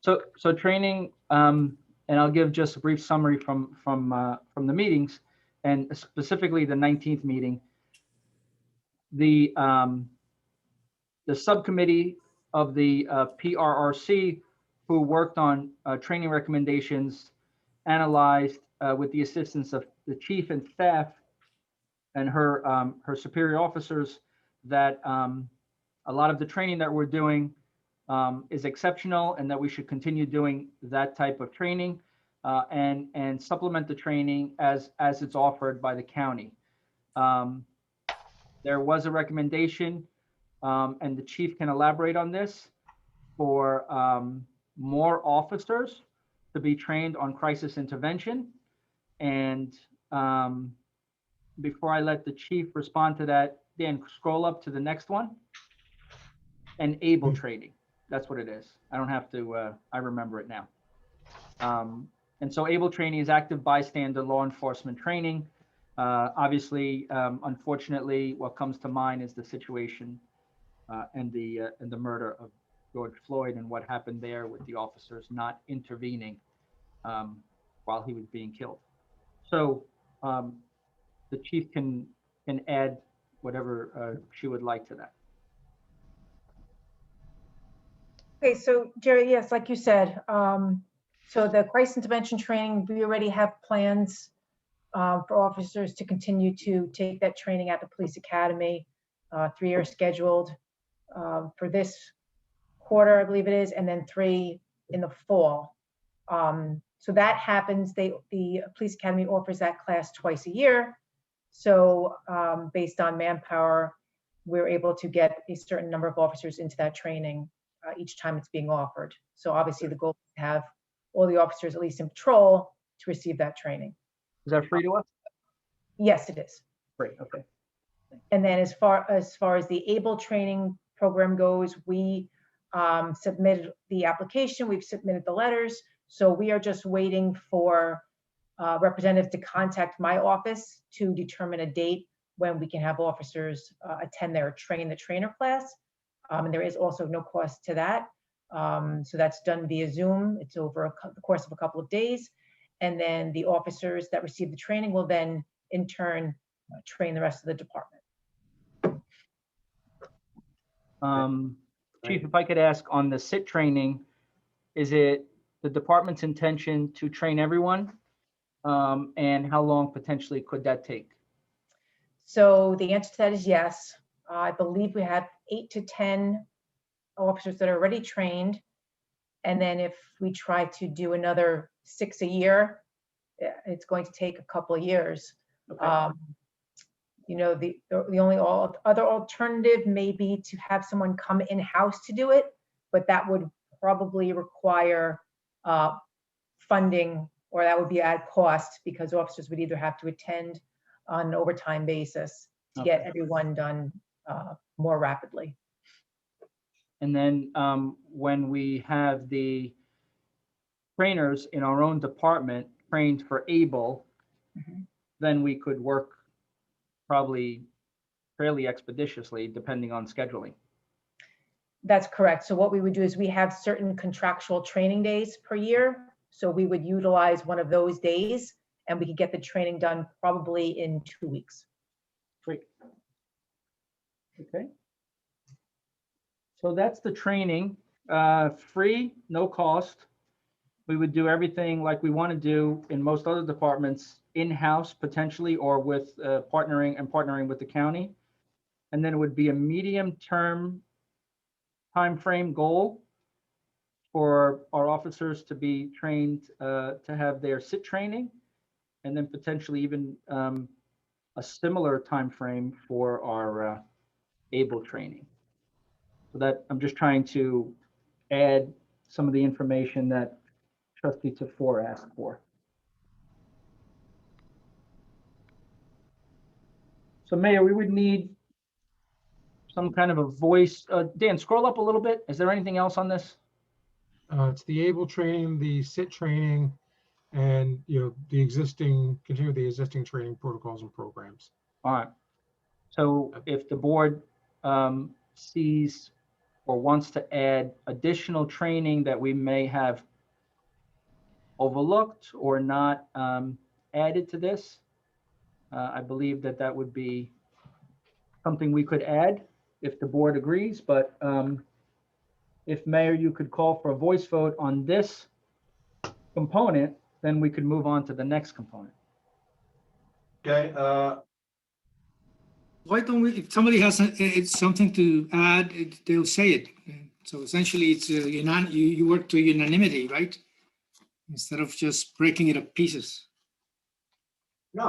so training, and I'll give just a brief summary from the meetings, and specifically the 19th meeting. The subcommittee of the PRRC, who worked on training recommendations, analyzed with the assistance of the chief and staff and her superior officers that a lot of the training that we're doing is exceptional, and that we should continue doing that type of training and supplement the training as it's offered by the county. There was a recommendation, and the chief can elaborate on this, for more officers to be trained on crisis intervention. And before I let the chief respond to that, Dan, scroll up to the next one. And ABLE training. That's what it is. I don't have to, I remember it now. And so ABLE training is active bystander law enforcement training. Obviously, unfortunately, what comes to mind is the situation and the murder of George Floyd and what happened there with the officers not intervening while he was being killed. So the chief can add whatever she would like to that. Okay, so Jerry, yes, like you said, so the crisis intervention training, we already have plans for officers to continue to take that training at the police academy, 3 years scheduled for this quarter, I believe it is, and then 3 in the fall. So that happens, the police academy offers that class twice a year. So based on manpower, we're able to get a certain number of officers into that training each time it's being offered. So obviously the goal is to have all the officers, at least in patrol, to receive that training. Is that free to us? Yes, it is. Great, okay. And then as far as the ABLE training program goes, we submitted the application, we've submitted the letters. So we are just waiting for representatives to contact my office to determine a date when we can have officers attend their train the trainer class. And there is also no cost to that. So that's done via Zoom. It's over the course of a couple of days. And then the officers that receive the training will then in turn train the rest of the department. Chief, if I could ask on the SIT training, is it the department's intention to train everyone? And how long potentially could that take? So the answer to that is yes. I believe we have 8 to 10 officers that are already trained. And then if we try to do another 6 a year, it's going to take a couple of years. Okay. You know, the only other alternative may be to have someone come in-house to do it, but that would probably require funding, or that would be at cost, because officers would either have to attend on an overtime basis to get everyone done more rapidly. And then when we have the trainers in our own department trained for ABLE, then we could work probably fairly expeditiously depending on scheduling. That's correct. So what we would do is we have certain contractual training days per year. So we would utilize one of those days and we could get the training done probably in 2 weeks. Great. Okay. So that's the training, free, no cost. We would do everything like we want to do in most other departments, in-house potentially, or with partnering with the county. And then it would be a medium-term timeframe goal for our officers to be trained to have their SIT training, and then potentially even a similar timeframe for our ABLE training. So that I'm just trying to add some of the information that Trustee Tefor asked for. So Mayor, we would need some kind of a voice. Dan, scroll up a little bit. Is there anything else on this? It's the ABLE training, the SIT training, and continue the existing training protocols and programs. All right. So if the board sees or wants to add additional training that we may have overlooked or not added to this, I believe that would be something we could add if the board agrees. But if Mayor, you could call for a voice vote on this component, then we could move on to the next component. Okay. Why don't we, if somebody has something to add, they'll say it. So essentially it's you work to unanimity, right? Instead of just breaking it up pieces. No,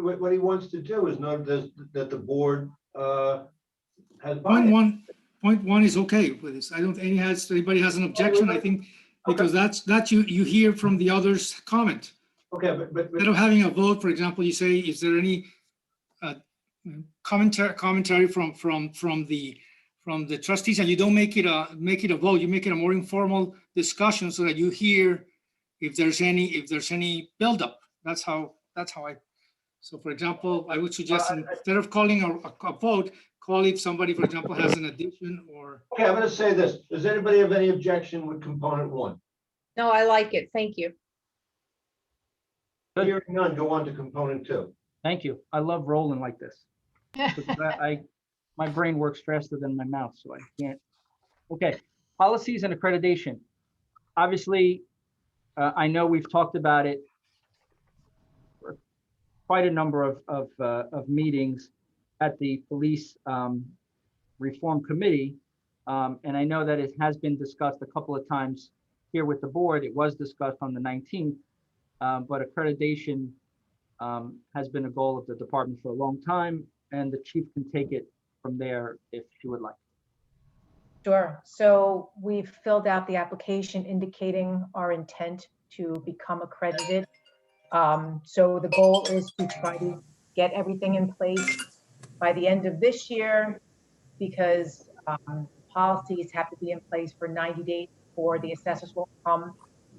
what he wants to do is note that the board has. Point one is okay with this. I don't think anybody has an objection. I think because that's you hear from the others' comment. Okay, but instead of having a vote, for example, you say, is there any commentary from the trustees, and you don't make it a vote. You make it a more informal discussion so that you hear if there's any buildup. That's how I. So, for example, I would suggest instead of calling a vote, call if somebody, for example, has an addition or. Okay, I'm going to say this. Does anybody have any objection with component 1? No, I like it. Thank you. Hearing none, go on to component 2. Thank you. I love rolling like this. My brain works faster than my mouth, so I can't. Okay, policies and accreditation. Obviously, I know we've talked about it for quite a number of meetings at the police reform committee. And I know that it has been discussed a couple of times here with the board. It was discussed on the 19th, but accreditation has been a goal of the department for a long time, and the chief can take it from there if she would like. Sure. So we've filled out the application indicating our intent to become accredited. So the goal is to try to get everything in place by the end of this year, because policies have to be in place for 90 days before the assessors will come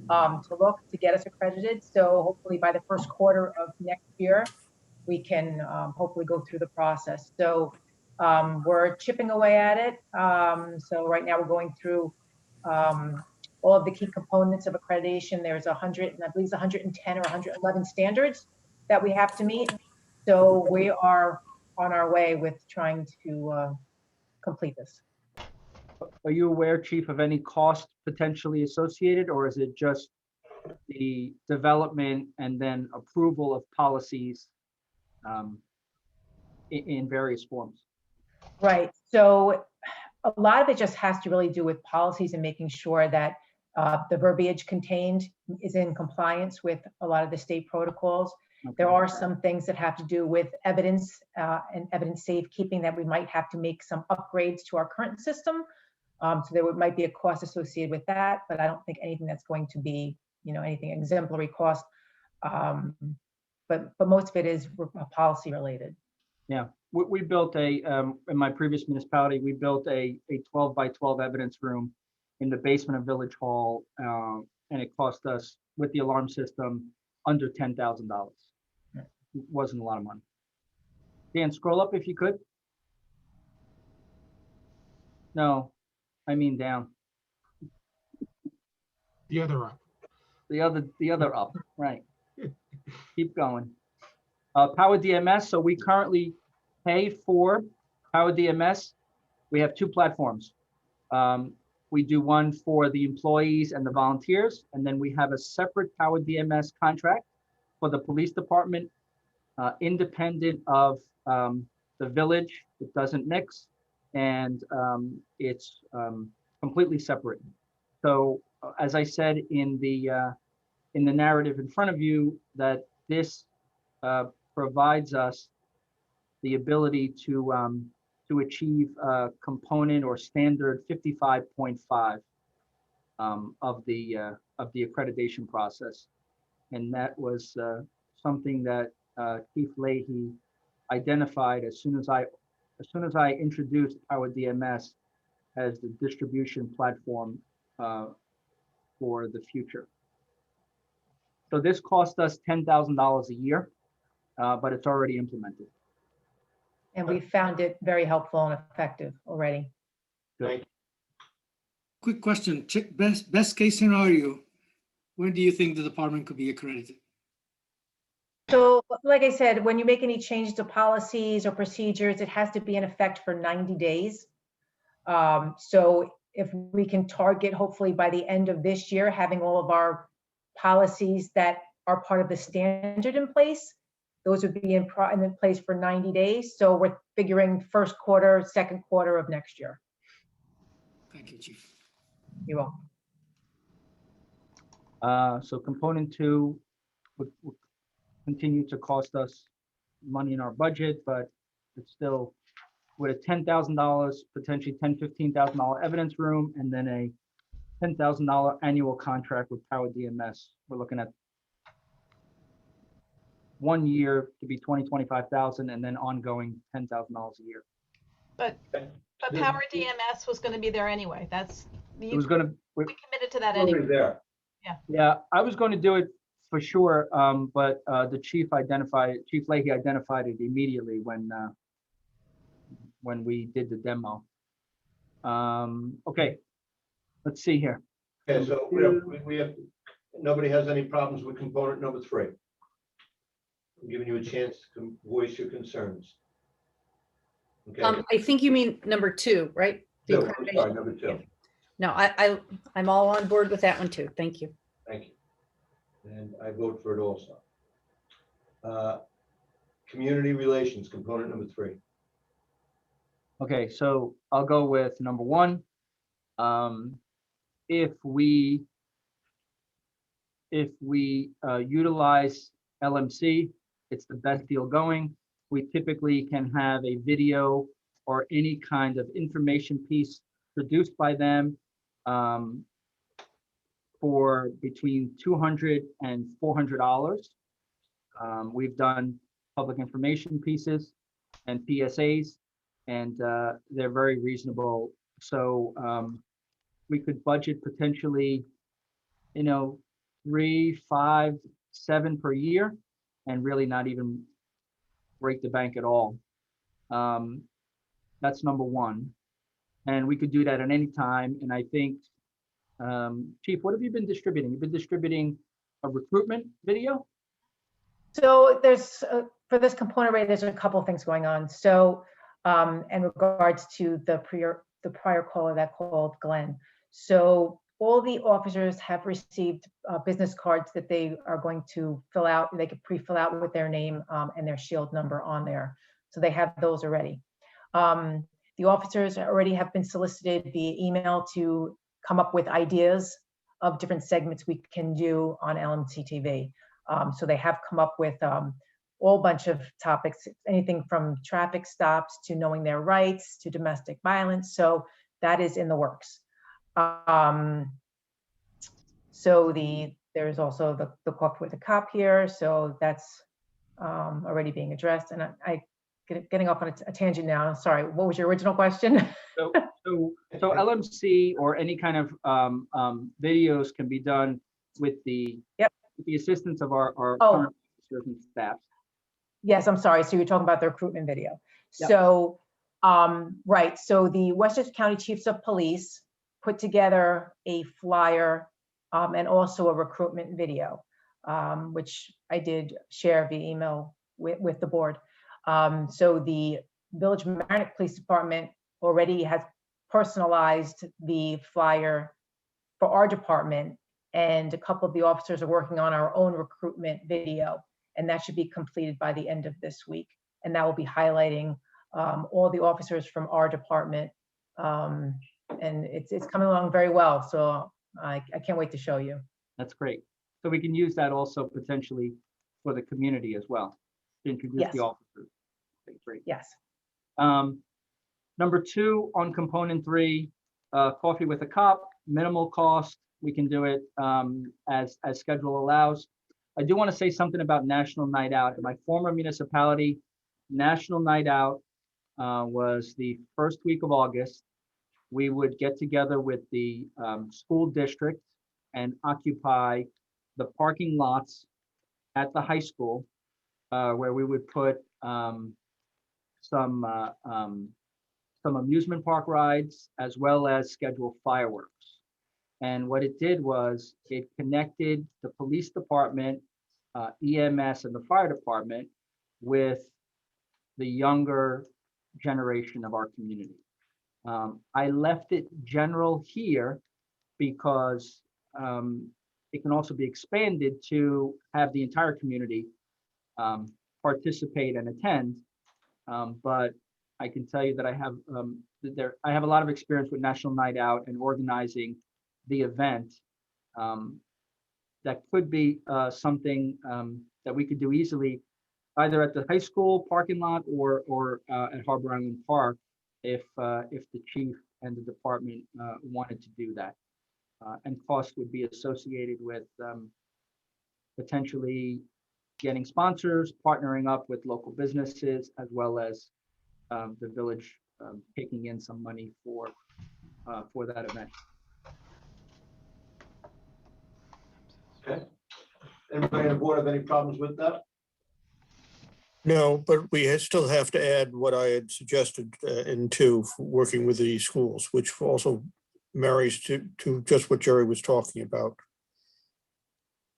to look to get us accredited. So hopefully by the first quarter of next year, we can hopefully go through the process. So we're chipping away at it. So right now we're going through all of the key components of accreditation. There's 100, and I believe it's 110 or 111 standards that we have to meet. So we are on our way with trying to complete this. Are you aware, Chief, of any cost potentially associated, or is it just the development and then approval of policies in various forms? Right. So a lot of it just has to really do with policies and making sure that the verbiage contained is in compliance with a lot of the state protocols. Okay. There are some things that have to do with evidence and evidence safekeeping that we might have to make some upgrades to our current system. So there might be a cost associated with that, but I don't think anything that's going to be, anything exemplary cost. But most of it is policy related. Yeah, we built in my previous municipality, we built a 12 by 12 evidence room in the basement of Village Hall, and it cost us, with the alarm system, under $10,000. It wasn't a lot of money. Dan, scroll up if you could. No, I mean down. The other up. The other up, right. Keep going. Power DMS, so we currently pay for Power DMS. We have two platforms. We do one for the employees and the volunteers, and then we have a separate Power DMS contract for the police department, independent of the village. It doesn't mix, and it's completely separate. So as I said in the narrative in front of you, that this provides us the ability to achieve a component or standard 55.5 of the accreditation process, and that was something that Chief Leahy identified as soon as I introduced Power DMS as the distribution platform for the future. So this cost us $10,000 a year, but it's already implemented. And we found it very helpful and effective already. Good. Quick question, best case scenario, when do you think the department could be accredited? So like I said, when you make any changes to policies or procedures, it has to be in effect for 90 days. So if we can target, hopefully by the end of this year, having all of our policies that are part of the standard in place, those would be in place for 90 days. So we're figuring first quarter, second quarter of next year. Thank you, Chief. You're welcome. So component 2 would continue to cost us money in our budget, but it's still with a $10,000, potentially $15,000 evidence room, and then a $10,000 annual contract with Power DMS. We're looking at 1 year to be $25,000, and then ongoing $10,000 a year. But Power DMS was going to be there anyway. We committed to that anyway. There. Yeah, I was going to do it for sure, but the Chief Leahy identified it immediately when we did the demo. Okay, let's see here. Okay, so we have, nobody has any problems with component number 3. I'm giving you a chance to voice your concerns. Okay. I think you mean number 2, right? No, I'm sorry, number 2. No, I'm all on board with that one too. Thank you. Thank you. And I vote for it also. Community relations, component number 3. Okay, so I'll go with number 1. If we utilize LMC, it's the best deal going. We typically can have a video or any kind of information piece produced by them for between $200 and $400. We've done public information pieces and PSAs, and they're very reasonable. So we could budget potentially, 3, 5, 7 per year, and really not even break the bank at all. That's number 1. And we could do that at any time. And I think, Chief, what have you been distributing? You've been distributing a recruitment video? So there's, for this component rate, there's a couple of things going on. So in regards to the prior caller that called, Glenn. So all the officers have received business cards that they are going to fill out. They could pre-fill out with their name and their shield number on there. So they have those already. The officers already have been solicited via email to come up with ideas of different segments we can do on LMC TV. So they have come up with all bunch of topics, anything from traffic stops to knowing their rights to domestic violence. So that is in the works. So there's also the coffee with the cop here. So that's already being addressed. And I getting off on a tangent now. Sorry, what was your original question? So LMC or any kind of videos can be done with the assistance of our current officers and staff. Yes, I'm sorry. So you're talking about the recruitment video. Yep. So, right. So the Westchester County Chiefs of Police put together a flyer and also a recruitment video, which I did share via email with the board. So the Village of Mamaroneck Police Department already has personalized the flyer for our department, and a couple of the officers are working on our own recruitment video, and that should be completed by the end of this week. And that will be highlighting all the officers from our department, and it's coming along very well. So I can't wait to show you. That's great. So we can use that also potentially for the community as well, to introduce the officers. Okay, great. Yes. Number 2 on component 3, coffee with a cop, minimal cost. We can do it as schedule allows. I do want to say something about National Night Out. In my former municipality, National Night Out was the first week of August. We would get together with the school district and occupy the parking lots at the high school, where we would put some amusement park rides as well as schedule fireworks. And what it did was it connected the police department, EMS, and the fire department with the younger generation of our community. I left it general here because it can also be expanded to have the entire community participate and attend. But I can tell you that I have a lot of experience with National Night Out and organizing the event. That could be something that we could do easily, either at the high school parking lot or at Harbor Island Park, if the chief and the department wanted to do that. And cost would be associated with potentially getting sponsors, partnering up with local businesses, as well as the village taking in some money for that event. Okay. Anybody on the board have any problems with that? No, but we still have to add what I had suggested into working with the schools, which also marries to just what Jerry was talking about.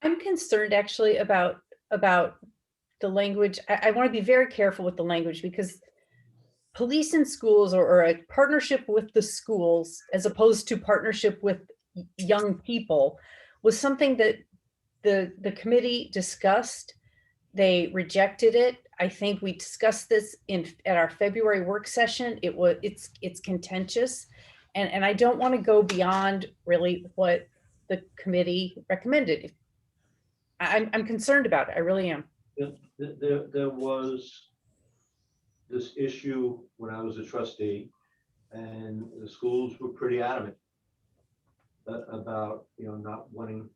I'm concerned actually about the language. I want to be very careful with the language because police in schools or a partnership with the schools as opposed to partnership with young people was something that the committee discussed. They rejected it. I think we discussed this at our February work session. It's contentious, and I don't want to go beyond really what the committee recommended. I'm concerned about it. I really am. There was this issue when I was a trustee, and the schools were pretty adamant about, not wanting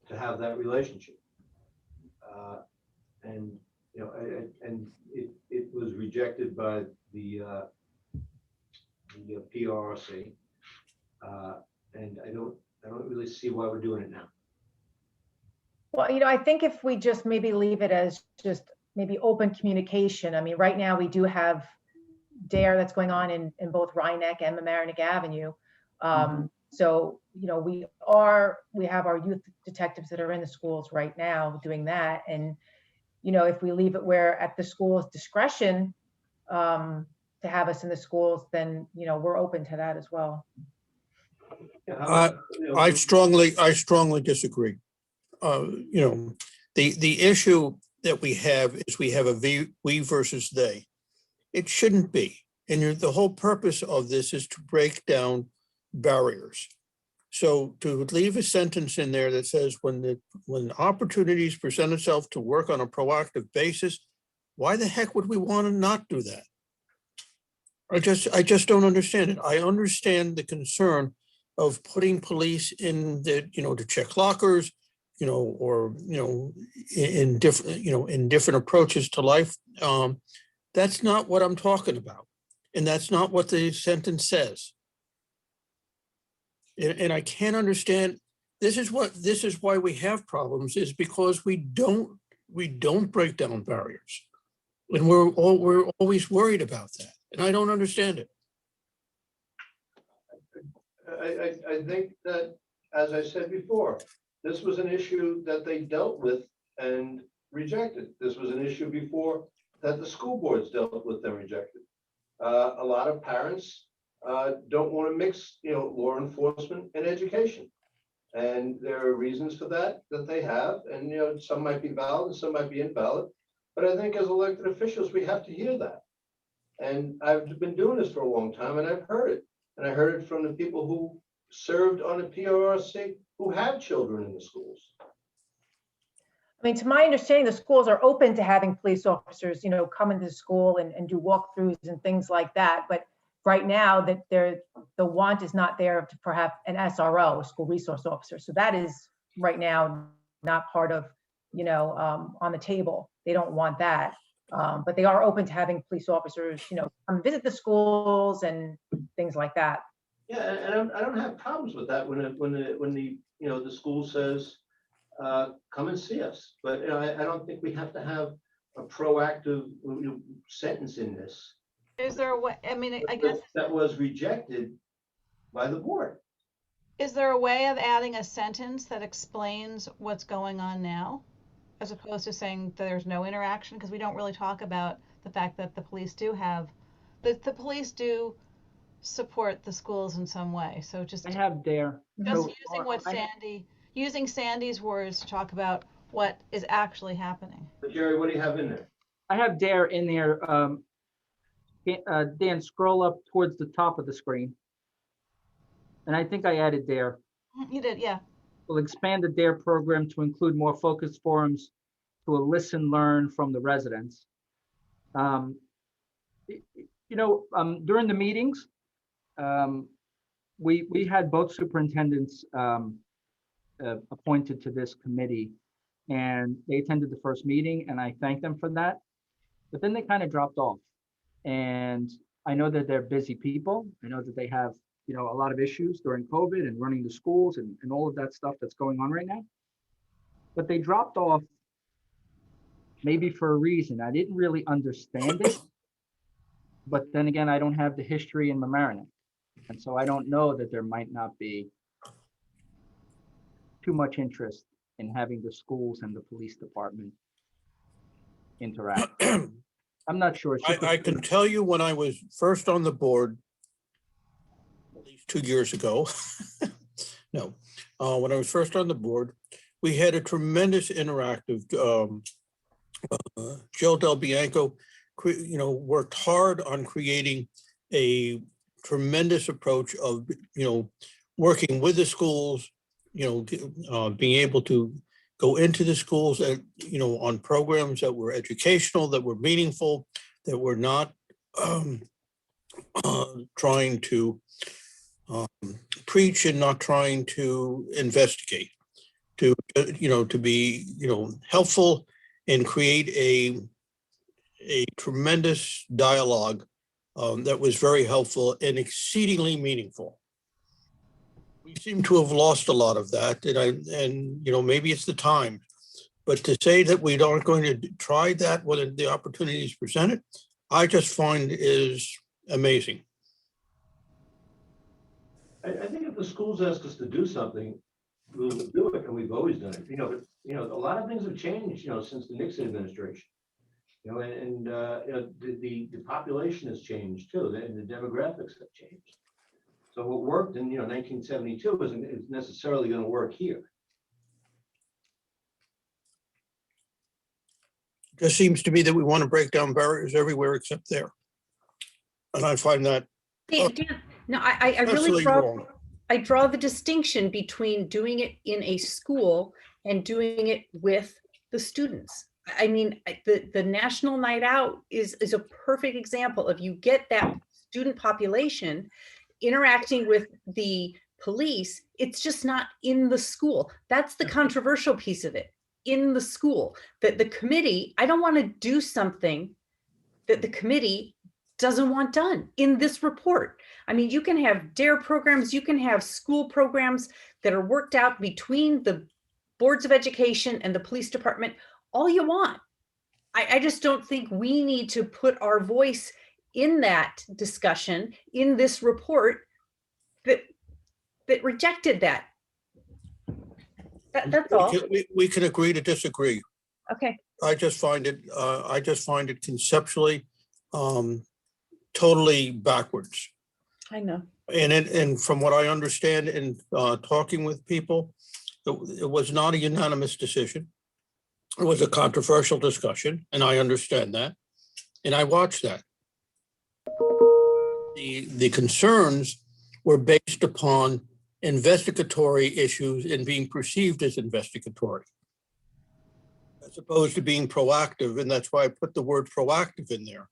to have that relationship. And, and it was rejected by the PRRC. And I don't really see why we're doing it now. Well, I think if we just maybe leave it as just maybe open communication. I mean, right now we do have DARE that's going on in both Rhinebeck and Mamaroneck Avenue. So, we have our youth detectives that are in the schools right now doing that. And, if we leave it where at the school's discretion to have us in the schools, then, we're open to that as well. I strongly disagree. The issue that we have is we have a we versus they. It shouldn't be. And the whole purpose of this is to break down barriers. So to leave a sentence in there that says when opportunities present itself to work on a proactive basis, why the heck would we want to not do that? I just don't understand it. I understand the concern of putting police in to check lockers, or in different approaches to life. That's not what I'm talking about, and that's not what the sentence says. And I can't understand. This is why we have problems, is because we don't break down barriers, and we're always worried about that, and I don't understand it. I think that, as I said before, this was an issue that they dealt with and rejected. This was an issue before that the school boards dealt with and rejected. A lot of parents don't want to mix, law enforcement and education. And there are reasons for that they have. And, some might be valid and some might be invalid. But I think as elected officials, we have to hear that. And I've been doing this for a long time, and I've heard it. And I heard it from the people who served on the PRRC who have children in the schools. I mean, to my understanding, the schools are open to having police officers, come into the school and do walkthroughs and things like that. But right now, that the want is not there to perhaps an SRO, a school resource officer. So that is right now not part of, on the table. They don't want that. But they are open to having police officers, come visit the schools and things like that. Yeah, and I don't have problems with that when the school says, come and see us. But I don't think we have to have a proactive sentence in this. Is there a way, I mean, I guess. That was rejected by the board. Is there a way of adding a sentence that explains what's going on now, as opposed to saying there's no interaction? Because we don't really talk about the fact that the police do police do support the schools in some way. So just I have DARE. Just using Sandy's words to talk about what is actually happening. But Jerry, what do you have in there? I have DARE in there. Dan, scroll up towards the top of the screen. And I think I added DARE. You did, yeah. We'll expand the DARE program to include more focused forums to listen, learn from the residents. During the meetings, we had both superintendents appointed to this committee, and they attended the first meeting, and I thanked them for that. But then they kind of dropped off. And I know that they're busy people. I know that they have, a lot of issues during COVID and running the schools and all of that stuff that's going on right now. But they dropped off maybe for a reason. I didn't really understand it. But then again, I don't have the history in Mamaroneck. And so I don't know that there might not be too much interest in having the schools and the police department interact. I'm not sure. I can tell you when I was first on the board, at least 2 years ago, no, when I was first on the board, we had a tremendous interactive, Jill Del Bianco, worked hard on creating a tremendous approach of, working with the schools, being able to go into the schools and, on programs that were educational, that were meaningful, that were not trying to preach and not trying to investigate, to be, helpful and create a tremendous dialogue that was very helpful and exceedingly meaningful. We seem to have lost a lot of that, and maybe it's the time, but to say that we aren't going to try that when the opportunity is presented, I just find is amazing. I think if the schools ask us to do something, we'll do it, and we've always done it. A lot of things have changed, since the Nixon administration. The population has changed too, and the demographics have changed. So what worked in 1972 isn't necessarily going to work here. It just seems to me that we want to break down barriers everywhere except there, and I find that no, I really wrong. I draw the distinction between doing it in a school and doing it with the students. I mean, the National Night Out is a perfect example of you get that student population interacting with the police. It's just not in the school. That's the controversial piece of it. In the school, that the committee, I don't want to do something that the committee doesn't want done in this report. I mean, you can have DARE programs, you can have school programs that are worked out between the boards of education and the police department, all you want. I just don't think we need to put our voice in that discussion in this report that rejected that. That's all. We can agree to disagree. Okay. I just find it conceptually totally backwards. I know. And from what I understand in talking with people, it was not a unanimous decision. It was a controversial discussion, and I understand that, and I watched that. The concerns were based upon investigatory issues and being perceived as investigatory, as opposed to being proactive, and that's why I put the word proactive in there.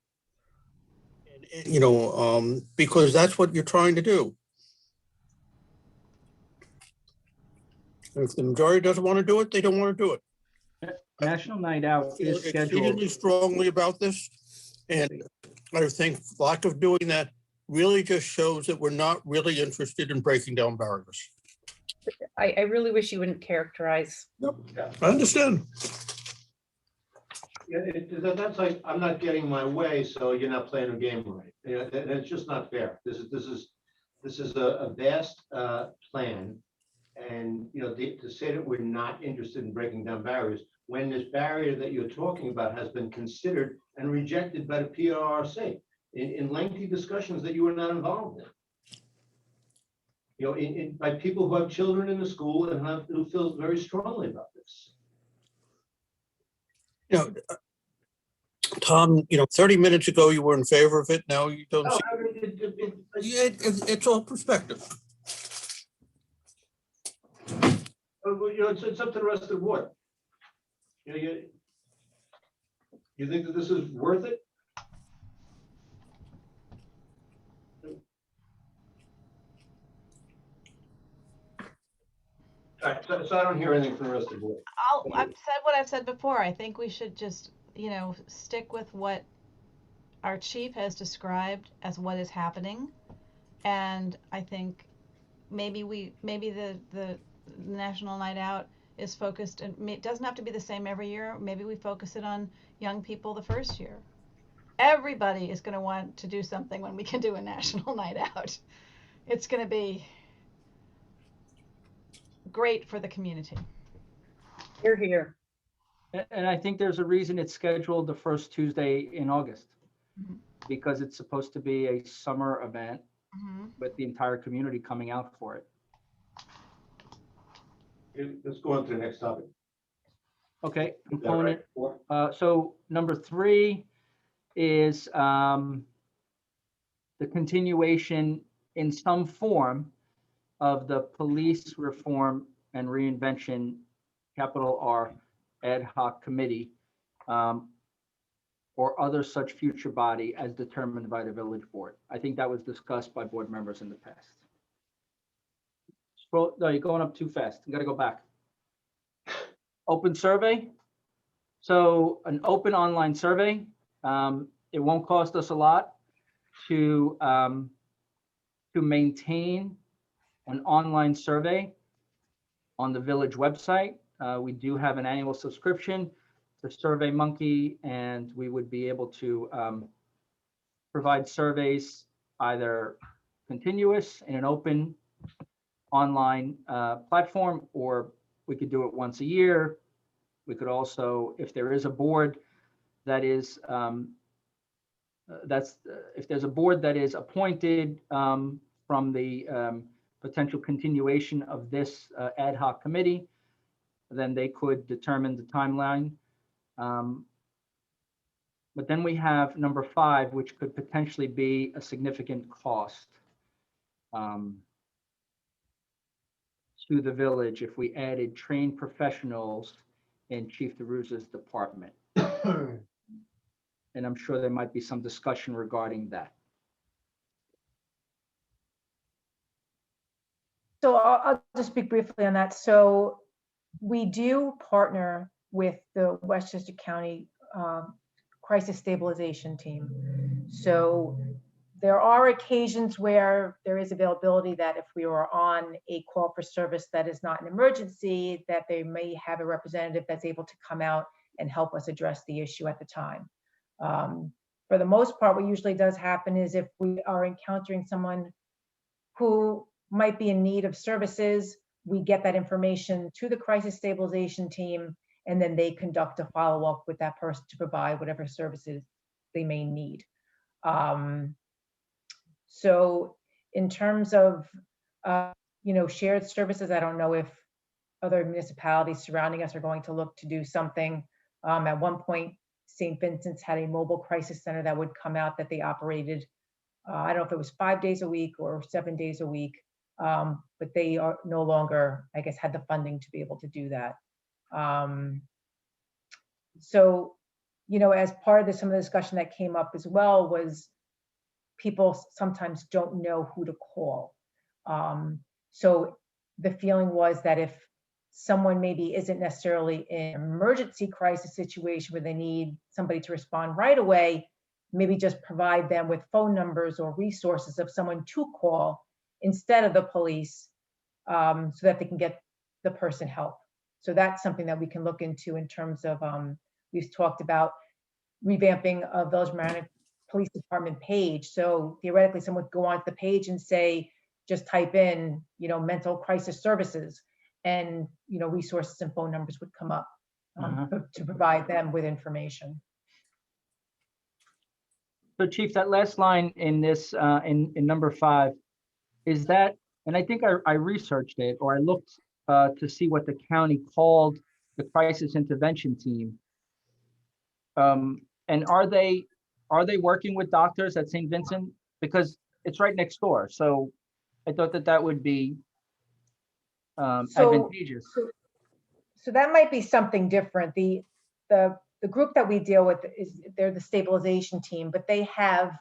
And, because that's what you're trying to do. If the majority doesn't want to do it, they don't want to do it. National Night Out is I feel scheduled. exceedingly strongly about this, and I think lack of doing that really just shows that we're not really interested in breaking down barriers. I really wish you wouldn't characterize. I understand. Yeah, that's like, I'm not getting my way, so you're not playing the game right. That's just not fair. This is a vast plan, and to say that we're not interested in breaking down barriers when this barrier that you're talking about has been considered and rejected by the PRRC in lengthy discussions that you were not involved in. By people who have children in the school and who feel very strongly about this. Tom, 30 minutes ago, you were in favor of it. Now you don't see. It's all perspective. It's up to the rest of the board. You think that this is worth it? All right, so I don't hear anything from the rest of the board. I've said what I've said before. I think we should just, stick with what our chief has described as what is happening. And I think maybe the National Night Out is focused, and it doesn't have to be the same every year. Maybe we focus it on young people the first year. Everybody is going to want to do something when we can do a National Night Out. It's going to be great for the community. Hear, hear. And I think there's a reason it's scheduled the first Tuesday in August, because it's supposed to be a summer event with the entire community coming out for it. Let's go on to the next topic. Okay, Is that right? component. So number 3 is the continuation in some form of the police reform and reinvention, capital R, ad hoc committee, or other such future body as determined by the village board. I think that was discussed by board members in the past. Scroll, no, you're going up too fast. You gotta go back. Open survey. So an open online survey, it won't cost us a lot to maintain an online survey on the village website. We do have an annual subscription to SurveyMonkey, and we would be able to provide surveys either continuous in an open online platform, or we could do it once a year. We could also, if there is a board that is if there's a board that is appointed from the potential continuation of this ad hoc committee, then they could determine the timeline. But then we have number 5, which could potentially be a significant cost to the village if we added trained professionals in Chief DeRusa's department. And I'm sure there might be some discussion regarding that. So I'll just speak briefly on that. So we do partner with the Westchester County Crisis Stabilization Team. So there are occasions where there is availability that if we are on a call for service that is not an emergency, that they may have a representative that's able to come out and help us address the issue at the time. For the most part, what usually does happen is if we are encountering someone who might be in need of services, we get that information to the Crisis Stabilization Team, and then they conduct a follow-up with that person to provide whatever services they may need. So in terms of, shared services, I don't know if other municipalities surrounding us are going to look to do something. At one point, St. Vincent's had a mobile crisis center that would come out that they operated. I don't know if it was 5 days a week or 7 days a week, but they are no longer, I guess, had the funding to be able to do that. So, as part of some of the discussion that came up as well was people sometimes don't know who to call. So the feeling was that if someone maybe isn't necessarily in an emergency crisis situation where they need somebody to respond right away, maybe just provide them with phone numbers or resources of someone to call instead of the police, so that they can get the person help. So that's something that we can look into in terms of, we've talked about revamping a Village Mamaroneck Police Department page. So theoretically, someone would go onto the page and say, just type in, mental crisis services, and, resources and phone numbers would come up to provide them with information. So Chief, that last line in this, in number 5, is that, and I think I researched it, or I looked to see what the county called the crisis intervention team. And are they working with doctors at St. Vincent? Because it's right next door. So I thought that would be advantageous. So that might be something different. The group that we deal with they're the stabilization team, but they have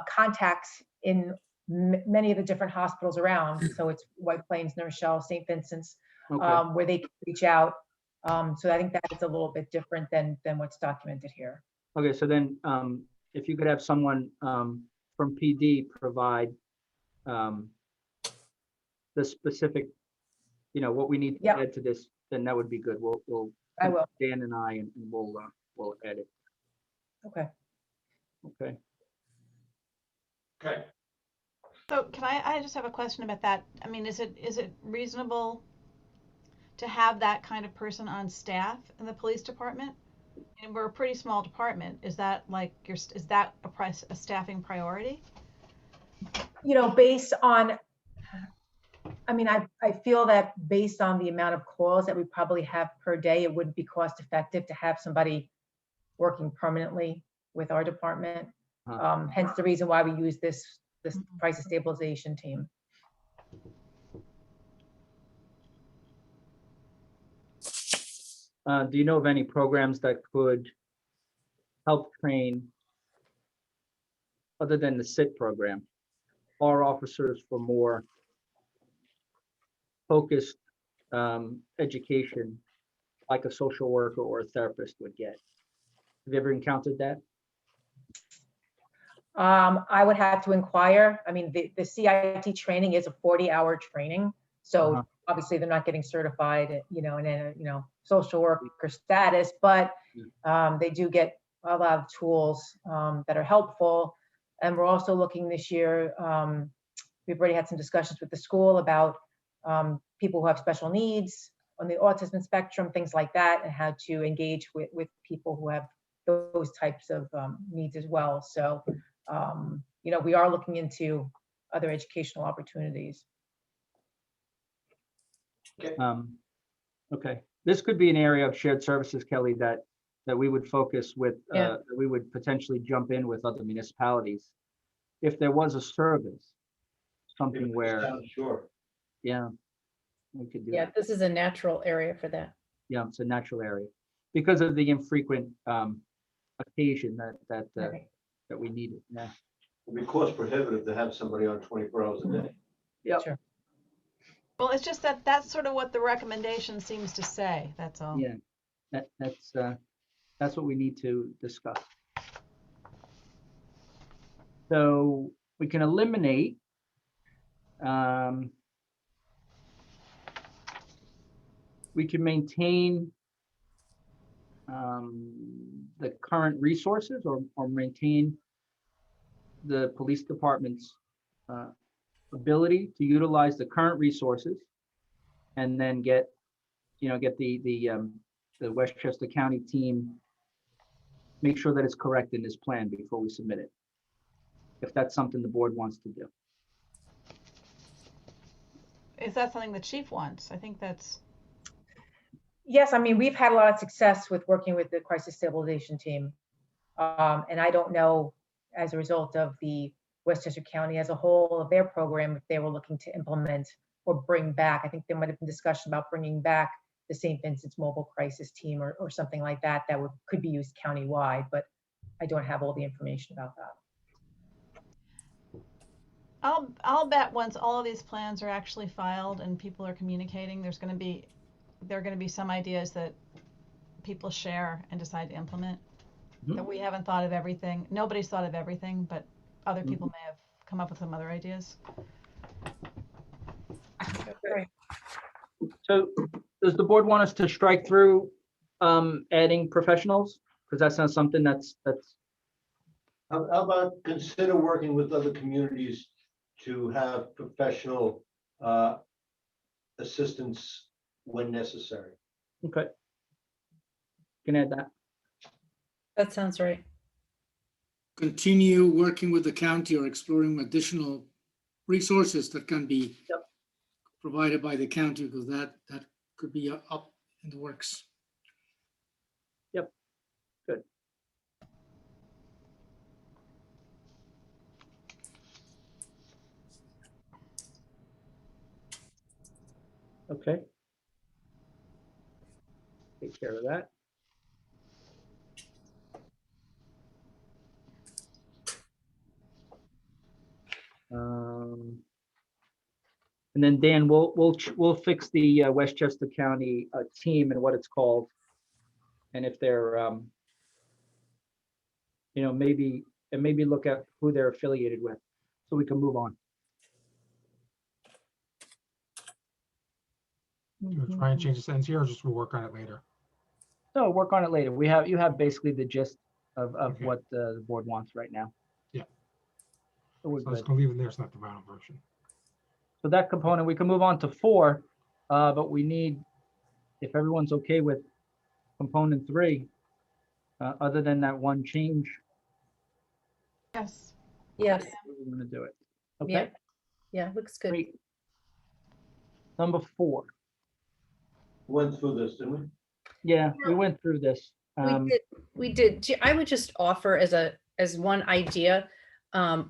contacts in many of the different hospitals around. So it's White Plains, New Rochelle, St. Vincent's, where they can reach out. So I think that is a little bit different than what's documented here. Okay, so then if you could have someone from PD provide the specific, what we need to add to this, then that would be good. We'll I will. Dan and I, and we'll add it. Okay. Okay. Okay. So can I just have a question about that. I mean, is it reasonable to have that kind of person on staff in the police department? And we're a pretty small department. Is that like is that a staffing priority? You know, based on, I mean, I feel that based on the amount of calls that we probably have per day, it wouldn't be cost effective to have somebody working permanently with our department. Hence the reason why we use this crisis stabilization team. Do you know of any programs that could help train, other than the SIT program, our officers for more focused education, like a social worker or a therapist would get? Have you ever encountered that? I would have to inquire. I mean, the CIT training is a 40-hour training. So obviously they're not getting certified, you know, in a, you know, social worker status, but they do get a lot of tools that are helpful. And we're also looking this year, we've already had some discussions with the school about people who have special needs on the autism spectrum, things like that, and how to engage with people who have those types of needs as well. So, you know, we are looking into other educational opportunities. Okay, this could be an area of shared services, Kelly, that we would focus with, that we would potentially jump in with other municipalities. If there was a service, something where, Sure. yeah, we could do Yeah, that. this is a natural area for that. Yeah, it's a natural area because of the infrequent occasion that we need it. Yeah. It'd be cost prohibitive to have somebody on 24 hours a day. Yep. Sure. Well, it's just that that's sort of what the recommendation seems to say. That's all. Yeah, that's what we need to discuss. So we can eliminate we can maintain the current resources or maintain the police department's ability to utilize the current resources and then get the Westchester County team, make sure that it's correct in this plan before we submit it, if that's something the board wants to do. Is that something the chief wants? I think that's. Yes, I mean, we've had a lot of success with working with the crisis stabilization team. And I don't know, as a result of the Westchester County as a whole of their program, if they were looking to implement or bring back. I think there might have been discussion about bringing back the St. Vincent's Mobile Crisis Team or something like that could be used countywide, but I don't have all the information about that. I'll bet once all of these plans are actually filed and people are communicating, there are going to be some ideas that people share and decide to implement. That we haven't thought of everything. Nobody's thought of everything, but other people may have come up with some other ideas. So does the board want us to strike through adding professionals? Because that's not something that's. How about consider working with other communities to have professional assistance when necessary? Okay. Can add that. That sounds right. Continue working with the county or exploring additional resources that can be provided by the county, because that could be up in the works. Yep, good. Okay. Take care of that. And then Dan, we'll fix the Westchester County team and what it's called, and if they're maybe look at who they're affiliated with, so we can move on. We'll try and change the sentence here, or just we'll work on it later. No, work on it later. You have basically the gist of what the board wants right now. Yeah. So we're So let's good. go leave it there. It's not the final version. So that component, we can move on to 4, but we need if everyone's okay with component 3, other than that one change, Yes. Yes. we're going to do it. Okay. Yeah. Yeah, looks good. Great. Number 4. Went through this, didn't we? Yeah, we went through this. We did. I would just offer as one idea. I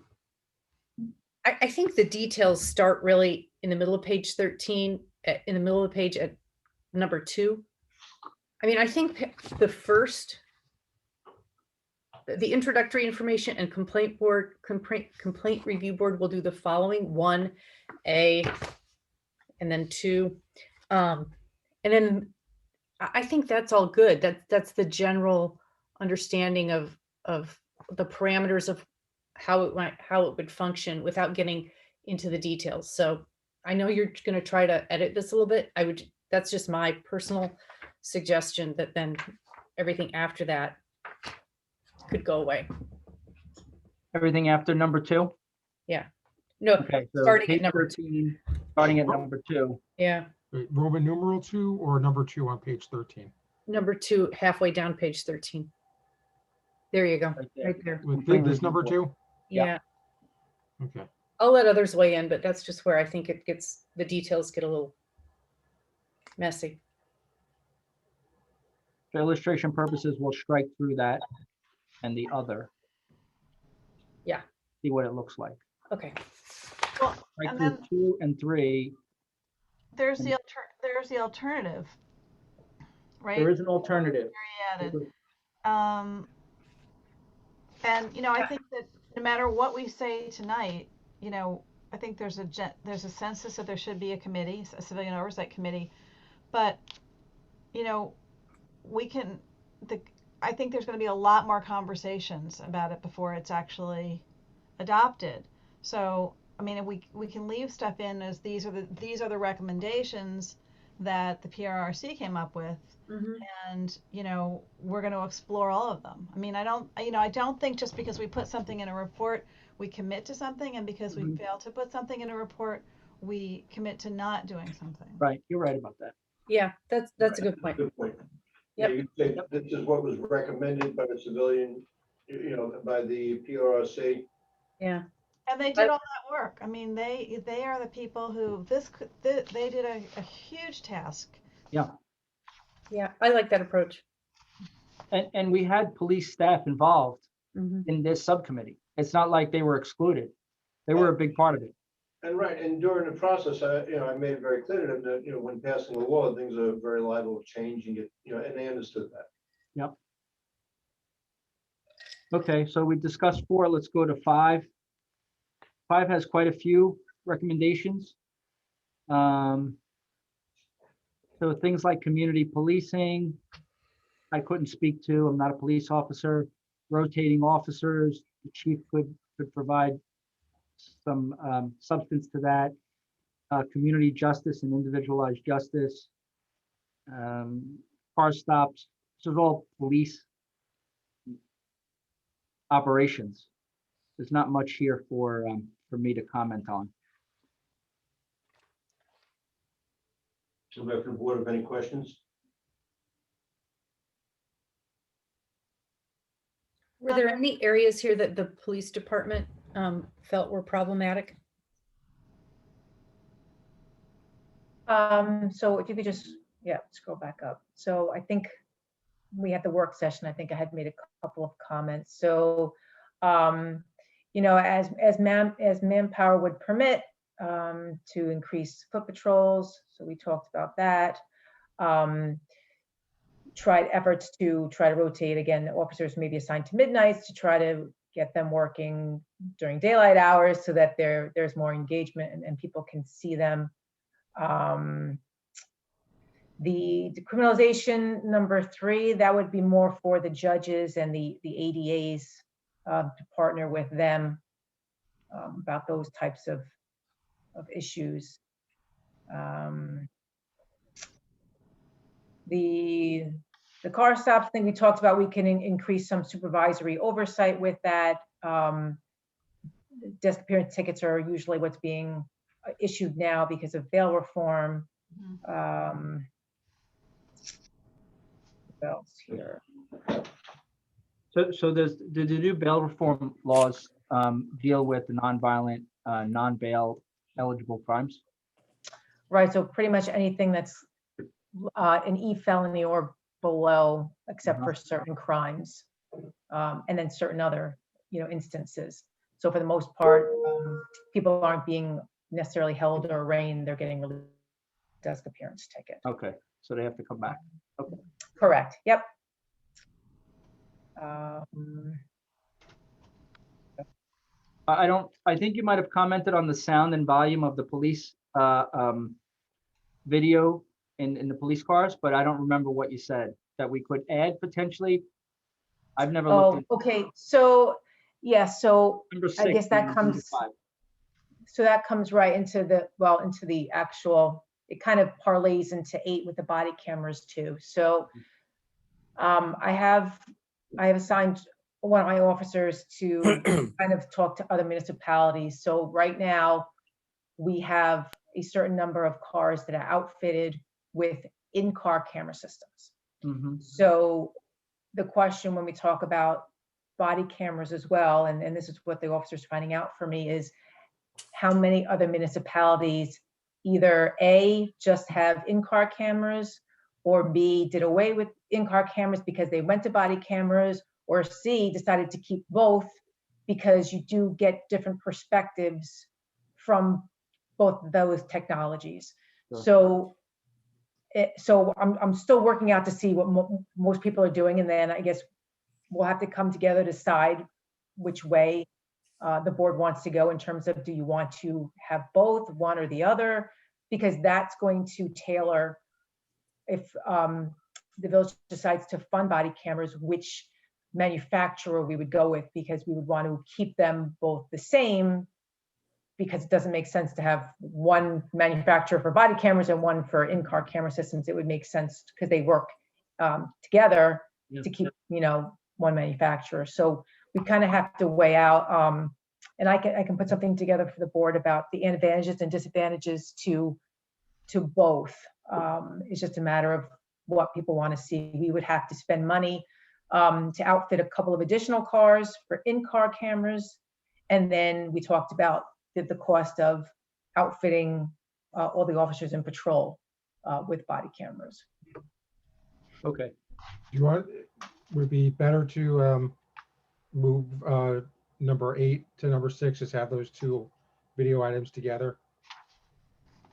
think the details start really in the middle of page 13, in the middle of the page at number 2. I mean, I think the introductory information and complaint review board will do the following: 1A, and then 2. And then I think that's all good. That's the general understanding of the parameters of how it would function without getting into the details. So I know you're going to try to edit this a little bit. That's just my personal suggestion, that then everything after that could go away. Everything after number 2? Yeah. No, Okay, so starting page at number 13, starting at number 2. Yeah. Wait, Roman numeral 2 or number 2 on page 13? Number 2, halfway down page 13. There you go. Right there. With this number 2? Yeah. Okay. I'll let others weigh in, but that's just where I think the details get a little messy. For illustration purposes, we'll strike through that and the other. Yeah. See what it looks like. Okay. Well, Right and through then 2 and 3. there's the alternative, right? There is an alternative. Added. And I think that no matter what we say tonight, I think there's a census that there should be a committee, a civilian oversight committee, but I think there's going to be a lot more conversations about it before it's actually adopted. So I mean, we can leave stuff in as these are the recommendations that the PRRC came up with, and we're going to explore all of them. I mean, I don't think just because we put something in a report we commit to something, and because we fail to put something in a report we commit to not doing something. Right, you're right about that. Yeah, that's a good point. Good point. Yep. Yeah, you can say this is what was recommended by the civilian, by the PRRC. Yeah. And they did all that work. I mean, they are the people who they did a huge task. Yeah. Yeah, I like that approach. And we had police staff involved in this subcommittee. It's not like they were excluded. They were a big part of it. And right, and during the process, I made it very clear to them that, when passing a law, things are very liable to change, and and they understood that. Yep. Okay, so we discussed 4. Let's go to 5. 5 has quite a few recommendations. So things like community policing, I couldn't speak to. I'm not a police officer. Rotating officers, the chief could provide some substance to that. Community justice and individualized justice. Car stops. This is all police operations. There's not much here for me to comment on. Somebody from the board have any questions? Were there any areas here that the police department felt were problematic? So if you could just, scroll back up. So I think we had the work session. I think I had made a couple of comments. So, as manpower would permit, to increase foot patrols. So we talked about that. Tried efforts to try to rotate again, officers may be assigned to midnights to try to get them working during daylight hours so that there's more engagement and people can see them. The decriminalization number 3, that would be more for the judges and the ADAs to partner with them about those types of issues. The car stops thing we talked about, we can increase some supervisory oversight with that. Desk appearance tickets are usually what's being issued now because of bail reform. else here? So does, do the new bail reform laws deal with the nonviolent, non-bail eligible crimes? Right, so pretty much anything that's an E felony or below, except for certain crimes. And then certain other, instances. So for the most part, people aren't being necessarily held or arraigned, they're getting a desk appearance ticket. Okay, so they have to come back. Okay. Correct, yep. I think you might have commented on the sound and volume of the police video in the police cars, but I don't remember what you said that we could add potentially. I've never looked. Oh, okay, so, yeah, so Number I 6 guess that and comes, number 5. so that comes right into the actual, it kind of parlays into 8 with the body cameras too. So I have assigned one of my officers to kind of talk to other municipalities. So right now, we have a certain number of cars that are outfitted with in-car camera systems. So the question when we talk about body cameras as well, and this is what the officer's finding out for me, is how many other municipalities either A, just have in-car cameras, or B, did away with in-car cameras because they went to body cameras, or C, decided to keep both because you do get different perspectives from both of those technologies. Sure. So I'm still working out to see what most people are doing, and then I guess we'll have to come together to decide which way the board wants to go in terms of, do you want to have both, one or the other? Because that's going to tailor, if the village decides to fund body cameras, which manufacturer we would go with, because we would want to keep them both the same, because it doesn't make sense to have one manufacturer for body cameras and one for in-car camera systems. It would make sense because they work together to keep, one manufacturer. So we kind of have to weigh out, and I can put something together for the board about the advantages and disadvantages to both. It's just a matter of what people want to see. We would have to spend money to outfit a couple of additional cars for in-car cameras. And then we talked about the cost of outfitting all the officers in patrol with body cameras. Okay. Would it be better to move number 8 to number 6, just have those two video items together?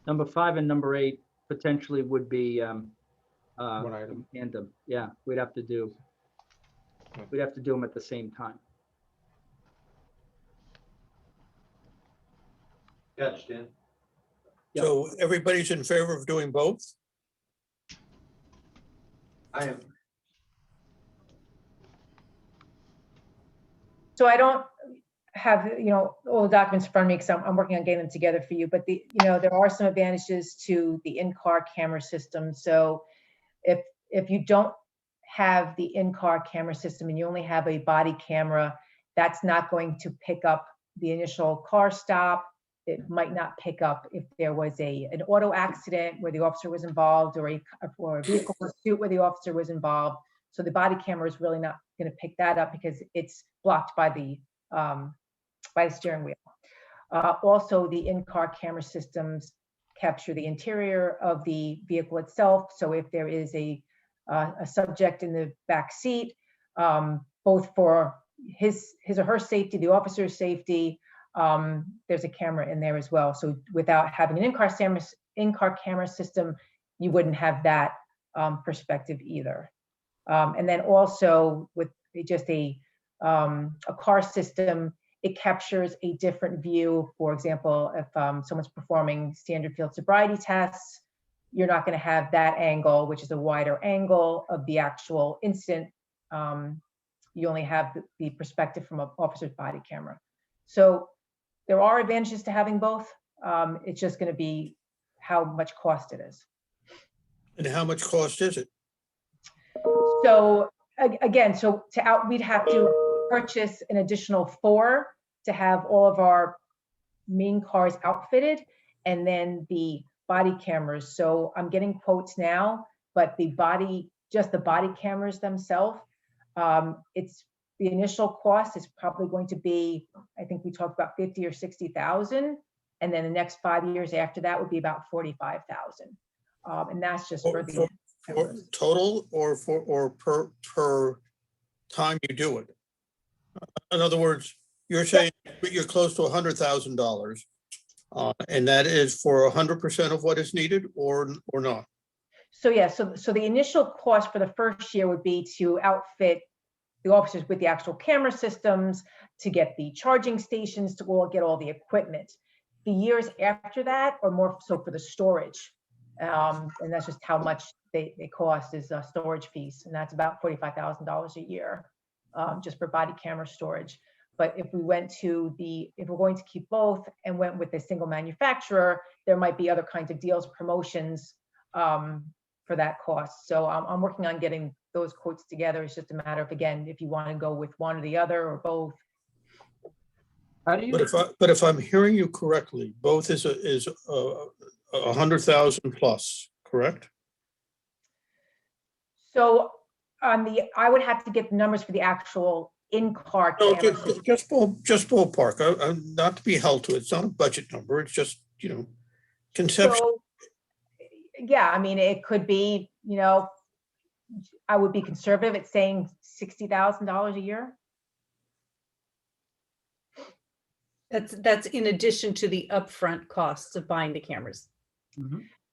Number 5 and number 8 potentially would be One item. tandem. Yeah, we'd have to do them at the same time. Catch, Dan. So everybody's in favor of doing both? I am. So I don't have, all the documents in front of me because I'm working on getting them together for you, but there are some advantages to the in-car camera system. So if you don't have the in-car camera system and you only have a body camera, that's not going to pick up the initial car stop. It might not pick up if there was an auto accident where the officer was involved, or a vehicle pursuit where the officer was involved. So the body camera is really not going to pick that up because it's blocked by the steering wheel. Also, the in-car camera systems capture the interior of the vehicle itself. So if there is a subject in the back seat, both for his or her safety, the officer's safety, there's a camera in there as well. So without having an in-car camera system, you wouldn't have that perspective either. And then also with just a car system, it captures a different view. For example, if someone's performing standard field sobriety tests, you're not going to have that angle, which is a wider angle of the actual incident. You only have the perspective from an officer's body camera. So there are advantages to having both. It's just going to be how much cost it is. And how much cost is it? So again, we'd have to purchase an additional 4 to have all of our main cars outfitted, and then the body cameras. So I'm getting quotes now, but the body just the body cameras themselves. It's the initial cost is probably going to be, I think we talked about 50 or 60,000. And then the next 5 years after that would be about 45,000. And that's just for the For total or per time you do it? In other words, you're saying you're close to $100,000, and that is for 100% of what is needed, or not? So yeah, so the initial cost for the first year would be to outfit the officers with the actual camera systems, to get the charging stations, to get all the equipment. The years after that are more so for the storage. And that's just how much they cost is storage fees. And that's about $45,000 a year, just for body camera storage. But if we went to if we're going to keep both and went with a single manufacturer, there might be other kinds of deals, promotions for that cost. So I'm working on getting those quotes together. It's just a matter of, again, if you want to go with one or the other or both. How do you? But if I'm hearing you correctly, both is 100,000 plus, correct? So I would have to get the numbers for the actual in-car No, camera. just ballpark. Not to be held to it. It's not a budget number. It's just, conceptual. So, yeah, I mean, it could be, I would be conservative at saying $60,000 a year. That's in addition to the upfront costs of buying the cameras.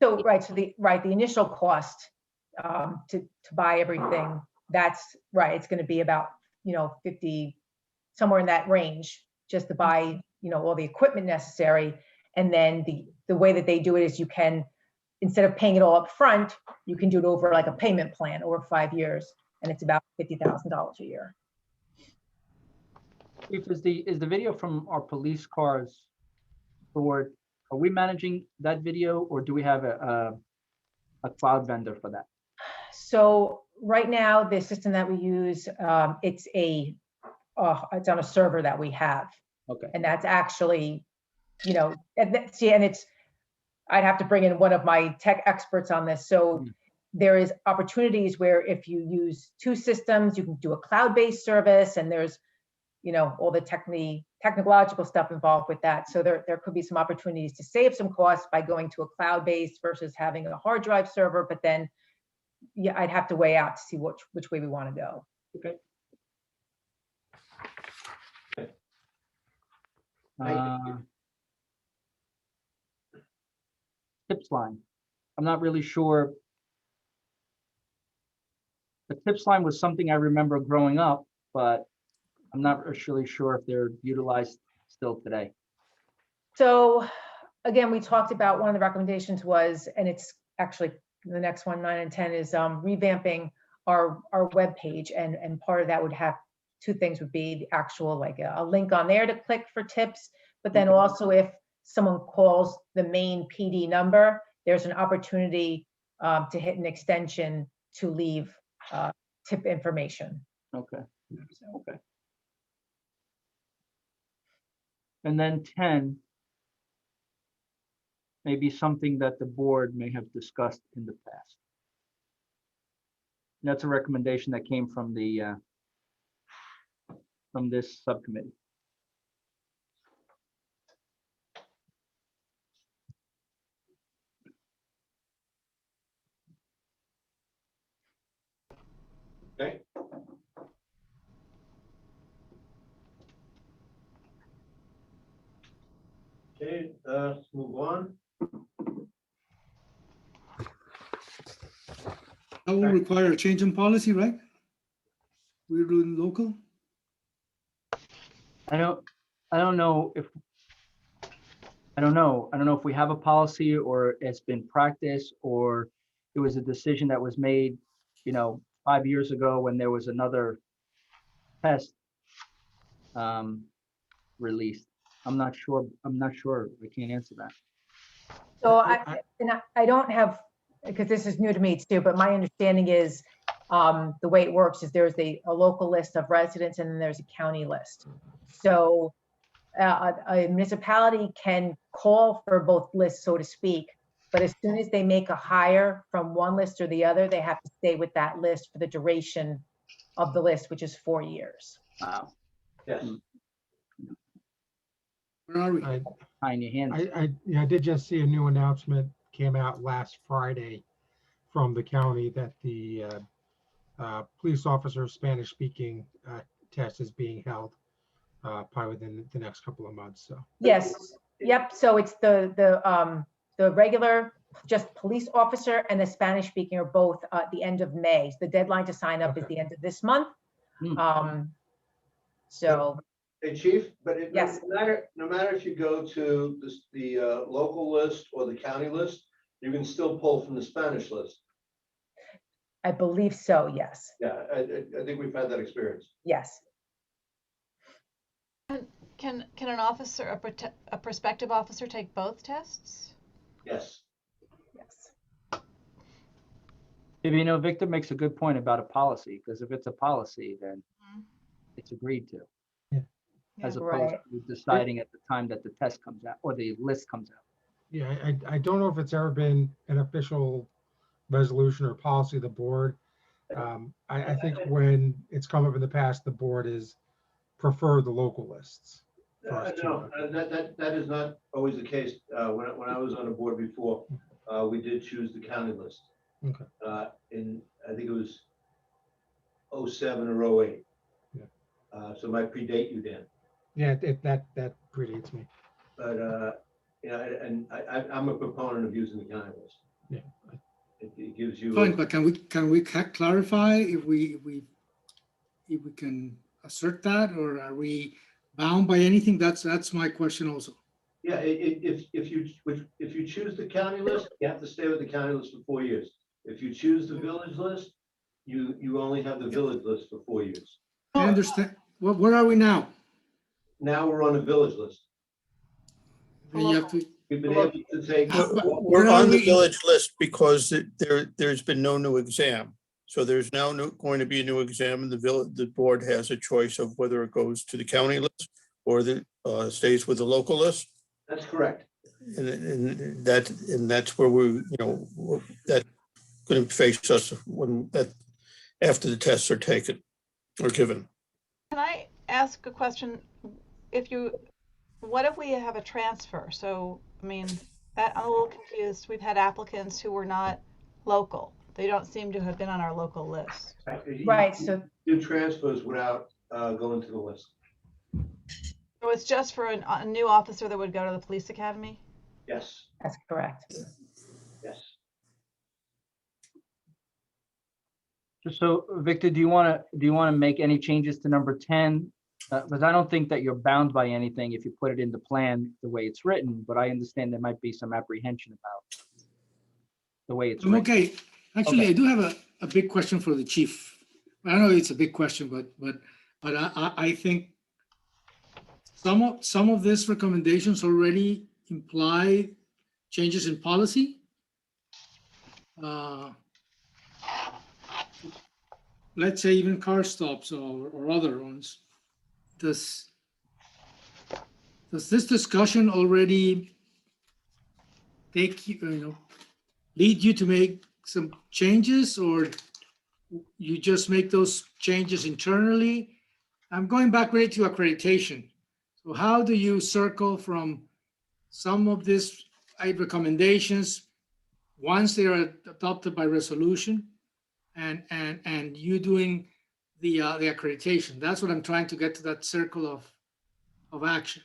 So, the initial cost to buy everything, that's right. It's going to be about, 50, somewhere in that range, just to buy, all the equipment necessary. And then the way that they do it is you can, instead of paying it all up front, you can do it over like a payment plan over 5 years. And it's about $50,000 a year. Chief, is the video from our police cars stored? Are we managing that video, or do we have a cloud vendor for that? So right now, the system that we use, it's on a server that we have. Okay. And that's actually, I'd have to bring in one of my tech experts on this. So there is opportunities where if you use two systems, you can do a cloud-based service, and there's, all the technological stuff involved with that. So there could be some opportunities to save some costs by going to a cloud-based versus having a hard drive server. But then, yeah, I'd have to weigh out to see which way we want to go. Okay. Tips line. I'm not really sure. The tips line was something I remember growing up, but I'm not really sure if they're utilized still today. So again, we talked about one of the recommendations was, and it's actually the next one, 9 and 10, is revamping our web page, and part of that would have two things, would be the actual like a link on there to click for tips, but then also if someone calls the main PD number, there's an opportunity to hit an extension to leave tip information. Okay. Okay. And then 10, maybe something that the board may have discussed in the past. And that's a recommendation that came from from this subcommittee. Okay. Okay, let's move on. That will require a change in policy, right? We're doing local. I don't know if we have a policy, or it's been practiced, or it was a decision that was made, 5 years ago when there was another test released. I'm not sure. I can't answer that. So I don't have, because this is new to me too, but my understanding is the way it works is there's a local list of residents and then there's a county list. So a municipality can call for both lists, so to speak, But as soon as they make a hire from one list or the other, they have to stay with that list for the duration of the list, which is 4 years. Wow. Yes. Where are we? Tying your hands. I did just see a new announcement came out last Friday from the county that the police officer Spanish speaking test is being held probably within the next couple of months. So Yes, yep, so it's the regular, just police officer and the Spanish speaking are both at the end of May. The deadline to sign up is the end of this month. So, Hey, Chief, but Yes. no matter if you go to the local list or the county list, you can still pull from the Spanish list. I believe so, yes, Yeah, I think we've had that experience. yes. Can an officer, a prospective officer take both tests? Yes. Yes. You know, Victor makes a good point about a policy, because if it's a policy, then it's agreed to. As opposed Right. to deciding at the time that the test comes out or the list comes out. yeah, I don't know if it's ever been an official resolution or policy of the board. I think when it's come up in the past, the board is prefer the local lists. for us to- No, that is not always the case. When I was on the board before, we did choose the county list. Okay. In, I think it was 07 or 08. Yeah. So it might predate you, Dan. Yeah, that predates me. But, and I'm a proponent of using the county list. Yeah. It gives you. Fine, but can we clarify if we can assert that, or are we bound by anything? That's my question also. Yeah, if you choose the county list, you have to stay with the county list for 4 years. If you choose the village list, you only have the village list for 4 years. I understand. Where are we now? Now we're on the village list. Then you have to, We've been able to take. We're on the village list because there's been no new exam. So there's now going to be a new exam, and the board has a choice of whether it goes to the county list or stays with the local list. That's correct. And that's where that's going to face us after the tests are taken or given. Can I ask a question? What if we have a transfer? So, I mean, I'm a little confused. We've had applicants who were not local. They don't seem to have been on our local list. Right, so Do transfers without going to the list. So it's just for a new officer that would go to the police academy? Yes, that's correct. yes. So Victor, do you want to make any changes to number 10? Because I don't think that you're bound by anything if you put it in the plan the way it's written, but I understand there might be some apprehension about the way it's written. okay. Actually, Okay. I do have a big question for the chief. I don't know if it's a big question, but I think some of these recommendations already imply changes in policy. Let's say even car stops or other ones. Does this discussion already take lead you to make some changes, or you just make those changes internally? I'm going back really to accreditation. So how do you circle from some of these recommendations once they are adopted by resolution and you doing the accreditation? That's what I'm trying to get to, that circle of action.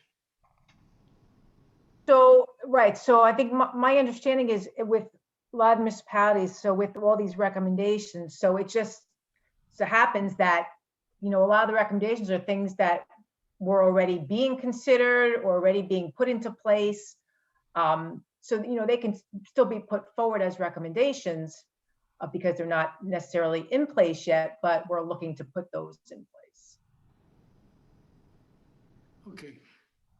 So, right, so I think my understanding is with a lot of municipalities, so with all these recommendations, so it just so happens that, a lot of the recommendations are things that were already being considered or already being put into place. So, they can still be put forward as recommendations because they're not necessarily in place yet, but we're looking to put those in place. Okay.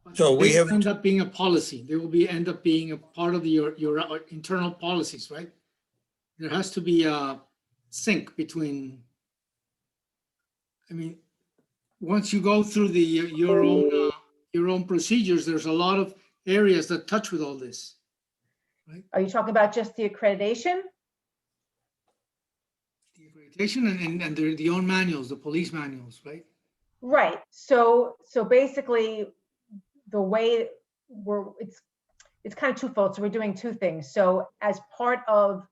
But So we they have- end up being a policy. They will end up being a part of your internal policies, right? There has to be a sync between, once you go through your own procedures, there's a lot of areas that touch with all this. Are you talking about just the accreditation? Accreditation and the own manuals, the police manuals, right? Right. So basically, the way it's kind of twofold. So we're doing two things. So as part of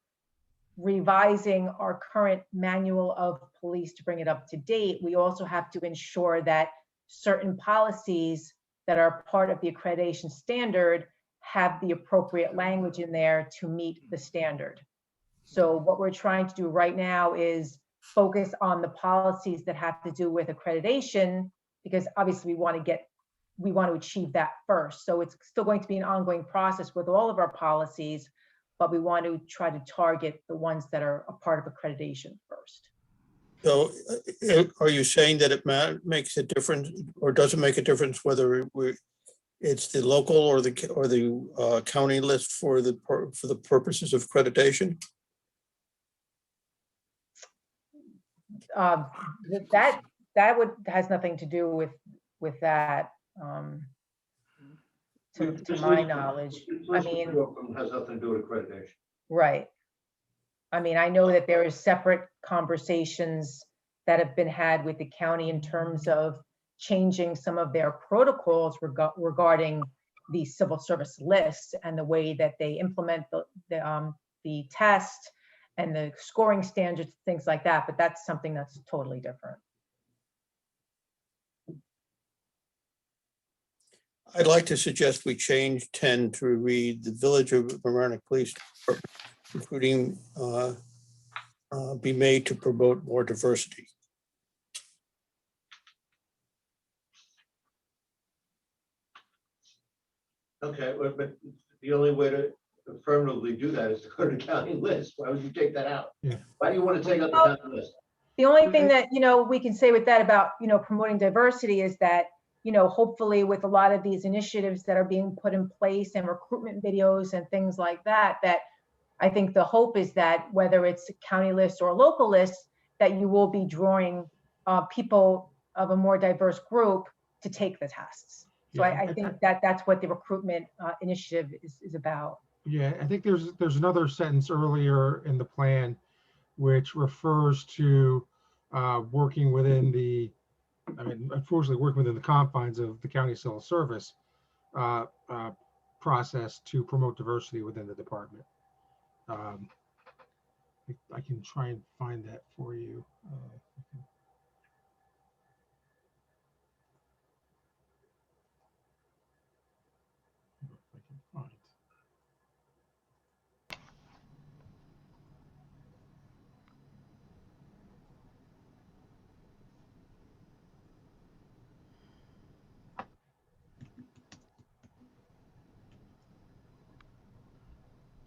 revising our current manual of police to bring it up to date, we also have to ensure that certain policies that are part of the accreditation standard have the appropriate language in there to meet the standard. So what we're trying to do right now is focus on the policies that have to do with accreditation, because obviously we want to achieve that first. So it's still going to be an ongoing process with all of our policies, but we want to try to target the ones that are a part of accreditation first. So are you saying that it makes a difference or doesn't make a difference whether it's the local or the county list for the purposes of accreditation? That has nothing to do with that, to my knowledge. I mean, Has nothing to do with accreditation. right. I mean, I know that there is separate conversations that have been had with the county in terms of changing some of their protocols regarding the civil service lists and the way that they implement the test and the scoring standards, things like that. But that's something that's totally different. I'd like to suggest we change 10 to read the Village of Mamaroneck Police Department recruiting be made to promote more diversity. Okay, but the only way to affirmatively do that is to go to the county list. Why would you take that out? Yeah. Why do you want to take out the county list? The only thing that, we can say with that about, promoting diversity is that, hopefully with a lot of these initiatives that are being put in place and recruitment videos and things like that, that I think the hope is that whether it's a county list or a local list, that you will be drawing people of a more diverse group to take the tests. So Yeah. I think that's what the recruitment initiative is about. Yeah, I think there's another sentence earlier in the plan which refers to working within unfortunately working within the confines of the county civil service process to promote diversity within the department. I can try and find that for you. If I can find it.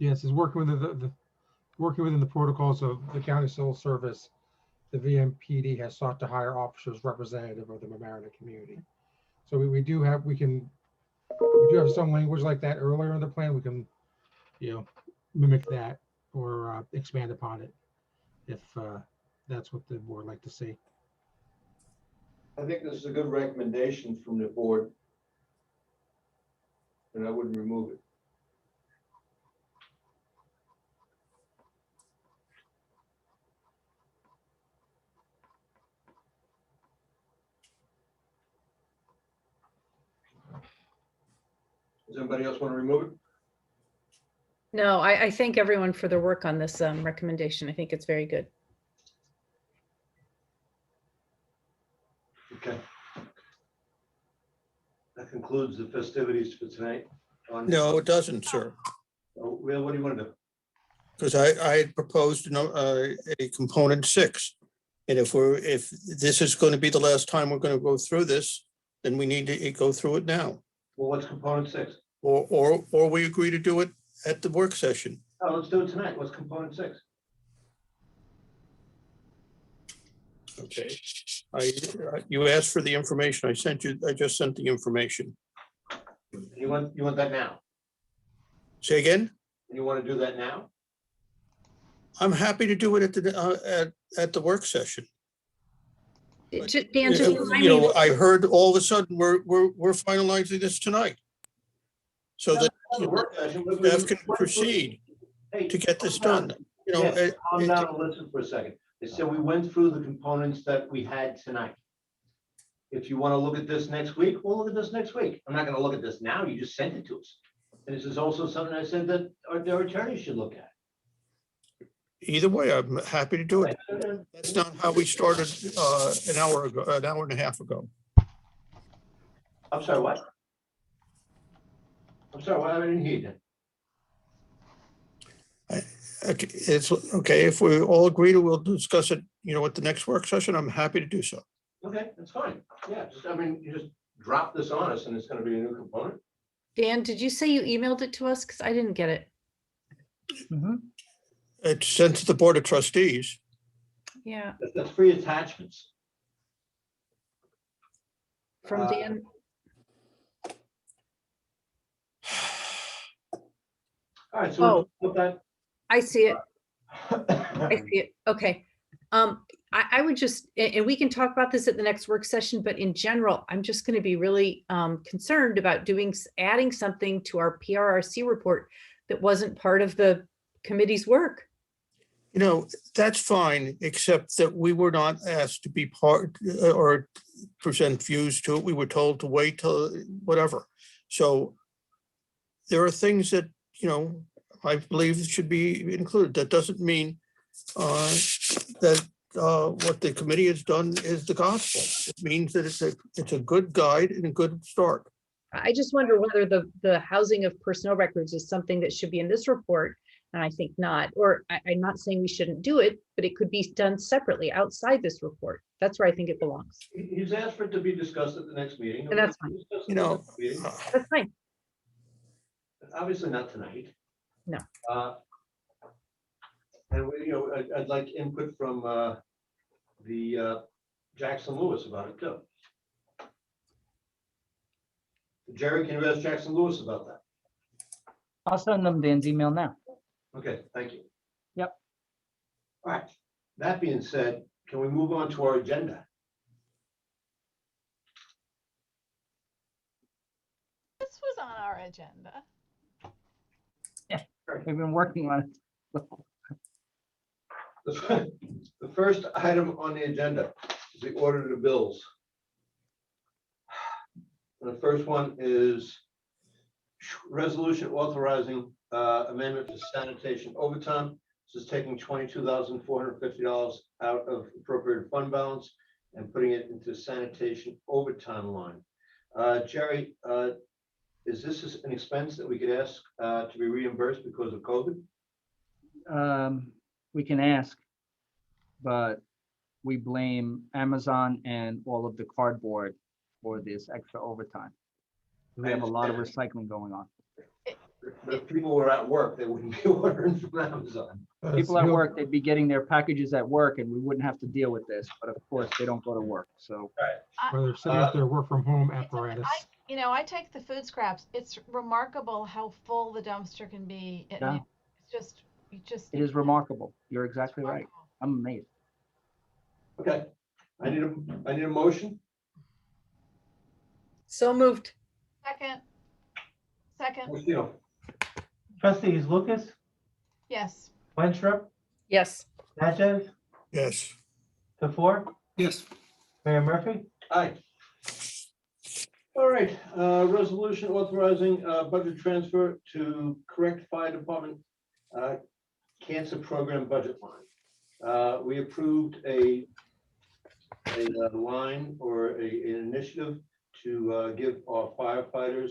Yes, is working with working within the protocols of the county civil service. The VMPD has sought to hire officers representative of the Mamaroneck community. So we do have some language like that earlier in the plan. We can, mimic that or expand upon it if that's what the board would like to see. I think this is a good recommendation from the board. And I wouldn't remove it. Does anybody else want to remove it? No, I thank everyone for their work on this recommendation. I think it's very good. Okay. That concludes the festivities for tonight. No, it doesn't, sir. Oh, well, what do you want to do? Because I had proposed a component 6. And if this is going to be the last time we're going to go through this, then we need to go through it now. Well, what's component 6? Or we agree to do it at the work session. Oh, let's do it tonight. What's component 6? Okay. You asked for the information. I just sent the information. You want that now? Say again? You want to do that now? I'm happy to do it at the work session. Dan, I heard all of a sudden we're finalizing this tonight. so that The work session, but we- staff can proceed Hey, to get this done. You know, yes, it- calm it- down and listen for a second. They said we went through the components that we had tonight. If you want to look at this next week, we'll look at this next week. I'm not going to look at this now. You just sent it to us. And this is also something I said that our attorney should look at. Either way, I'm happy to do it. That's not how we started an hour ago, an hour and a half ago. I'm sorry, what? I'm sorry, what? I didn't hear you. Okay, it's okay, if we all agree to, we'll discuss it, at the next work session, I'm happy to do so. Okay, that's fine. Yeah, you just drop this on us and it's going to be a new component. Dan, did you say you emailed it to us? Because I didn't get it. It's sent to the Board of Trustees. Yeah, That's free attachments. from Dan. All right, so Oh. with that, I see it. I see it. Okay. I would just, and we can talk about this at the next work session, but in general, I'm just going to be really concerned about adding something to our PRRC report that wasn't part of the committee's work. That's fine, except that we were not asked to be part or present views to it. We were told to wait till whatever. So there are things that, I believe should be included. That doesn't mean that what the committee has done is the gospel. It means that it's a good guide and a good start. I just wonder whether the housing of personnel records is something that should be in this report. And I think not, or I'm not saying we shouldn't do it, but it could be done separately outside this report. That's where I think it belongs. he's asked for it to be discussed at the next meeting. And that's fine. That's fine. Obviously not tonight. No. And I'd like input from the Jackson Lewis about it too. Jerry, can you ask Jackson Lewis about that? I'll send them Dan's email now. Okay, thank you. Yep. All right. That being said, can we move on to our agenda? This was on our agenda. We've been working on it. The first item on the agenda is the order of the bills. And the first one is resolution authorizing amendment to sanitation overtime. This is taking $22,450 out of appropriated fund balance and putting it into sanitation overtime line. Jerry, is this an expense that we could ask to be reimbursed because of COVID? We can ask, but we blame Amazon and all of the cardboard for this extra overtime. We have a lot of recycling going on. But if people were at work, they wouldn't be ordering from Amazon. People at work, they'd be getting their packages at work and we wouldn't have to deal with this, but of course, they don't go to work, so. Or they're sitting at their work from home apparatus. I take the food scraps. It's remarkable how full the dumpster can be. Yeah. It's just. It is remarkable. You're exactly right. I'm amazed. Okay, I need a motion. So moved. Second. Lucille. Trustees Lucas, Yes. Winthrop, Yes. Natchez, Yes. Tefor, Yes. Mayor Murphy. Aye. All right, resolution authorizing budget transfer to correct fire department cancer program budget line. We approved a line or an initiative to give our firefighters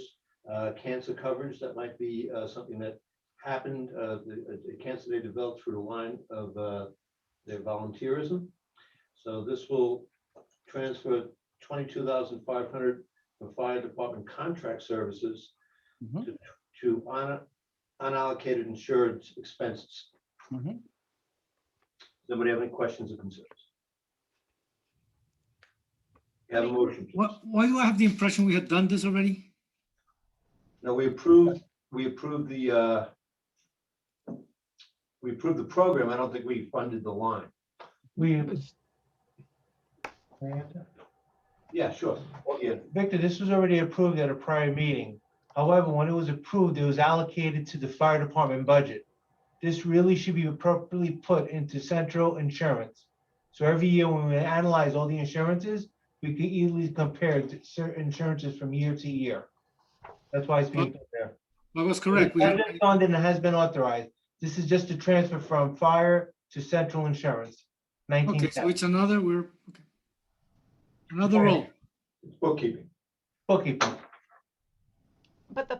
cancer coverage. That might be something that happened, the cancer they developed through the line of their volunteerism. So this will transfer $22,500 for fire department contract services to unallocated insured expenses. Does anybody have any questions or concerns? You have a motion. Why do I have the impression we had done this already? No, we approved the program. I don't think we funded the line. Yeah, sure. Oh, yeah. Victor, this was already approved at a prior meeting. However, when it was approved, it was allocated to the fire department budget. This really should be appropriately put into central insurance. So every year when we analyze all the insurances, we can easily compare certain insurances from year to year. That's why it's being put there. That was correct. It has been funded and has been authorized. This is just a transfer from fire to central insurance. Okay, so it's another, okay. Another role. It's bookkeeping. Bookkeeping. But the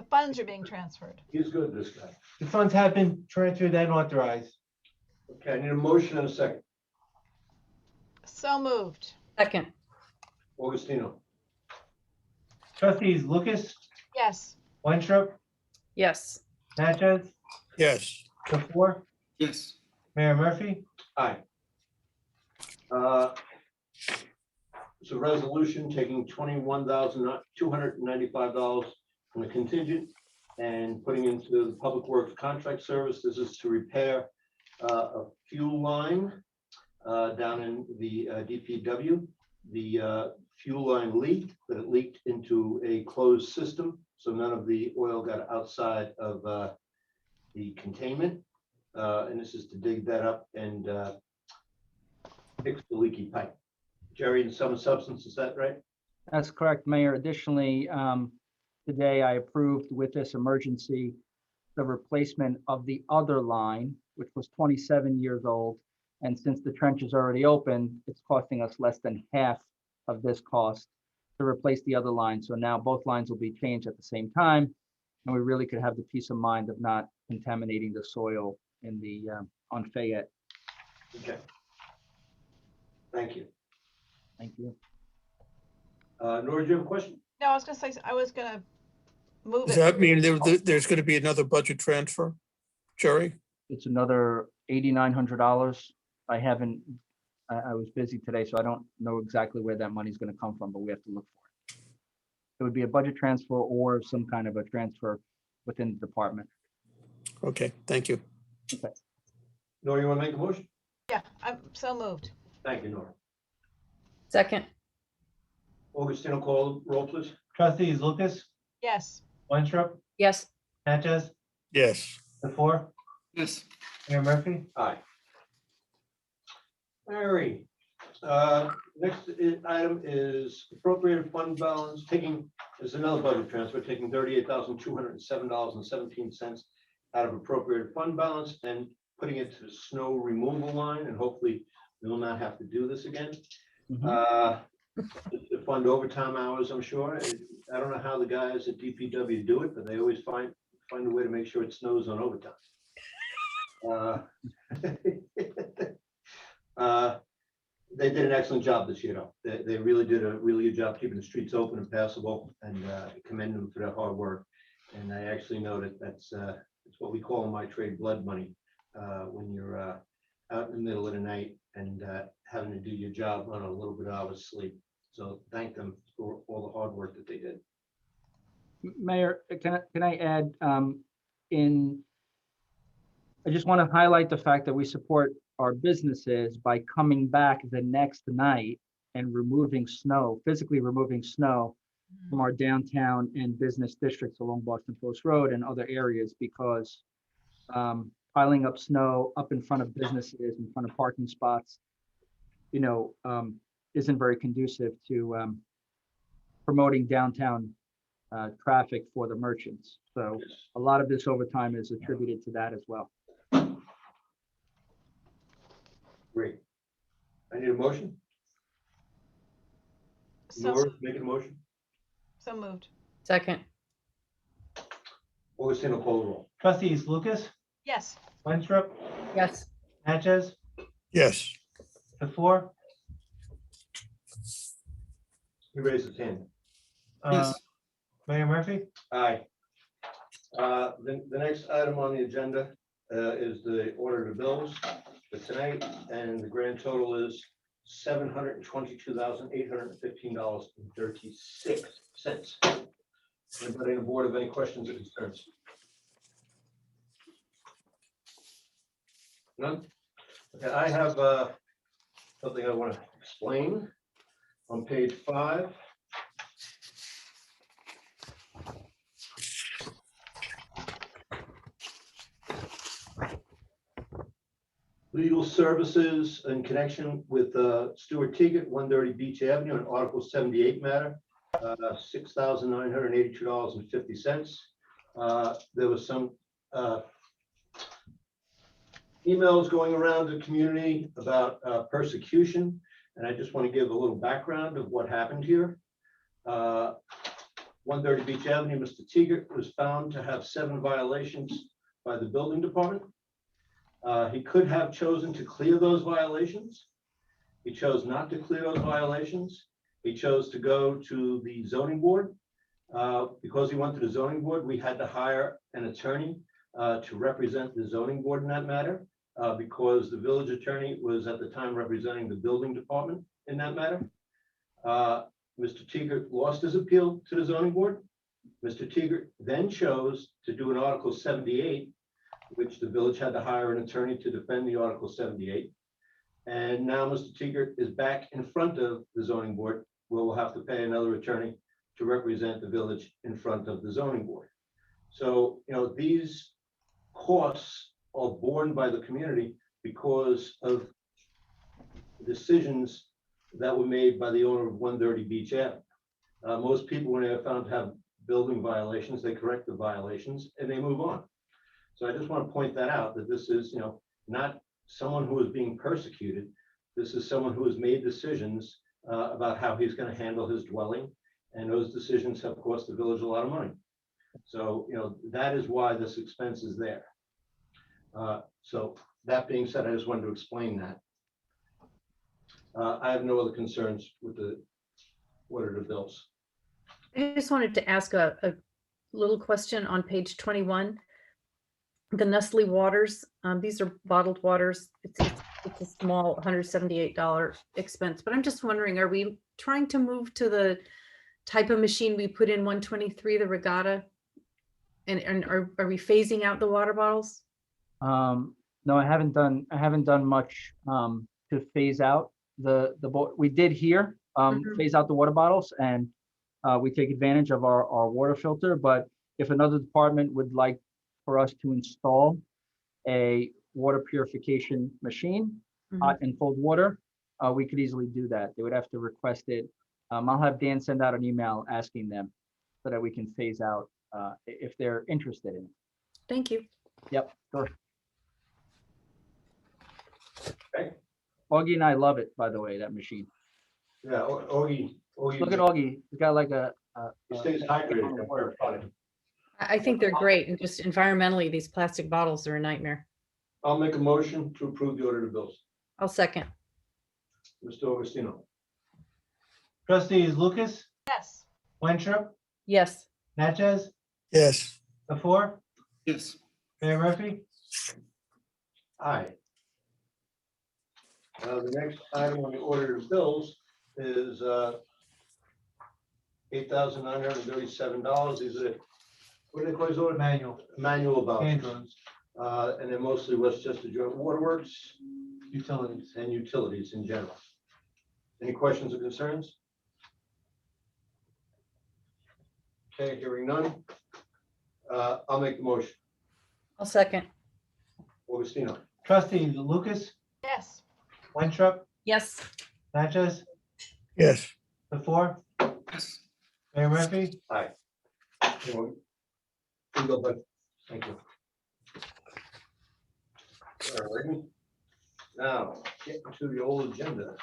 funds are being transferred. He's good, this guy. The funds have been transferred and authorized. Okay, I need a motion and a second. So moved. Second. Augustino. Trustees Lucas, Yes. Winthrop, Yes. Natchez, Yes. the four, Yes. Mayor Murphy. Aye. It's a resolution taking $21,295 from the contingent and putting into the Public Works Contract Service. This is to repair a fuel line down in the DPW. The fuel line leaked, but it leaked into a closed system, so none of the oil got outside of the containment. And this is to dig that up and fix the leaky pipe. Jerry, in some substance, is that right? That's correct, Mayor. Additionally, today I approved with this emergency the replacement of the other line, which was 27 years old. And since the trench is already open, it's costing us less than half of this cost to replace the other line. So now both lines will be changed at the same time. And we really could have the peace of mind of not contaminating the soil in the on Fayette. Okay. Thank you. Thank you. Nora, do you have a question? No, I was gonna say, I was gonna move Does it. that mean there's going to be another budget transfer? Jerry? It's another $8,900. I haven't, I was busy today, so I don't know exactly where that money's going to come from, but we have to look for it. It would be a budget transfer or some kind of a transfer within the department. Okay, thank you. Okay. Nora, you want to make a motion? Yeah, I'm so moved. Thank you, Nora. Second. Augustino, call roll, please. Trustees Lucas, Yes. Winthrop, Yes. Natchez, Yes. the four, Yes. Mayor Murphy. Aye. Mary, next item is appropriated fund balance, is another budget transfer, taking $38,207.17 out of appropriated fund balance and putting it to the snow removal line, and hopefully we will not have to do this again. To fund overtime hours, I'm sure. I don't know how the guys at DPW do it, but they always find a way to make sure it snows on overtime. They did an excellent job this year, though. They really did a really good job keeping the streets open and passable, and commend them for their hard work. And I actually know that it's what we call in my trade blood money, when you're out in the middle of the night and having to do your job on a little bit of hours sleep. So thank them for all the hard work that they did. Mayor, can I add, I just want to highlight the fact that we support our businesses by coming back the next night and removing snow, physically removing snow from our downtown and business districts along Boston Post Road and other areas, because piling up snow up in front of businesses, in front of parking spots, isn't very conducive to promoting downtown traffic for the merchants. So a lot of this overtime is attributed to that as well. Great. I need a motion. Nora, make a motion. So moved. Second. Augustino, call the roll. Trustees Lucas, Yes. Winthrop, Yes. Natchez, Yes. the four, He raised his hand. Mayor Murphy. Aye. The next item on the agenda is the order of the bills for tonight, and the grand total is $722,815.36. Anybody on the board have any questions or concerns? None? Okay, I have something I want to explain on page 5. legal services in connection with Stuart Teagat, 130 Beach Avenue, an Article 78 matter, $6,982.50. There was some emails going around the community about persecution, and I just want to give a little background of what happened here. 130 Beach Avenue, Mr. Teagat was found to have 7 violations by the building department. He could have chosen to clear those violations. He chose not to clear those violations. He chose to go to the zoning board. Because he went to the zoning board, we had to hire an attorney to represent the zoning board in that matter, because the village attorney was at the time representing the building department in that matter. Mr. Teagat lost his appeal to the zoning board. Mr. Teagat then chose to do an Article 78, which the village had to hire an attorney to defend the Article 78. And now Mr. Teagat is back in front of the zoning board, where we'll have to pay another attorney to represent the village in front of the zoning board. So, these costs are borne by the community because of decisions that were made by the owner of 130 Beach Ave. Most people, when they're found to have building violations, they correct the violations and they move on. So I just want to point that out, that this is, not someone who is being persecuted. This is someone who has made decisions about how he's going to handle his dwelling. And those decisions have cost the village a lot of money. So, that is why this expense is there. So that being said, I just wanted to explain that. I have no other concerns with the audited bills. I just wanted to ask a little question on page 21. The Nestle waters, these are bottled waters. It's a small $178 expense, but I'm just wondering, are we trying to move to the type of machine we put in 123, the Regatta? And are we phasing out the water bottles? No, I haven't done much to phase out we did here phase out the water bottles, and we take advantage of our water filter. But if another department would like for us to install a water purification machine, hot and cold water, we could easily do that. They would have to request it. I'll have Dan send out an email asking them so that we can phase out if they're interested in it. Thank you. Yep, sure. Okay. Augie and I love it, by the way, that machine. Yeah, Augie. Look at Augie. He's got like a He stays hydrated. I think they're great, and just environmentally, these plastic bottles are a nightmare. I'll make a motion to approve the audited bills. I'll second. Mr. Augustino. Trustees Lucas, Yes. Winthrop, Yes. Natchez, Yes. Before, Yes. Mayor Murphy. Aye. The next item on the order of bills is $8,937. These are, what do they call these orders? Manual vouchers. Andrews, And they're mostly Westchester Joint Waterworks utilities. and utilities in general. Any questions or concerns? Okay, hearing none. I'll make the motion. I'll second. Augustino. Trustees Lucas, Yes. Winthrop, Yes. Natchez, Yes. Before, Yes. Mayor Murphy. Aye. You go, bud. Thank you. All right. Now, getting to the old agenda.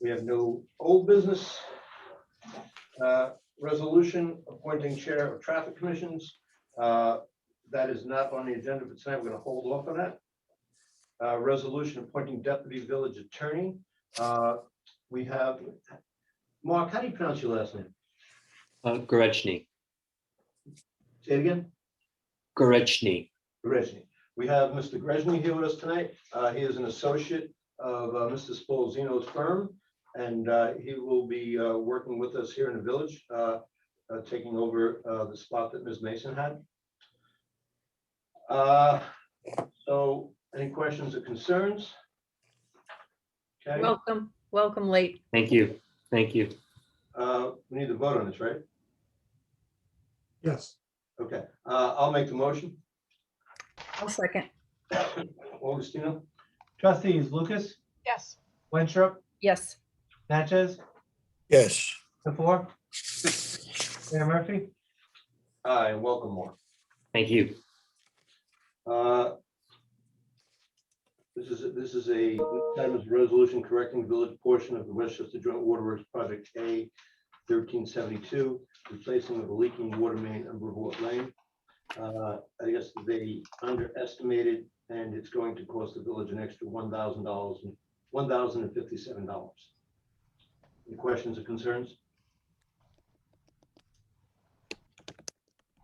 We have no old business. Resolution appointing chair of traffic commissions. That is not on the agenda for tonight. We're going to hold off on that. Resolution appointing deputy village attorney. We have, Mark, how do you pronounce your last name? Gorechny. Say it again. Gorechny. Grezny. We have Mr. Grezny here with us tonight. He is an associate of Mr. Spolzino's firm, and he will be working with us here in the village, taking over the spot that Ms. Mason had. So any questions or concerns? Okay. Welcome late. Thank you. Thank you. We need to vote on this, right? Yes. Okay. I'll make the motion. I'll second. Augustino. Trustees Lucas, Yes. Winstrup, Yes. Natchez, Yes. the four, Mayor Murphy. Aye, and welcome, Mark. Thank you. This is a item is a resolution correcting the village portion of the Westchester Joint Waterworks Project A 1372, replacing of a leaking water main on Riverwood Lane. I guess they underestimated, and it's going to cost the village an extra $1,000 and $1,057. Any questions or concerns?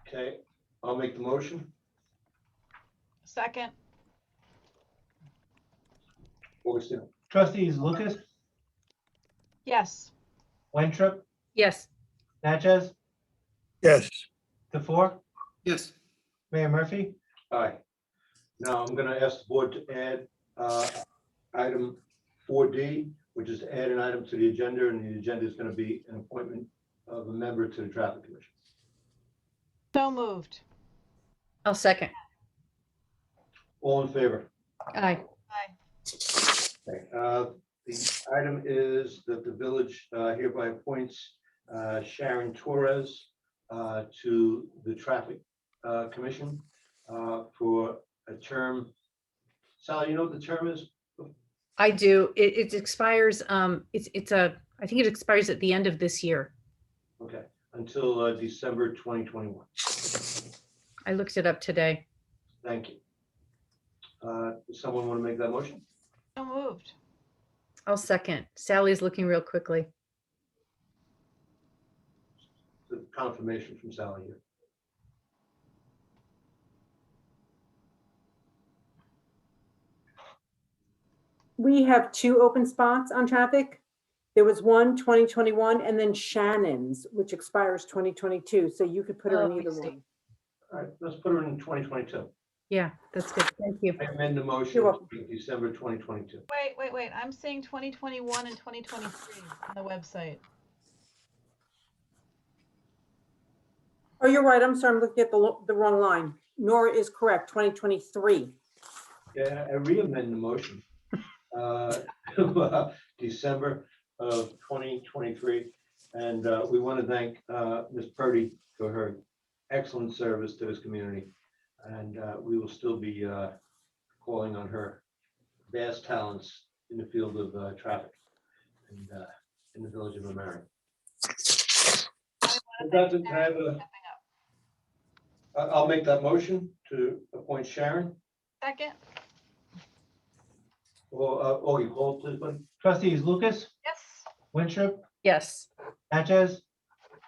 Okay, I'll make the motion. Second. Augustino. Trustees Lucas, Yes. Winstrup, Yes. Natchez, Yes. the four, Yes. Mayor Murphy. Aye. Now I'm gonna ask the board to add item 4D, which is to add an item to the agenda, and the agenda is gonna be an appointment of a member to the traffic commission. So moved. I'll second. All in favor? Aye. Okay, the item is that the village hereby appoints Sharon Torres to the traffic commission for a term. Sally, you know what the term is? I do. It expires, I think it expires at the end of this year. Okay, until December 2021. I looked it up today. Thank you. Does someone want to make that motion? So moved. I'll second. Sally's looking real quickly. The confirmation from Sally here. We have two open spots on traffic. There was one 2021 and then Shannon's, which expires 2022. So you could put her in Oh, I either see. one. All right, let's put her in 2022. Yeah, that's good. Thank you. I amend the motion You're welcome. to be December 2022. Wait. I'm seeing 2021 and 2023 on the website. Oh, you're right. I'm sorry. I'm looking at the wrong line. Nora is correct, 2023. Yeah, I re-amend the motion. December of 2023. And we want to thank Ms. Purdy for her excellent service to this community. And we will still be calling on her vast talents in the field of traffic and in the village of Mamaroneck. Can I have I'll make that motion to appoint Sharon. Second. Or you call, please, buddy. Trustees Lucas, Yes. Winstrup, Yes. Natchez,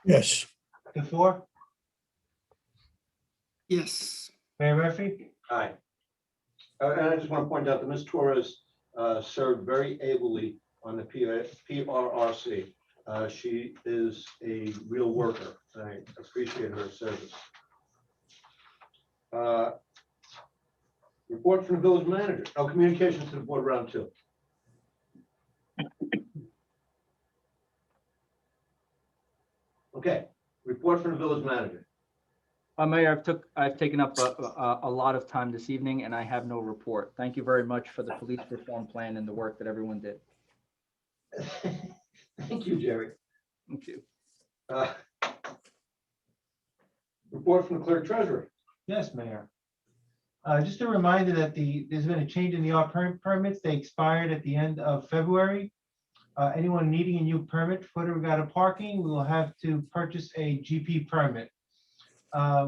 Yes. the four, Yes. Mayor Murphy. Aye. And I just want to point out that Ms. Torres served very ably on the PRRC. She is a real worker. And I appreciate her service. Report from the village manager. Oh, communications to the board, round two. Okay, report from the village manager. Mayor, I've taken up a lot of time this evening and I have no report. Thank you very much for the police reform plan and the work that everyone did. Thank you, Jerry. Thank you. Report from the clerk treasurer. Yes, Mayor. Just a reminder that there's been a change in the R permits. They expired at the end of February. Anyone needing a new permit for the regatta parking will have to purchase a GP permit.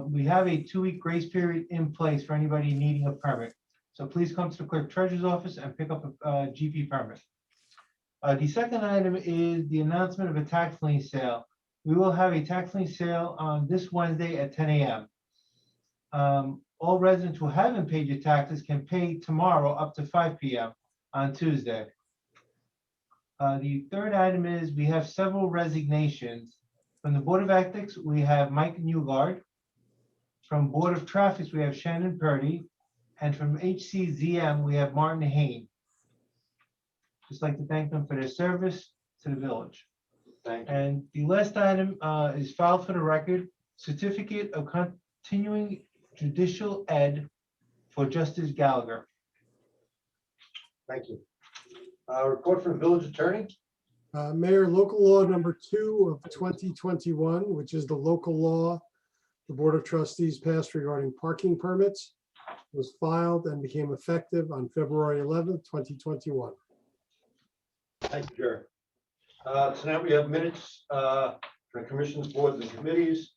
We have a 2-week grace period in place for anybody needing a permit. So please come to the clerk treasurer's office and pick up a GP permit. The second item is the announcement of a tax lien sale. We will have a tax lien sale on this Wednesday at 10 a.m. All residents who haven't paid your taxes can pay tomorrow up to 5 p.m. on Tuesday. The third item is we have several resignations. From the Board of Ethics, we have Mike Newgard. From Board of Traffic, we have Shannon Purdy. And from HCZM, we have Martin Hain. Just like to thank them for their service to the village. Thank you. And the last item is filed for the record, certificate of continuing judicial ed for Justice Gallagher. Thank you. Report from the village attorney. Mayor, local law number 2 of 2021, which is the local law the Board of Trustees passed regarding parking permits, was filed and became effective on February 11th, 2021. Thank you, Jerry. So now we have minutes for commissions, boards, and committees.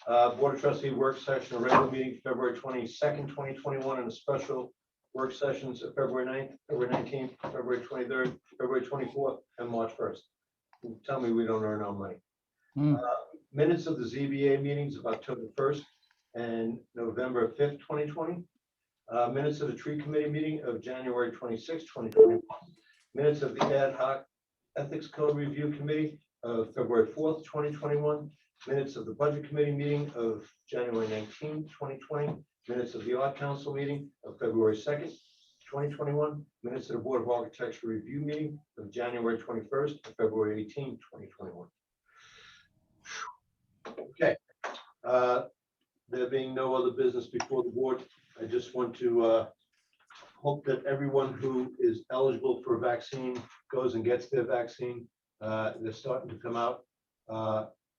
Board of Trustee work session, a regular meeting, February 22nd, 2021, and a special work sessions of February 9th, February 19th, February 23rd, February 24th, and March 1st. Tell me we don't earn our money. Minutes of the ZBA meetings of October 1st and November 5th, 2020. Minutes of the tree committee meeting of January 26th, 2021. Minutes of the ad hoc ethics code review committee of February 4th, 2021. Minutes of the budget committee meeting of January 19th, 2020. Minutes of the art council meeting of February 2nd, 2021. Minutes of the Board of Architecture review meeting of January 21st to February 18th, 2021. Okay. There being no other business before the board, I just want to hope that everyone who is eligible for a vaccine goes and gets their vaccine. They're starting to come out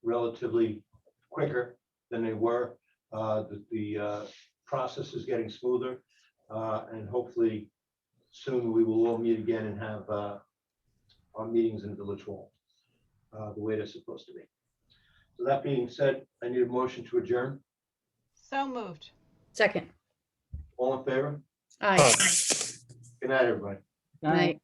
relatively quicker than they were. The process is getting smoother, and hopefully soon we will all meet again and have our meetings in Village Hall the way they're supposed to be. So that being said, I need a motion to adjourn. So moved. Second. All in favor? Aye. Good night, everybody. Good night.